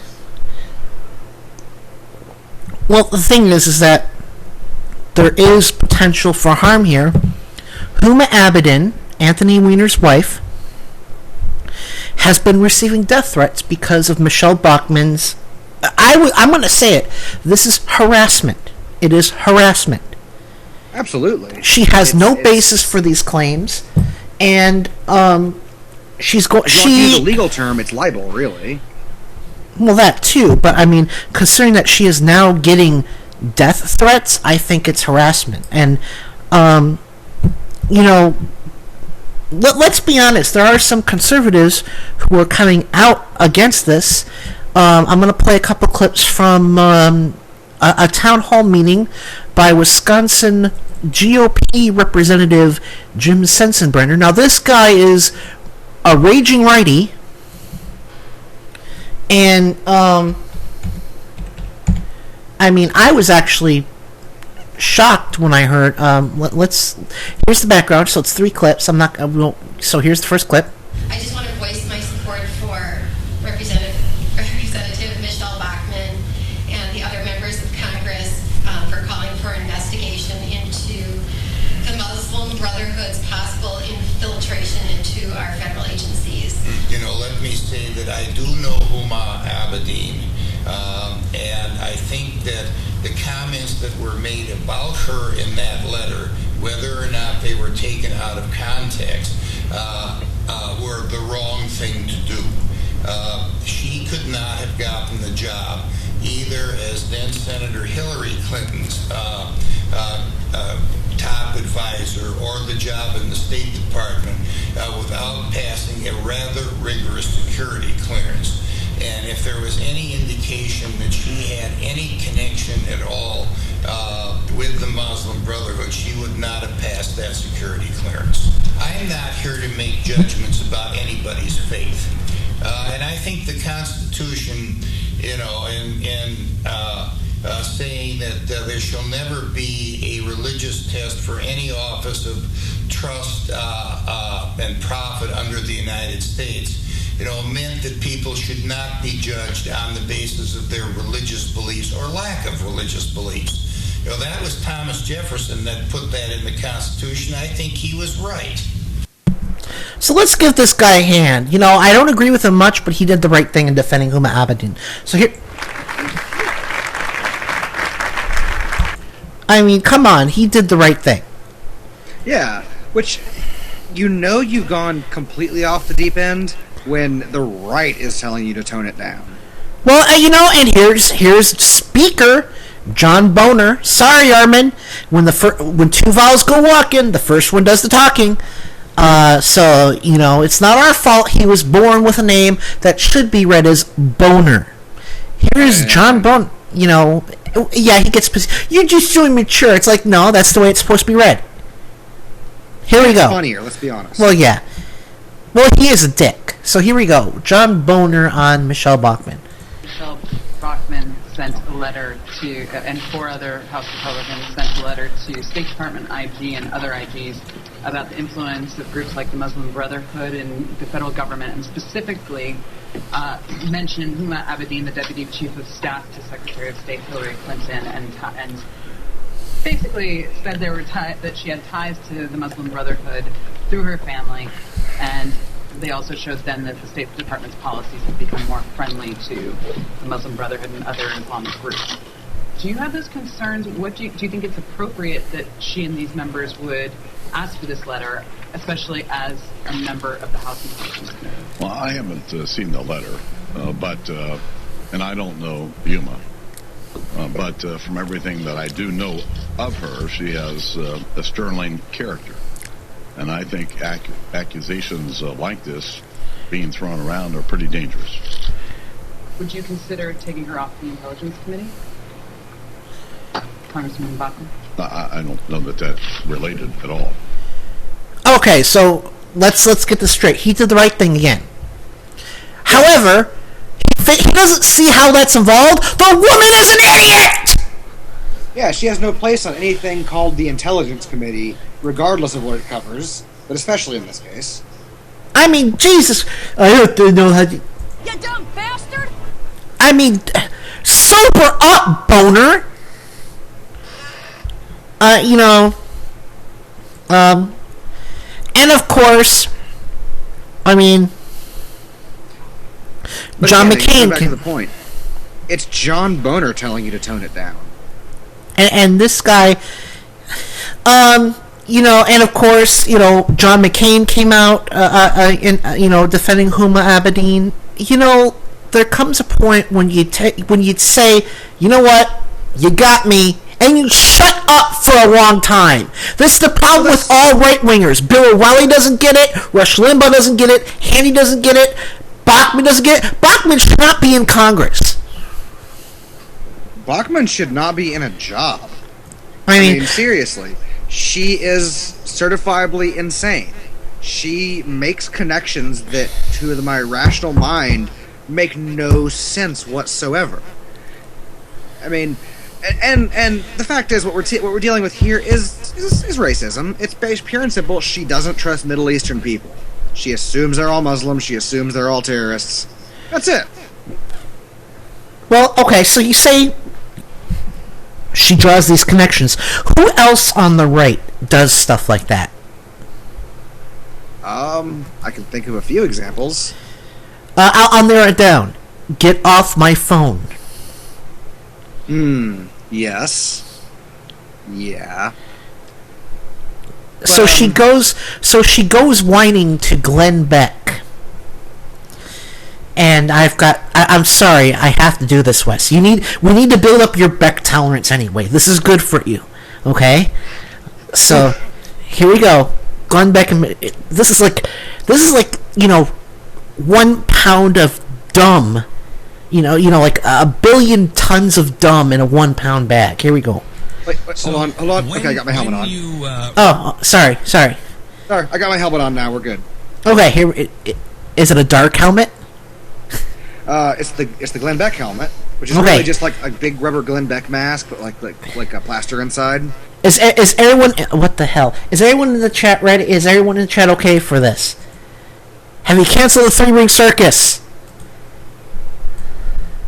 Well, the thing is that there is potential for harm here. Huma Abedin, Anthony Weiner's wife, has been receiving death threats because of Michelle Bachmann's. I'm going to say it. This is harassment. It is harassment. Absolutely. She has no basis for these claims, and she's going. If you want to use a legal term, it's libel, really. Well, that too, but I mean, considering that she is now getting death threats, I think it's harassment. And let's be honest. There are some conservatives who are coming out against this. I'm going to play a couple clips from a town hall meeting by Wisconsin GOP Representative Jim Sensenbrenner. Now, this guy is a raging righty, and I mean, I was actually shocked when I heard. Here's the background. So it's 3 clips. So here's the first clip. I just want to voice my support for Representative Michelle Bachmann and the other members of Congress for calling for an investigation into the Muslim Brotherhood's possible infiltration into our federal agencies. Let me say that I do know Huma Abedin, and I think that the comments that were made about her in that letter, whether or not they were taken out of context, were the wrong thing to do. She could not have gotten the job either as then Senator Hillary Clinton's top advisor or the job in the State Department without passing a rather rigorous security clearance. And if there was any indication that she had any connection at all with the Muslim Brotherhood, she would not have passed that security clearance. I'm not here to make judgments about anybody's faith. And I think the Constitution, saying that there shall never be a religious test for any office of trust and profit under the United States, meant that people should not be judged on the basis of their religious beliefs or lack of religious beliefs. That was Thomas Jefferson that put that in the Constitution. I think he was right. So let's give this guy a hand. I don't agree with him much, but he did the right thing in defending Huma Abedin. So here... I mean, come on, he did the right thing. Yeah, which, you've gone completely off the deep end when the right is telling you to tone it down. Well, and here's Speaker John Boner. Sorry, Armin. When 2 vowels go walking, the first one does the talking. So, it's not our fault he was born with a name that should be read as Boner. Here's John Boner. Yeah, he gets... You're just too immature. It's like, no, that's the way it's supposed to be read. Here we go. It's funnier, let's be honest. Well, yeah. Well, he is a dick. So here we go. John Boner on Michelle Bachmann. Michelle Bachmann sent a letter to, and 4 other House Republicans sent a letter to State Department IG and other IGs about the influence of groups like the Muslim Brotherhood in the federal government, and specifically mentioned Huma Abedin, the Deputy Chief of Staff to Secretary of State Hillary Clinton, and basically said that she had ties to the Muslim Brotherhood through her family, and they also showed then that the State Department's policies have become more friendly to the Muslim Brotherhood and other Islamic groups. Do you have those concerns? What do you think it's appropriate that she and these members would ask for this letter, especially as a member of the House Intelligence Committee? Well, I haven't seen the letter, and I don't know Yuma. But from everything that I do know of her, she has a sterling character. And I think accusations like this being thrown around are pretty dangerous. Would you consider taking her off the Intelligence Committee? Congressman Bachman? I don't know that that's related at all. Okay, so let's get this straight. He did the right thing again. However, he doesn't see how that's involved. The woman is an idiot! Yeah, she has no place on anything called the Intelligence Committee, regardless of what it covers, but especially in this case. I mean, Jesus, I have to know how to... You dumb bastard! I mean, sober up, boner! And of course, I mean, but John again, McCain back to the point. It's John Boner telling you to tone it down. And this guy, and of course, John McCain came out, defending Huma Abedin. There comes a point when you'd say, you know what, you got me, and you shut up for a long time. This is the problem with all right-wingers. Bill O'Reilly doesn't get it, Rush Limbaugh doesn't get it, Haney doesn't get it, Bachman doesn't get it. Bachman should not be in Congress. Bachman should not be in a job. I mean, seriously. She is certifiably insane. She makes connections that, to my rational mind, make no sense whatsoever. I mean, and the fact is, what we're dealing with here is racism. It's pure and simple. She doesn't trust Middle Eastern people. She assumes they're all Muslims. She assumes they're all terrorists. That's it. Well, okay, so you say she draws these connections. Who else on the right does stuff like that? I can think of a few examples. I'll narrow it down. Get off my phone. Yes. Yeah. But, so she goes whining to Glenn Beck. And I'm sorry, I have to do this, Wes. We need to build up your Beck tolerance anyway. This is good for you. Okay? So, here we go. Glenn Beck, this is like 1 pound of dumb. Like a billion tons of dumb in a 1 pound bag. Here we go. Wait, hold on. Okay, I got my helmet on. Sorry. Sorry, I got my helmet on now. We're good. Okay, here. Is it a dark helmet? It's the Glenn Beck helmet, which is really just like a big rubber Glenn Beck mask, but like a plaster inside. Is everyone? What the hell? Is everyone in the chat ready? Is everyone in the chat okay for this? Have you canceled the 3-ring circus?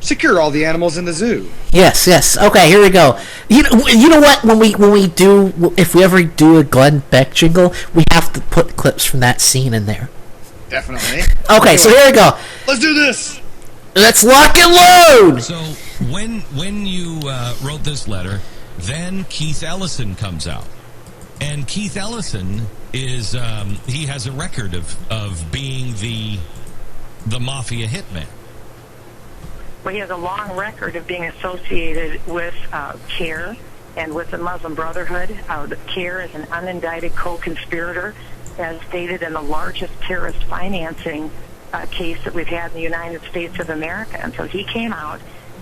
Secure all the animals in the zoo. Yes. Okay, here we go. You know what? When we do, if we ever do a Glenn Beck jingle, we have to put clips from that scene in there. Definitely. Okay, anyway, so here we go. Let's do this. Let's lock and load. So when you wrote this letter, then Keith Ellison comes out, and Keith Ellison is he has a record of being the mafia hitman. Well, he has a long record of being associated with CARE and with the Muslim Brotherhood. CARE is an unindicted co-conspirator, as stated in the largest terrorist financing case that we've had in the United States of America. And so he came out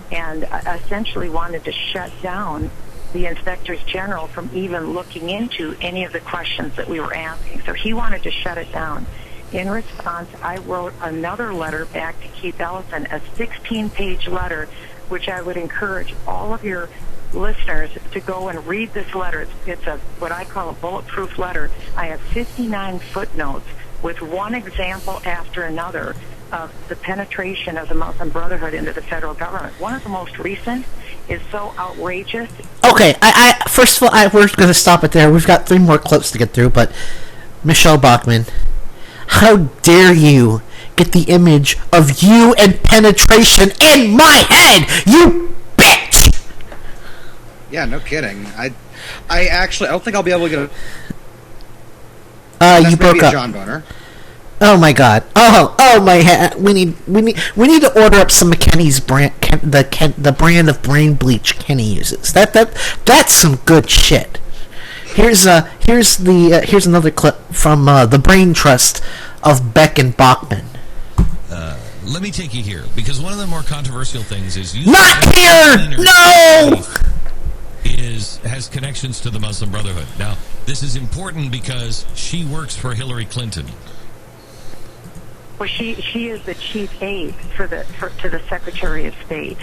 and essentially wanted to shut down the inspectors general from even looking into any of the questions that we were asking. So he wanted to shut it down. In response, I wrote another letter back to Keith Ellison, a 16-page letter, which I would encourage all of your listeners to go and read this letter. It's what I call a bulletproof letter. I have 59 footnotes with one example after another of the penetration of the Muslim Brotherhood into the federal government. One of the most recent is so outrageous. Okay, first of all, we're going to stop it there. We've got 3 more clips to get through, but Michelle Bachmann, How dare you get the image of you and penetration in my head, you bitch! Yeah, no kidding. I don't think I'll be able to get you broke up. John Boner. Oh my god. Oh my head. We need to order up some of Kenny's brand, the brand of brain bleach Kenny uses. That's some good shit. Here's another clip from the Brain Trust of Beck and Bachman. Let me take you here, because one of the more controversial things is not here. No. Has connections to the Muslim Brotherhood. Now, this is important because she works for Hillary Clinton. Well, she is the chief aide to the Secretary of State,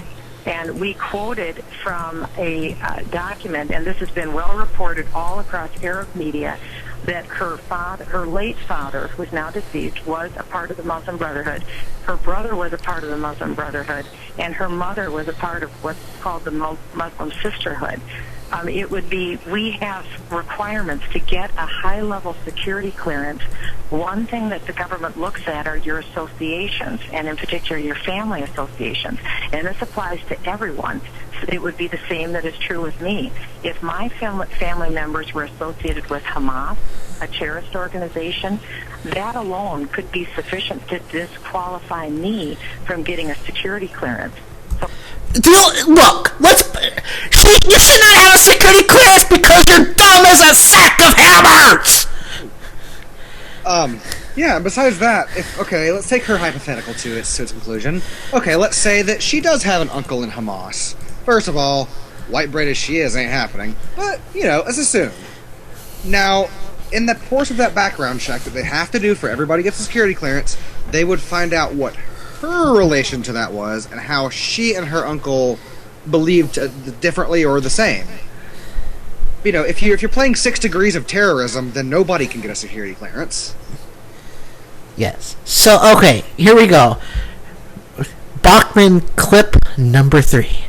and we quoted from a document, and this has been well reported all across Arab media, that her late father, who is now deceased, was a part of the Muslim Brotherhood. Her brother was a part of the Muslim Brotherhood, and her mother was a part of what's called the Muslim Sisterhood. We have requirements to get a high-level security clearance. One thing that the government looks at are your associations, and in particular your family associations. And this applies to everyone. It would be the same that is true with me. If my family members were associated with Hamas, a terrorist organization, that alone could be sufficient to disqualify me from getting a security clearance. Look, you should not have a security clearance because you're dumb as a sack of hammers! Yeah, besides that, let's take her hypothetical to its conclusion. Okay, let's say that she does have an uncle in Hamas. First of all, white bread as she is ain't happening, but, let's assume. Now, in the course of that background check that they have to do for everybody who gets a security clearance, they would find out what her relation to that was and how she and her uncle believed differently or the same. If you're playing 6 Degrees of Terrorism, then nobody can get a security clearance. Yes. So, okay, here we go. Bachman clip number 3.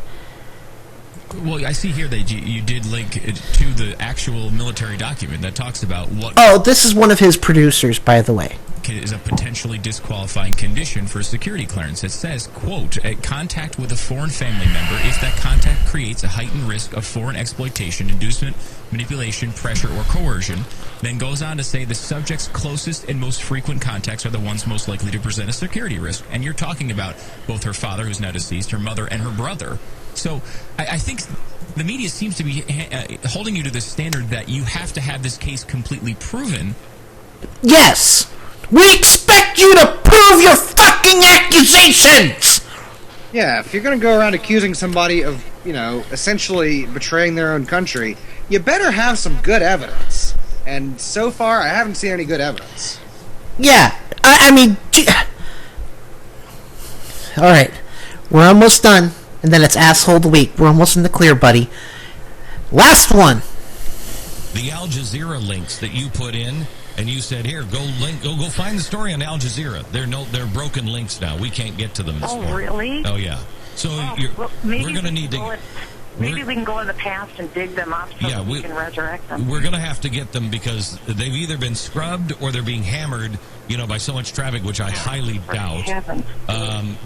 Well, I see here that you did link it to the actual military document that talks about what... Oh, this is one of his producers, by the way. ...is a potentially disqualifying condition for security clearance. It says, quote, at contact with a foreign family member, if that contact creates a heightened risk of foreign exploitation, inducement, manipulation, pressure, or coercion, then goes on to say the subject's closest and most frequent contacts are the ones most likely to present a security risk. And you're talking about both her father, who's now deceased, her mother, and her brother. So I think the media seems to be holding you to the standard that you have to have this case completely proven. Yes! We expect you to prove your fucking accusations! Yeah, if you're going to go around accusing somebody of, essentially betraying their own country, you better have some good evidence. And so far, I haven't seen any good evidence. Yeah, I mean... Alright, we're almost done. And then it's Asshole of the Week. We're almost in the clear, buddy. Last one. The Al Jazeera links that you put in, and you said, "Here, go find the story on Al Jazeera." They're broken links now. We can't get to them this morning. Really? Oh, yeah. So we're going to need to... Maybe we can go in the past and dig them up so we can resurrect them. We're going to have to get them because they've either been scrubbed or they're being hammered, by so much traffic, which I highly doubt.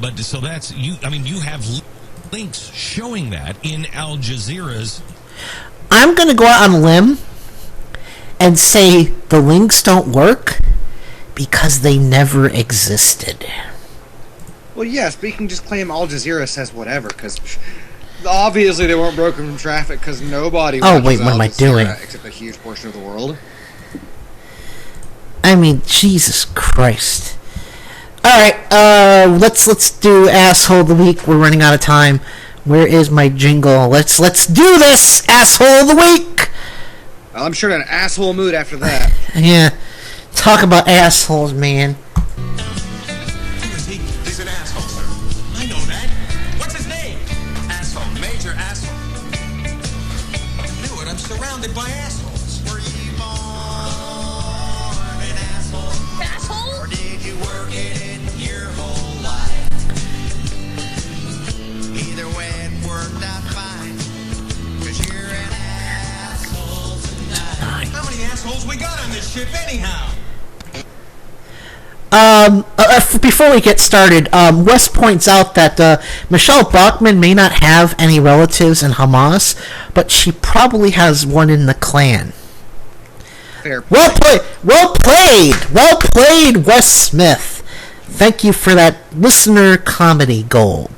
But so that's... you have links showing that in Al Jazeera's... I'm going to go out on a limb and say the links don't work because they never existed. Well, yes, but you can just claim Al Jazeera says whatever, because obviously they weren't broken from traffic because nobody watches Al Jazeera except a huge portion of the world. I mean, Jesus Christ. Alright, let's do Asshole of the Week. We're running out of time. Where is my jingle? Let's do this, Asshole of the Week! Well, I'm sure in an asshole mood after that. Yeah. Talk about assholes, man. Who is he? He's an asshole, sir. I know that. What's his name? Asshole. Major asshole. I knew it. I'm surrounded by assholes. Were you born an asshole? Asshole? Or did you work it in your whole life? Either way, it worked out fine. 'Cause you're an asshole tonight. How many assholes we got on this ship anyhow? Before we get started, Wes points out that Michelle Bachmann may not have any relatives in Hamas, but she probably has one in the Klan. Fair. Well played, Wes Smith. Thank you for that listener comedy gold.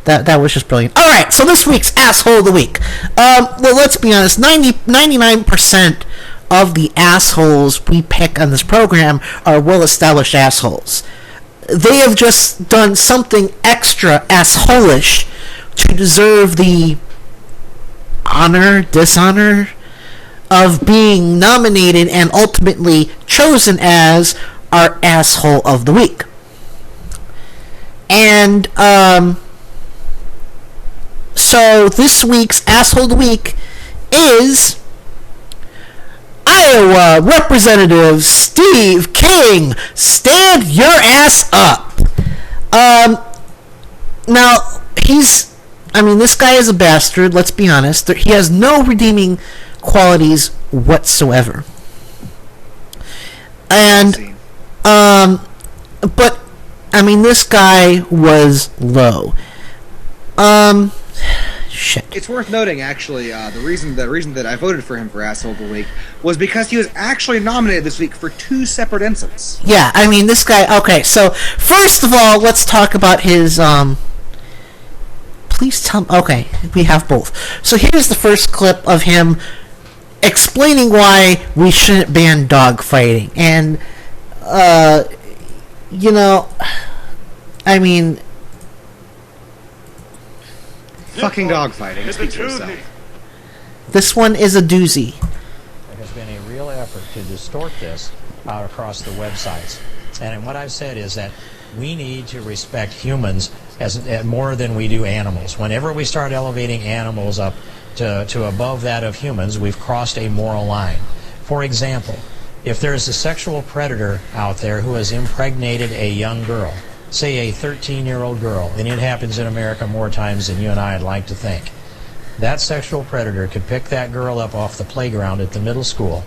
That was just brilliant. All right, so this week's Asshole of the Week. Well, let's be honest, 99% of the assholes we pick on this program are well-established assholes. They have just done something extra assholish to deserve the dishonor of being nominated and ultimately chosen as our Asshole of the Week. And, so this week's Asshole of the Week is Iowa Representative Steve King. Stand your ass up. Now, this guy is a bastard, let's be honest. He has no redeeming qualities whatsoever. And, but, this guy was low. Shit. It's worth noting, actually, the reason that I voted for him for Asshole of the Week was because he was actually nominated this week for 2 separate incidents. Yeah, this guy... Okay, so, first of all, let's talk about his, Please tell me... Okay, we have both. So here's the first clip of him explaining why we shouldn't ban dogfighting. And, fucking dogfighting. Speak for yourself. This one is a doozy. There has been a real effort to distort this across the websites. And what I've said is that we need to respect humans as more than we do animals. Whenever we start elevating animals up to above that of humans, we've crossed a moral line. For example, if there's a sexual predator out there who has impregnated a young girl, say a 13-year-old girl, and it happens in America more times than you and I would like to think, that sexual predator could pick that girl up off the playground at the middle school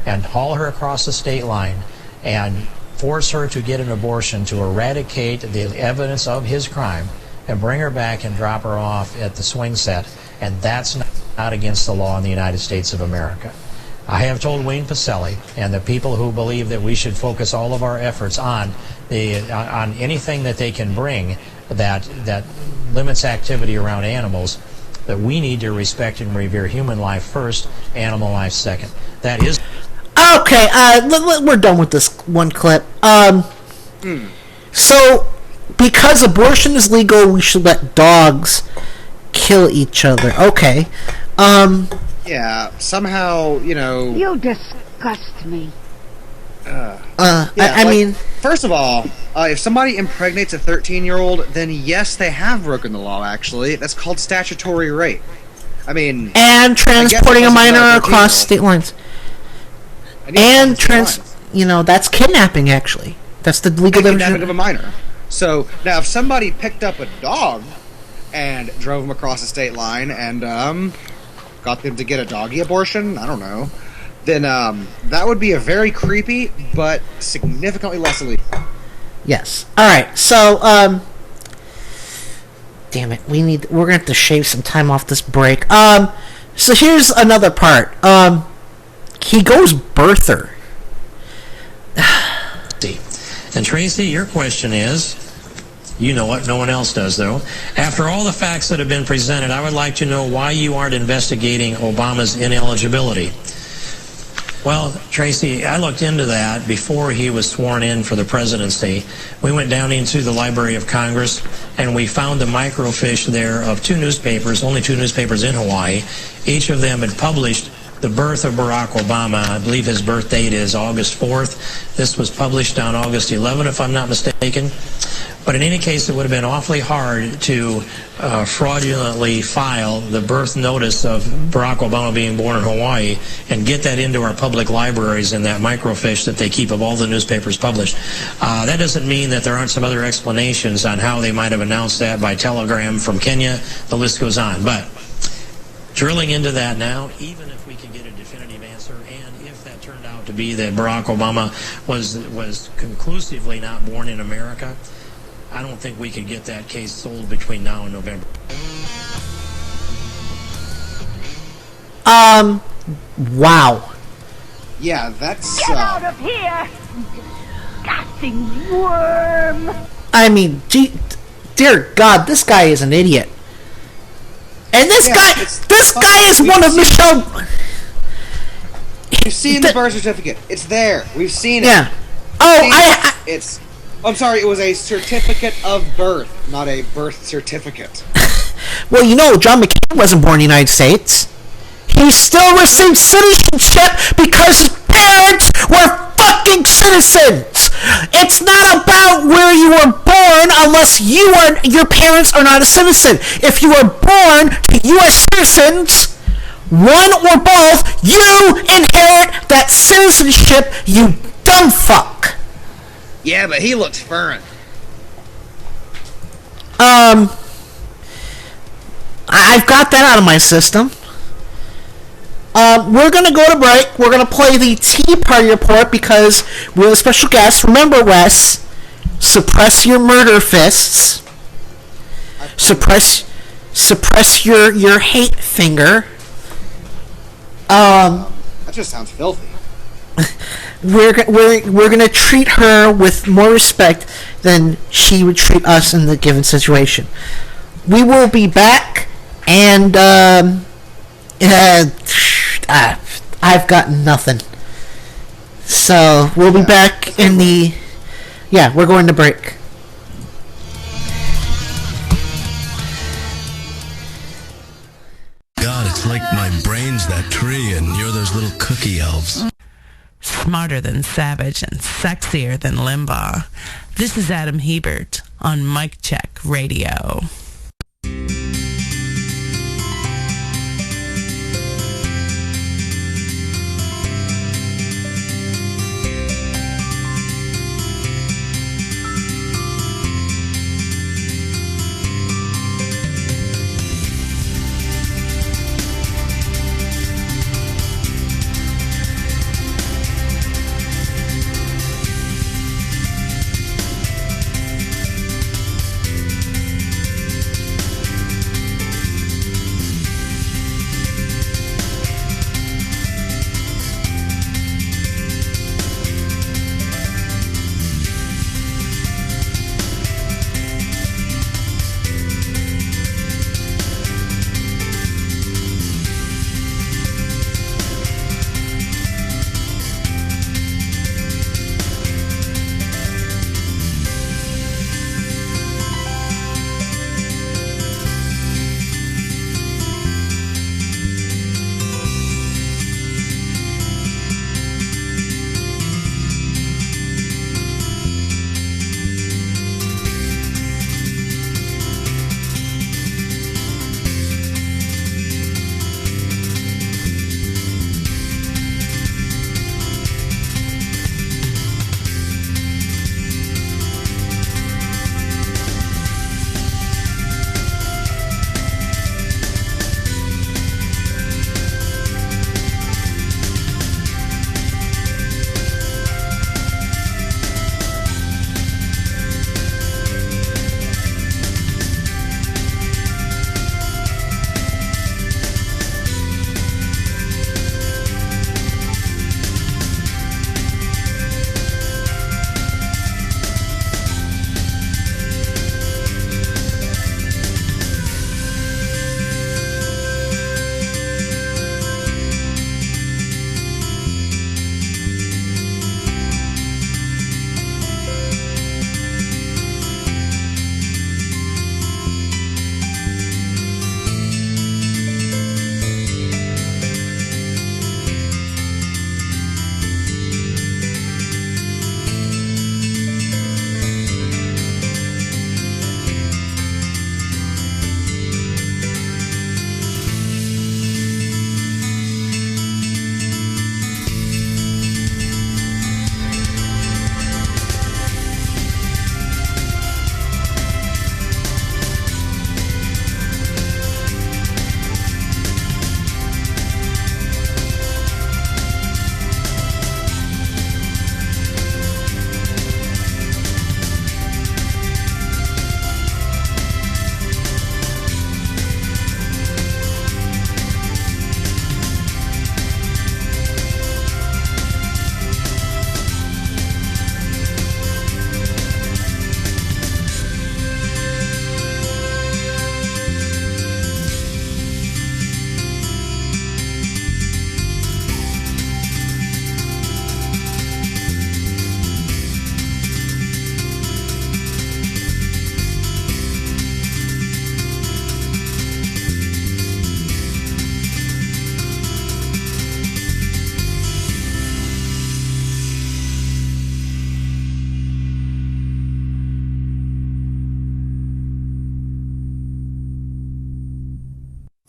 and haul her across the state line and force her to get an abortion to eradicate the evidence of his crime and bring her back and drop her off at the swing set, and that's not against the law in the United States of America. I have told Wayne Pacelli and the people who believe that we should focus all of our efforts on anything that they can bring that limits activity around animals, that we need to respect and revere human life first, animal life second. That is... Okay, we're done with this one clip. So, because abortion is legal, we should let dogs kill each other. Okay. Yeah, somehow, You disgust me. First of all, if somebody impregnates a 13-year-old, then yes, they have broken the law, actually. That's called statutory rape. And transporting a minor across state lines. And that's kidnapping, actually. That's the legal definition. Kidnapping of a minor. So, now, if somebody picked up a dog and drove him across the state line and, got them to get a doggy abortion, I don't know, then that would be a very creepy but significantly less illegal. Yes. Alright, so damn it, we're gonna have to shave some time off this break. So here's another part. He goes birther. And Tracy, your question is, you know what, no one else does though. After all the facts that have been presented, I would like to know why you aren't investigating Obama's ineligibility. Well, Tracy, I looked into that before he was sworn in for the presidency. We went down into the Library of Congress and we found the microfiche there of 2 newspapers, only 2 newspapers in Hawaii. Each of them had published the birth of Barack Obama. I believe his birth date is August 4th. This was published on August 11th, if I'm not mistaken. But in any case, it would have been awfully hard to fraudulently file the birth notice of Barack Obama being born in Hawaii and get that into our public libraries in that microfiche that they keep of all the newspapers published. That doesn't mean that there aren't some other explanations on how they might have announced that by telegram from Kenya. The list goes on. But drilling into that now, even if we can get a definitive answer, and if that turned out to be that Barack Obama was conclusively not born in America, I don't think we could get that case sold between now and November. Wow. Yeah, that's... Get out of here! Disgusting worm! I mean, dear God, this guy is an idiot. And this guy is one of Michelle... We've seen the birth certificate. It's there. We've seen it. Yeah. It's... I'm sorry, it was a certificate of birth, not a birth certificate. Well, you know, John McCain wasn't born in the United States. He still received citizenship because his parents were fucking citizens. It's not about where you were born unless your parents are not a citizen. If you were born to U.S. citizens, one or both, you inherit that citizenship, you dumb fuck. Yeah, but he looks foreign. I've got that out of my system. We're going to go to break. We're going to play the Tea Party Report because we have a special guest. Remember, Wes, suppress your murder fists. Suppress your hate finger. That just sounds filthy. We're going to treat her with more respect than she would treat us in the given situation. We will be back, and I've got nothing. So we'll be back in the... Yeah, we're going to break. God, it's like my brain's that tree and you're those little cookie elves. Smarter than Savage and sexier than Limbaugh. This is Adam Hebert on Mic Check Radio.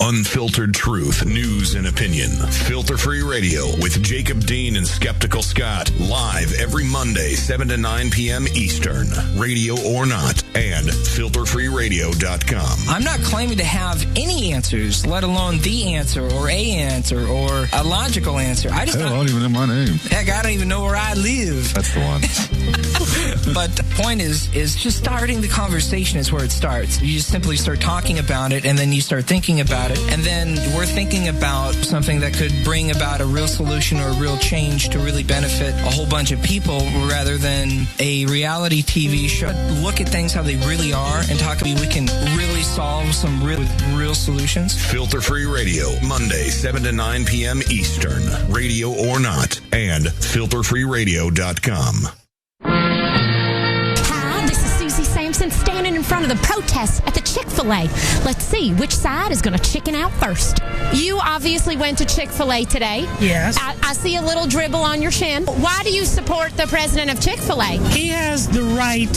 Unfiltered truth, news, and opinion. Filter Free Radio with Jacob Dean and Skeptical Scott. Live every Monday, 7 to 9 p.m. Eastern. Radio or not. And filterfreeradio.com. I'm not claiming to have any answers, let alone the answer or a answer or a logical answer. I don't even know my name. Heck, I don't even know where I live. That's the one. But the point is just starting the conversation is where it starts. You just simply start talking about it, and then you start thinking about it, and then we're thinking about something that could bring about a real solution or a real change to really benefit a whole bunch of people rather than a reality TV show. Look at things how they really are and talk about we can really solve some real solutions. Filter Free Radio, Monday, 7 to 9 p.m. Eastern. Radio or not. And filterfreeradio.com. Sampson standing in front of the protests at the Chick-fil-A. Let's see which side is going to chicken out first. You obviously went to Chick-fil-A today. Yes. I see a little dribble on your chin. Why do you support the president of Chick-fil-A? He has the right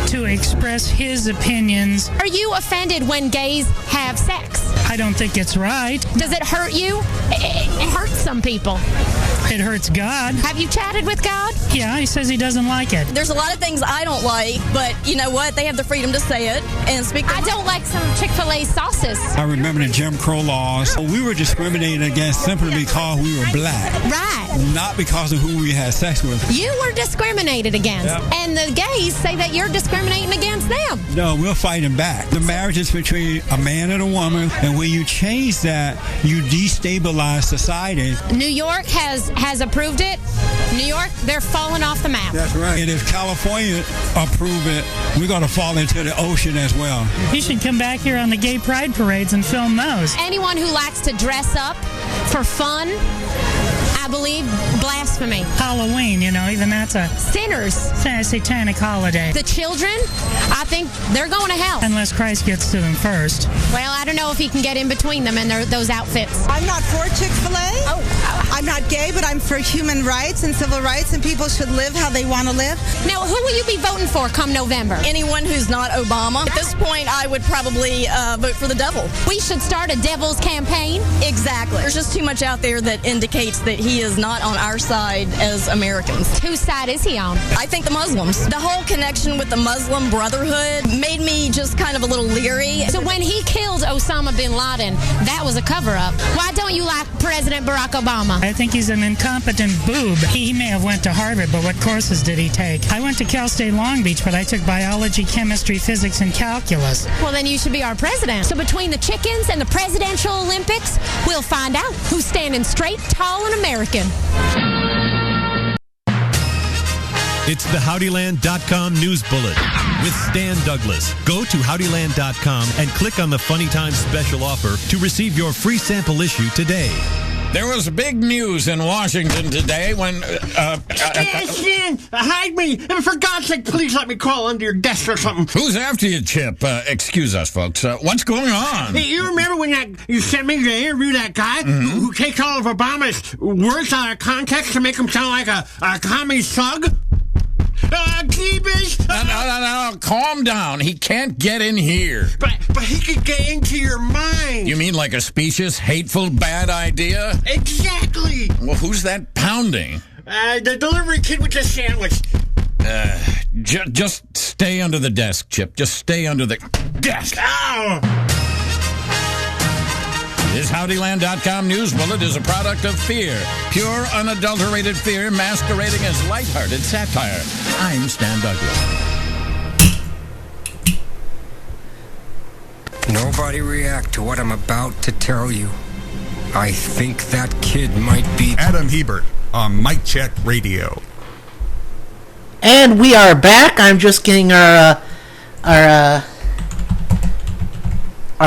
to express his opinions. Are you offended when gays have sex? I don't think it's right. Does it hurt you? It hurts some people. It hurts God. Have you chatted with God? Yeah, he says he doesn't like it. There's a lot of things I don't like, but you know what? They have the freedom to say it and speak. I don't like some Chick-fil-A sauces. I remember the Jim Crow laws. We were discriminated against simply because we were black. Right. Not because of who we had sex with. You were discriminated against. Yep. And the gays say that you're discriminating against them. No, we're fighting back. The marriage is between a man and a woman, and when you change that, you destabilize society. New York has approved it. New York, they're falling off the map. That's right. And if California approve it, we're going to fall into the ocean as well. You should come back here on the gay pride parades and film those. Anyone who likes to dress up for fun, I believe, blasphemy. Halloween, even that's a sinners. Satanic holiday. The children, I think they're going to hell. Unless Christ gets to them first. Well, I don't know if he can get in between them and those outfits. I'm not for Chick-fil-A. I'm not gay, but I'm for human rights and civil rights, and people should live how they want to live. Now, who will you be voting for come November? Anyone who's not Obama. At this point, I would probably vote for the devil. We should start a devil's campaign. Exactly. There's just too much out there that indicates that he is not on our side as Americans. Whose side is he on? I think the Muslims. The whole connection with the Muslim Brotherhood made me just kind of a little leery. So when he killed Osama bin Laden, that was a cover-up. Why don't you like President Barack Obama? I think he's an incompetent boob. He may have went to Harvard, but what courses did he take? I went to Cal State Long Beach, but I took biology, chemistry, physics, and calculus. Well, then you should be our president. So between the chickens and the presidential Olympics, we'll find out who's standing straight, tall, and American. It's the HowdyLand.com News Bullet with Stan Douglas. Go to HowdyLand.com and click on the Funny Times special offer to receive your free sample issue today. There was big news in Washington today when... Stan, hide me. And for God's sake, please let me crawl under your desk or something. Who's after you, Chip? Excuse us, folks. What's going on? Hey, you remember when you sent me to interview that guy who takes all of Obama's words out of context to make him sound like a commie thug? No, calm down. He can't get in here. But he could get into your mind. You mean like a specious, hateful, bad idea? Exactly. Well, who's that pounding? The delivery kid with the sandwich. Just stay under the desk, Chip. Just stay under the desk. Ow! This HowdyLand.com News Bullet is a product of fear. Pure, unadulterated fear masquerading as lighthearted satire. I'm Stan Douglas. Nobody react to what I'm about to tell you. I think that kid might be... Adam Hebert on Mic Check Radio. And we are back. I'm just getting our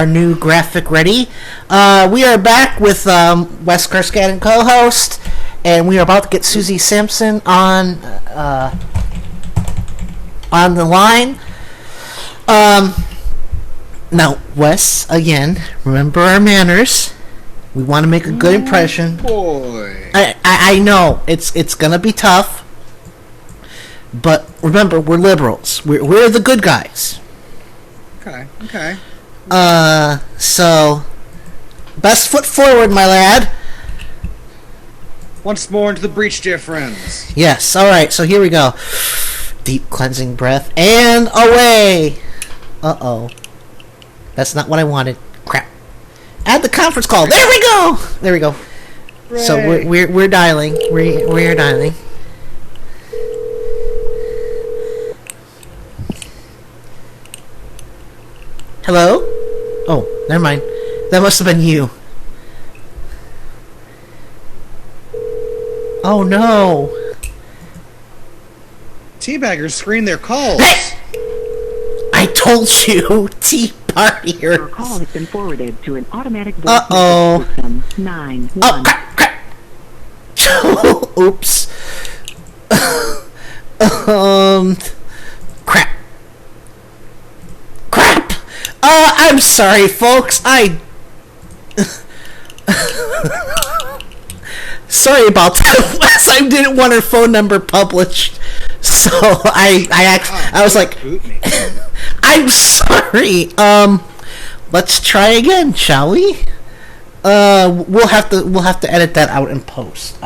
new graphic ready. We are back with Wes Karskat and co-host, and we are about to get Susie Sampson on the line. Now, Wes, again, remember our manners. We want to make a good impression. Boy, I know it's gonna be tough, but remember, we're liberals. We're the good guys. Okay. So Best foot forward, my lad. Once more into the breach, dear friends. Yes, alright, so here we go. Deep cleansing breath, and away! Uh-oh. That's not what I wanted. Crap. Add the conference call. There we go! There we go. Right. So we're dialing. We're dialing. Hello? Oh, never mind. That must have been you. Oh no. Teabaggers screen their calls. Hey! I told you, tea partier. Your call has been forwarded to an automatic voice Uh-oh. system. 9-1. Oh, crap. Oops. Crap. I'm sorry, folks. Sorry about that, Wes. I didn't want her phone number published, so I was like, I'm sorry. Let's try again, shall we? We'll have to edit that out in post.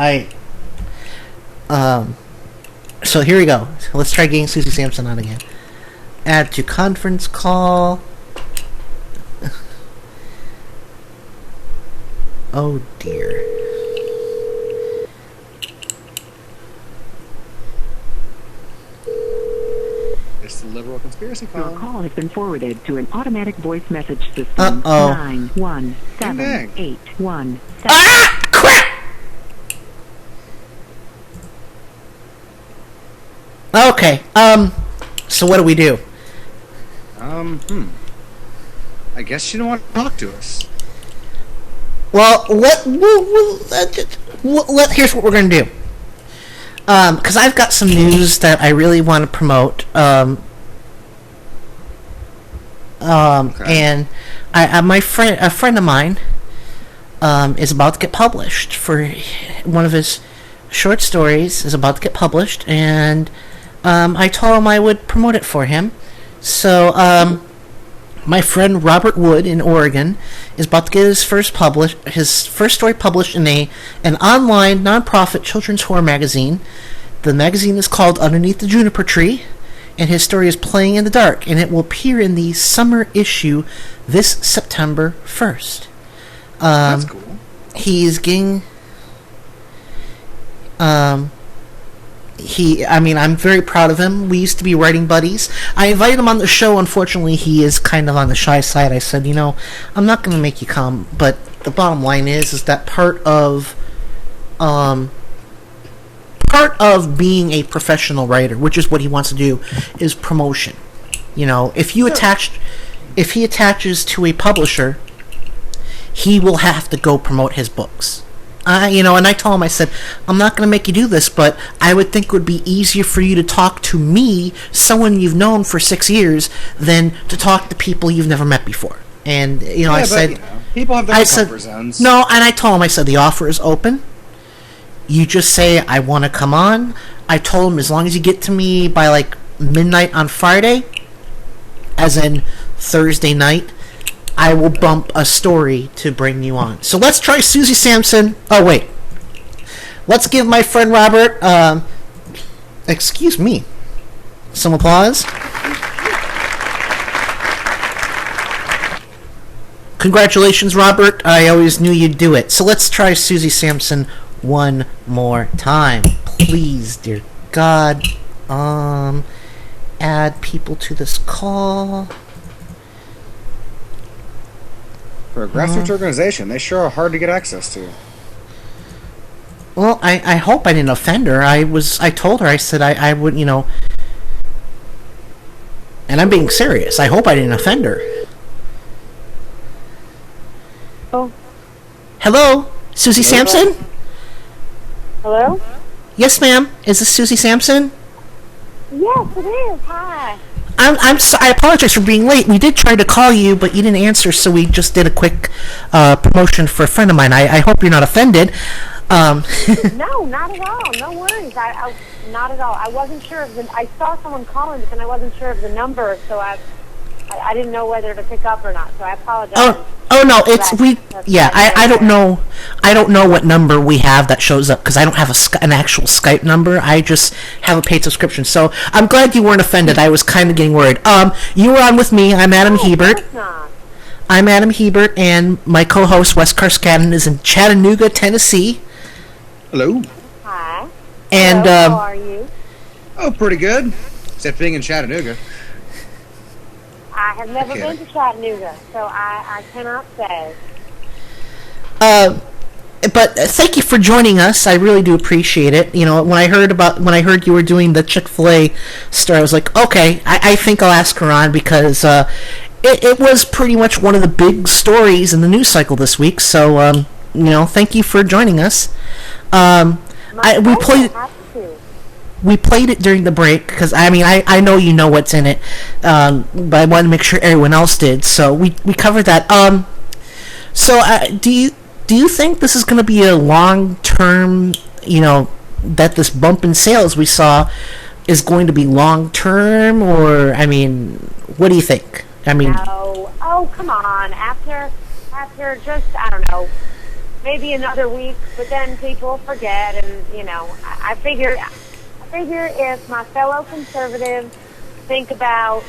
So here we go. Let's try getting Susie Sampson on again. Add to conference call. Oh dear. It's the liberal conspiracy call. Your call has been forwarded to an automatic voice message system. Uh-oh. 91781. Ah! Crap! Okay. So what do we do? I guess she don't want to talk to us. Well, here's what we're gonna do. Because I've got some news that I really want to promote. And a friend of mine, is about to get published for one of his short stories is about to get published, and I told him I would promote it for him. So my friend Robert Wood in Oregon is about to get his first story published in an online nonprofit children's horror magazine. The magazine is called Underneath the Juniper Tree, and his story is Playing in the Dark, and it will appear in the summer issue this September 1st. That's cool. He's getting I'm very proud of him. We used to be writing buddies. I invited him on the show. Unfortunately, he is kind of on the shy side. I said, I'm not going to make you come, but the bottom line is that part of being a professional writer, which is what he wants to do, is promotion. If he attaches to a publisher, he will have to go promote his books. And I told him, I said, I'm not going to make you do this, but I would think it would be easier for you to talk to me, someone you've known for 6 years, than to talk to people you've never met before. And, I said... people have their own comfort zones. No, and I told him, I said, the offer is open. You just say, I want to come on. I told him, as long as you get to me by, midnight on Friday, as in Thursday night, I will bump a story to bring you on. So let's try Susie Sampson. Oh, wait. Let's give my friend Robert, excuse me, some applause. Congratulations, Robert. I always knew you'd do it. So let's try Susie Sampson one more time. Please, dear God. Add people to this call. For a grassroots organization, they sure are hard to get access to. Well, I hope I didn't offend her. I told her, I said I would, and I'm being serious. I hope I didn't offend her. Oh. Hello? Susie Sampson? Hello? Yes, ma'am. Is this Susie Sampson? Yes, it is. Hi. I apologize for being late. We did try to call you, but you didn't answer, so we just did a quick promotion for a friend of mine. I hope you're not offended. No, not at all. No worries. I not at all. I wasn't sure I saw someone calling, but then I wasn't sure of the number, so I I didn't know whether to pick up or not, so I apologize. Oh no, I don't know. I don't know what number we have that shows up because I don't have an actual Skype number. I just have a paid subscription. So I'm glad you weren't offended. I was kind of getting worried. You were on with me. I'm Adam Hebert. I'm Adam Hebert, and my co-host Wes Karskanen is in Chattanooga, Tennessee. Hello. Hi. And hello, how are you? Oh, pretty good. Except being in Chattanooga. I have never been to Chattanooga, so I cannot say. But thank you for joining us. I really do appreciate it. You know, when I heard you were doing the Chick-fil-A story, I was like, okay, I think I'll ask her on because it was pretty much one of the big stories in the news cycle this week. So, you know, thank you for joining us. We played it during the break because I know you know what's in it, but I wanted to make sure everyone else did. So we covered that. So do you think this is going to be a long term? You know, that this bump in sales we saw is going to be long term, or what do you think? No. Oh, come on. After just I don't know, maybe another week, but then people forget, and you know, I figure if my fellow conservatives think about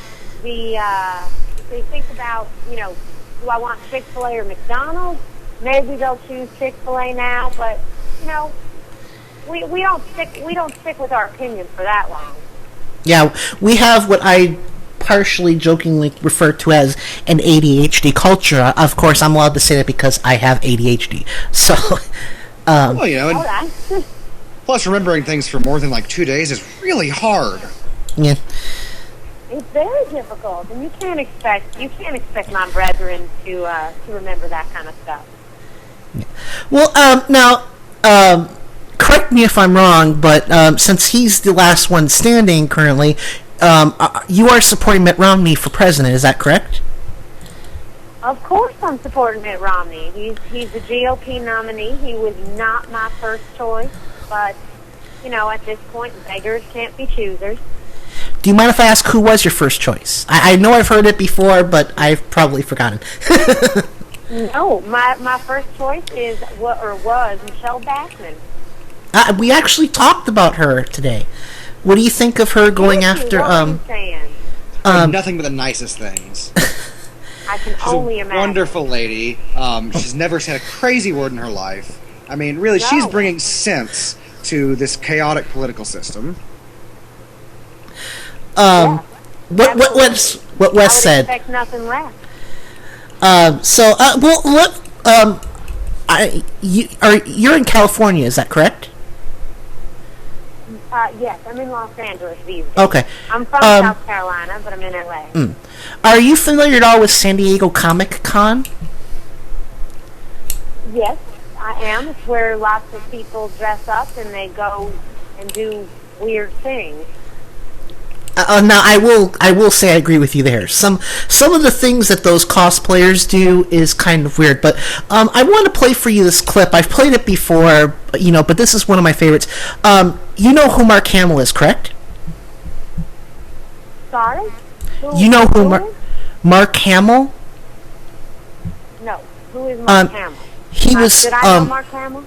if they think about, you know, do I want Chick-fil-A or McDonald's, maybe they'll choose Chick-fil-A now, but, you know, we don't stick with our opinion for that long. Yeah, we have what I partially jokingly refer to as an ADHD culture. Of course, I'm allowed to say that because I have ADHD. So, well, you know, plus, remembering things for more than 2 days is really hard. Yeah. It's very difficult, and you can't expect my brethren to remember that kind of stuff. Yeah. Well, now, correct me if I'm wrong, but since he's the last one standing currently, you are supporting Mitt Romney for president. Is that correct? Of course, I'm supporting Mitt Romney. He's the GOP nominee. He was not my first choice. But, you know, at this point, beggars can't be choosers. Do you mind if I ask who was your first choice? I know I've heard it before, but I've probably forgotten. No, my first choice was Michelle Bachmann. We actually talked about her today. What do you think of her going after? Nothing but the nicest things. I can only imagine. Wonderful lady. She's never said a crazy word in her life. Really, she's bringing sense to this chaotic political system. What Wes said. I would expect nothing less. You're in California, is that correct? Yes, I'm in Los Angeles these days. Okay. I'm from South Carolina, but I'm in LA. Are you familiar at all with San Diego Comic Con? Yes, I am. It's where lots of people dress up and they go and do weird things. Now, I will say I agree with you there. Some of the things that those cosplayers do is kind of weird, but I want to play for you this clip. I've played it before, you know, but this is one of my favorites. You know who Mark Hamill is, correct? Sorry? You know who Mark Hamill? No. Who is Mark Hamill? He was did I know Mark Hamill?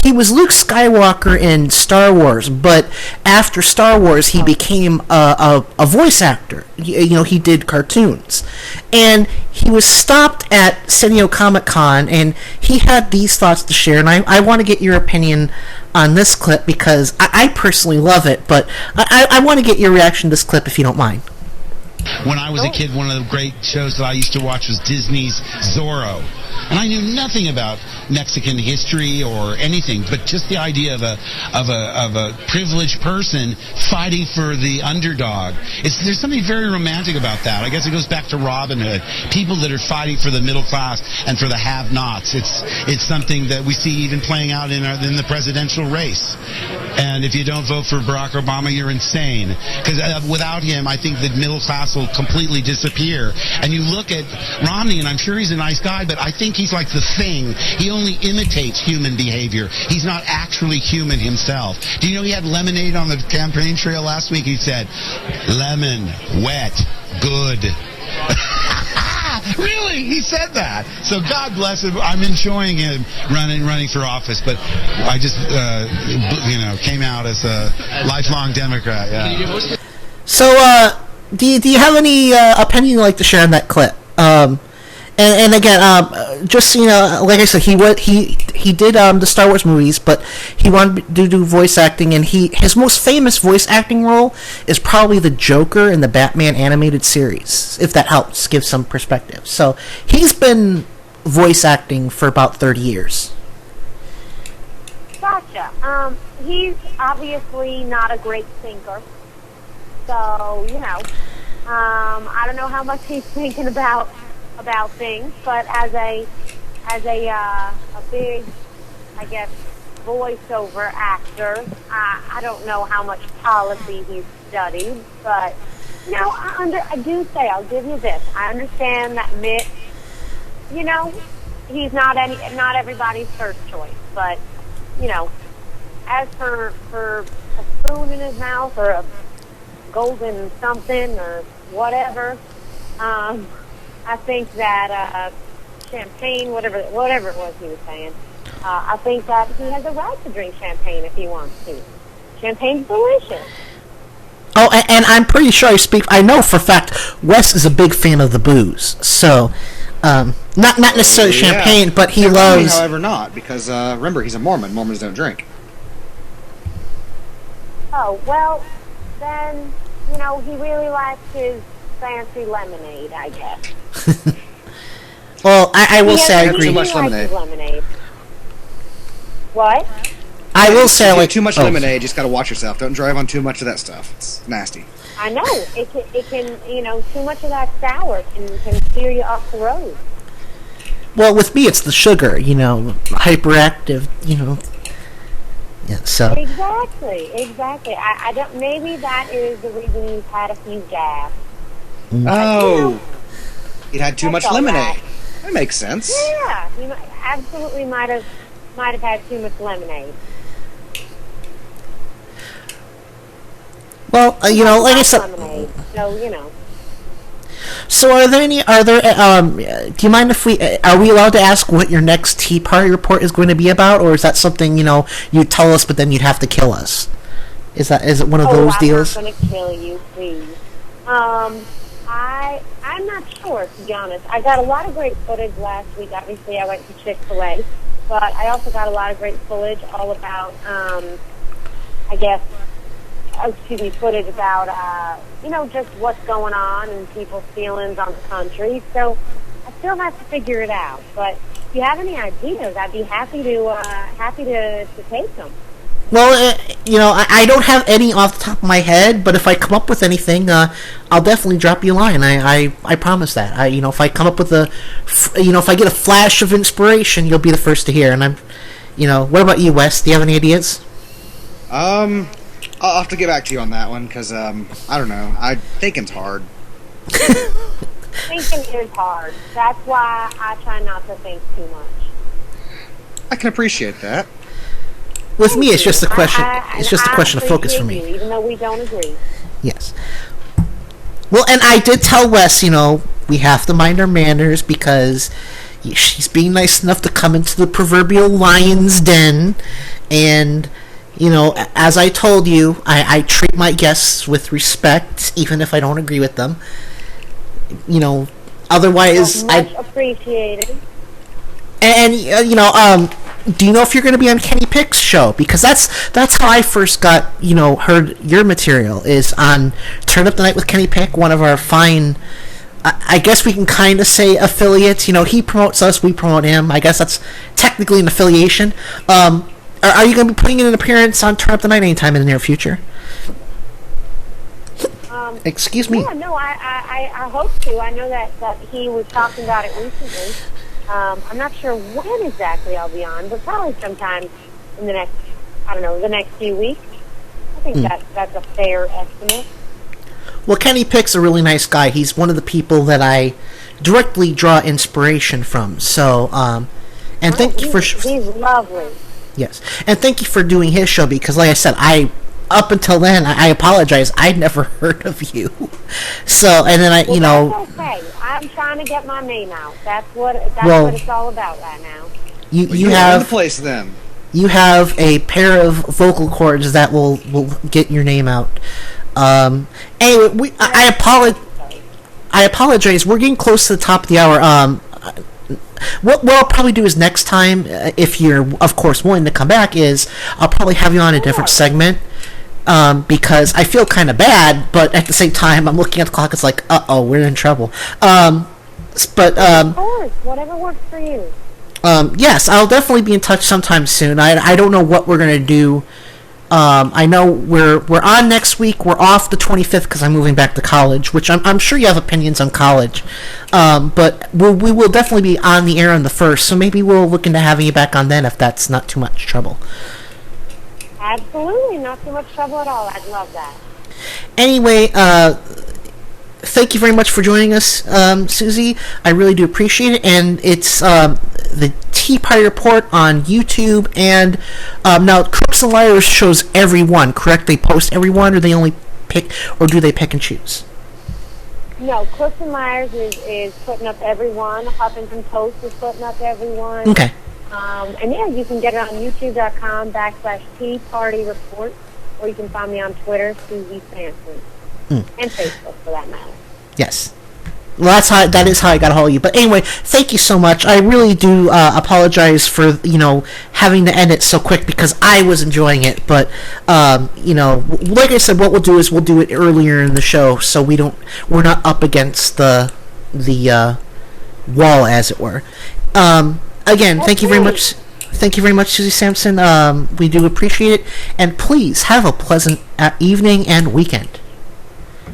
He was Luke Skywalker in Star Wars, but after Star Wars he became a voice actor. You know, he did cartoons. And he was stopped at San Diego Comic-Con, and he had these thoughts to share, and I want to get your opinion on this clip because I personally love it, but I want to get your reaction to this clip if you don't mind. When I was a kid, one of the great shows that I used to watch was Disney's Zorro. And I knew nothing about Mexican history or anything, but just the idea of a privileged person fighting for the underdog. There's something very romantic about that. I guess it goes back to Robin Hood. People that are fighting for the middle class and for the have-nots. It's something that we see even playing out in the presidential race. And if you don't vote for Barack Obama, you're insane. Because without him, I think the middle class will completely disappear. And you look at Romney, and I'm sure he's a nice guy, but I think he's like the Thing. He only imitates human behavior. He's not actually human himself. Do you know he had lemonade on the campaign trail last week? He said, lemon, wet, good. Really? He said that. So God bless him. I'm enjoying him running for office, but I just, came out as a lifelong Democrat. Yeah. So, do you have any opinion you'd like to share on that clip? And again, just so you know, like I said, he did the Star Wars movies, but he wanted to do voice acting, and his most famous voice acting role is probably the Joker in the Batman animated series, if that helps give some perspective. So he's been voice acting for about 30 years. Gotcha. He's obviously not a great thinker, so I don't know how much he's thinking about things, but as a big, I guess, voiceover actor, I don't know how much policy he's studied, but I do say, I'll give you this, I understand that Mitt, he's not everybody's first choice, but as for a spoon in his mouth or a golden something or whatever, I think that champagne, whatever it was he was saying, I think that he has a right to drink champagne if he wants to. Champagne's delicious. Oh, and I'm pretty sure I know for a fact Wes is a big fan of the booze. So, not necessarily champagne, but he loves... However, not, because remember, he's a Mormon. Mormons don't drink. Oh, well, then, he really likes his fancy lemonade, I guess. Well, I will say I agree. Too much lemonade. What? I will say I like too much lemonade. You just gotta watch yourself. Don't drive on too much of that stuff. It's nasty. I know it can too much of that sour can steer you off the road. Well, with me, it's the sugar. Hyperactive. Yeah. So. Exactly. I don't. Maybe that is the reason you've had a few gas. Oh, it had too much lemonade. That makes sense. Yeah, you absolutely might have had too much lemonade. Well, like I said. Lemonade, so So, do you mind if are we allowed to ask what your next Tea Party report is going to be about, or is that something you tell us, but then you'd have to kill us? Is it one of those deals? I'm not going to kill you, please. I'm not sure, to be honest. I got a lot of great footage last week. Obviously, I went to Chick-fil-A, but I also got a lot of great footage all about, footage about, just what's going on and people's feelings on the country. So I still have to figure it out. But if you have any ideas, I'd be happy to take them. Well, I don't have any off the top of my head, but if I come up with anything, I'll definitely drop you a line. I promise that. If I come up with if I get a flash of inspiration, you'll be the first to hear. And what about you, Wes? Do you have any ideas? I'll have to get back to you on that one, because, I don't know. Thinking's hard. Thinking is hard. That's why I try not to think too much. I can appreciate that. With me, it's just a question. It's just a question of focus for me. Even though we don't agree. Yes. Well, and I did tell Wes, we have to mind our manners because she's being nice enough to come into the proverbial lion's den, and as I told you, I treat my guests with respect, even if I don't agree with them. Otherwise, much appreciated. And do you know if you're going to be on Kenny Pick's show? Because that's how I first got heard your material, is on Turn Up the Night with Kenny Pick, one of our fine, I guess we can kind of say affiliates. He promotes us, we promote him. I guess that's technically an affiliation. Are you going to be putting in an appearance on Turn Up the Night anytime in the near future? Excuse me. Yeah, no, I hope to. I know that he was talking about it recently. I'm not sure when exactly I'll be on, but probably sometime in the next few weeks. I think that's a fair estimate. Well, Kenny Pick's a really nice guy. He's one of the people that I directly draw inspiration from. So, thank you for... He's lovely. Yes, and thank you for doing his show, because like I said, I up until then, I apologize. I'd never heard of you. So, and then That's okay. I'm trying to get my name out. That's what it's all about right now. You have the place then. You have a pair of vocal cords that will get your name out. Anyway, I apologize. We're getting close to the top of the hour. What I'll probably do is next time, if you're, of course, willing to come back, is I'll probably have you on a different segment, because I feel kind of bad, but at the same time, I'm looking at the clock, it's like, uh-oh, we're in trouble. Of course, whatever works for you. Yes, I'll definitely be in touch sometime soon. I don't know what we're going to do. I know we're on next week. We're off the 25th because I'm moving back to college, which I'm sure you have opinions on college. But we will definitely be on the air on the 1st, so maybe we'll look into having you back on then if that's not too much trouble. Absolutely, not too much trouble at all. I'd love that. Anyway, thank you very much for joining us, Susie. I really do appreciate it. And it's the Tea Party Report on YouTube. And now, Crooks and Liars shows everyone, correct? They post everyone, or they only pick, or do they pick and choose? No, Crooks and Liars is putting up everyone. Huffington Post is putting up everyone. Okay. And yeah, you can get it on youtube.com/Tea Party Report, or you can find me on Twitter, Susie Sampson. And Facebook, for that matter. Yes. Well, that is how I got a hold of you. But anyway, thank you so much. I really do apologize for, having to end it so quick because I was enjoying it. But, like I said, what we'll do is we'll do it earlier in the show so we're not up against the wall, as it were. Again, thank you very much. Thank you very much, Susie Sampson. We do appreciate it. And please have a pleasant evening and weekend.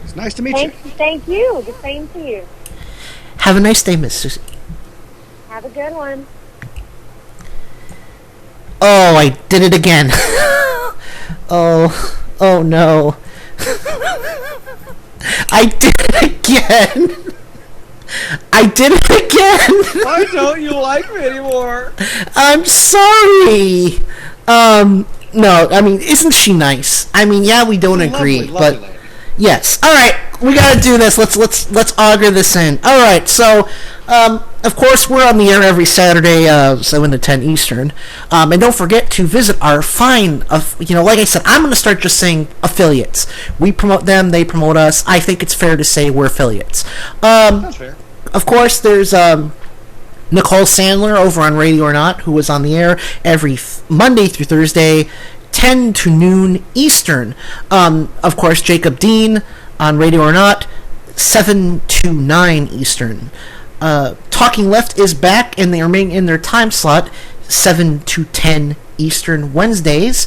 It's nice to meet you. Thank you. The same to you. Have a nice day, Miss Susie. Have a good one. Oh, I did it again. Oh no. I did it again. I did it again. Why don't you like me anymore? I'm sorry. No, I mean, isn't she nice? I mean, yeah, we don't agree, but lovely. Yes. All right, we gotta do this. Let's auger this in. All right, so of course we're on the air every Saturday, 7 to 10 Eastern, and don't forget to visit our fine. Like I said, I'm gonna start just saying affiliates. We promote them, they promote us. I think it's fair to say we're affiliates. That's fair. Of course, there's Nicole Sandler over on Radio or Not, who was on the air every Monday through Thursday, 10 to noon Eastern. Of course, Jacob Dean on Radio or Not, 7 to 9 Eastern. Talking Left is back, and they remain in their time slot, 7 to 10 Eastern Wednesdays.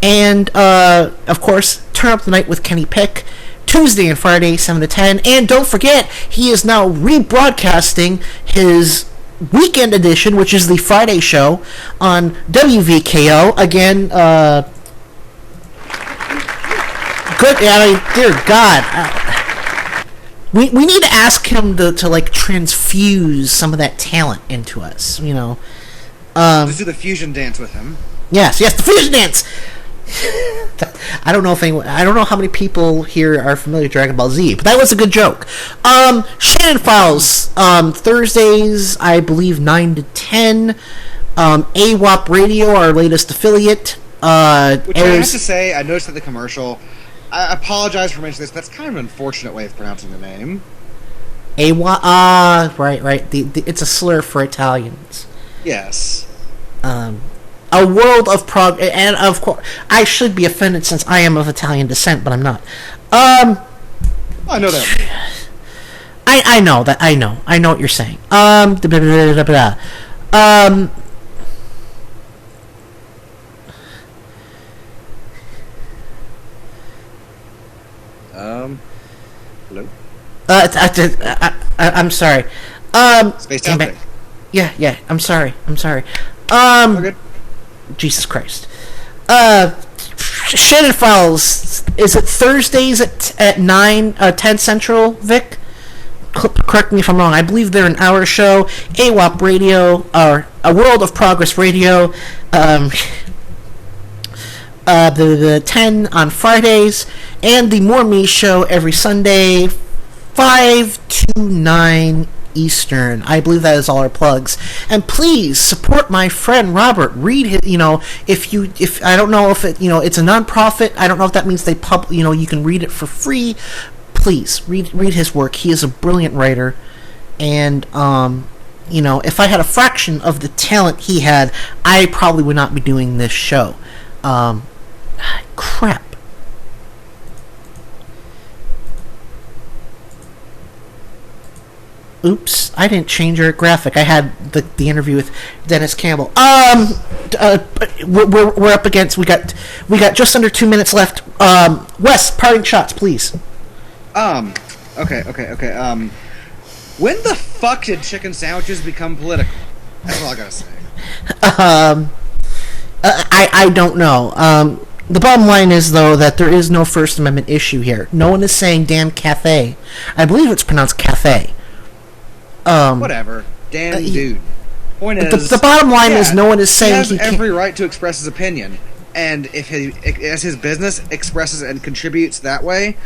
And, of course, Turn Up the Night with Kenny Pick, Tuesday and Friday, 7 to 10. And don't forget, he is now rebroadcasting his weekend edition, which is the Friday show on WVKO. Again, good. Dear God, we need to ask him to transfuse some of that talent into us. Let's do the fusion dance with him. Yes, the fusion dance. I don't know how many people here are familiar with Dragon Ball Z, but that was a good joke. Shannon Files, Thursdays, I believe 9 to 10. AWOP Radio, our latest affiliate. Which I have to say, I noticed at the commercial. I apologize for mentioning this. That's kind of an unfortunate way of pronouncing the name. AWOP. Right. It's a slur for Italians. Yes. A world of and of course, I should be offended since I am of Italian descent, but I'm not. I know that. I know that. I know what you're saying. Hello. I'm sorry. Space Town. Yeah. I'm sorry. Okay. Jesus Christ. Shannon Files, is it Thursdays at 10 Central, Vic? Correct me if I'm wrong. I believe they're an hour show. AWOP Radio, or A World of Progress Radio. the 10 on Fridays, and the More Me Show every Sunday, 5 to 9 Eastern. I believe that is all our plugs. And please support my friend Robert. Read his, if I don't know if it, it's a nonprofit. I don't know if that means they you can read it for free. Please read his work. He is a brilliant writer, and if I had a fraction of the talent he had, I probably would not be doing this show. Crap. Oops, I didn't change our graphic. I had the interview with Dennis Campbell. We're up against. We got just under 2 minutes left. Wes, parting shots, please. Okay. When the fuck did chicken sandwiches become political? That's all I gotta say. I don't know. The bottom line is, though, that there is no First Amendment issue here. No one is saying damn cafe. I believe it's pronounced cafe. Whatever. Damn dude. Point is, the bottom line is no one is saying he has every right to express his opinion, and if as his business expresses and contributes that way,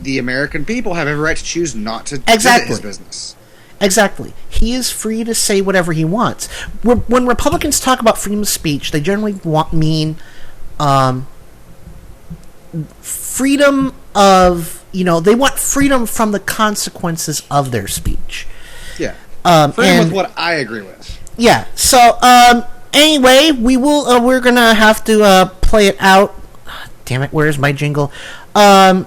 the American people have every right to choose not to visit his business. Exactly. He is free to say whatever he wants. When Republicans talk about freedom of speech, they generally mean freedom of, they want freedom from the consequences of their speech. Yeah. Freedom with what I agree with. Yeah. So, anyway, we're gonna have to play it out. Damn it, where's my jingle? Damn.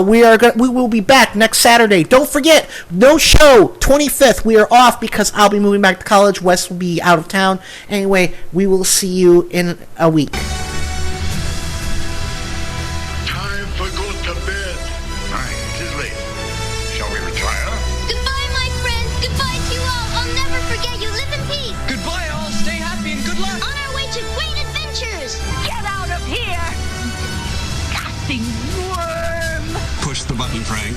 We will be back next Saturday. Don't forget, no show, 25th. We are off because I'll be moving back to college. Wes will be out of town. Anyway, we will see you in a week. Time for go to bed. Aye, it is late. Shall we retire? Goodbye, my friends. Goodbye to you all. I'll never forget you. Live in peace. Goodbye, all. Stay happy and good luck. On our way to great adventures. Get out of here! Worm! Push the button, Frank.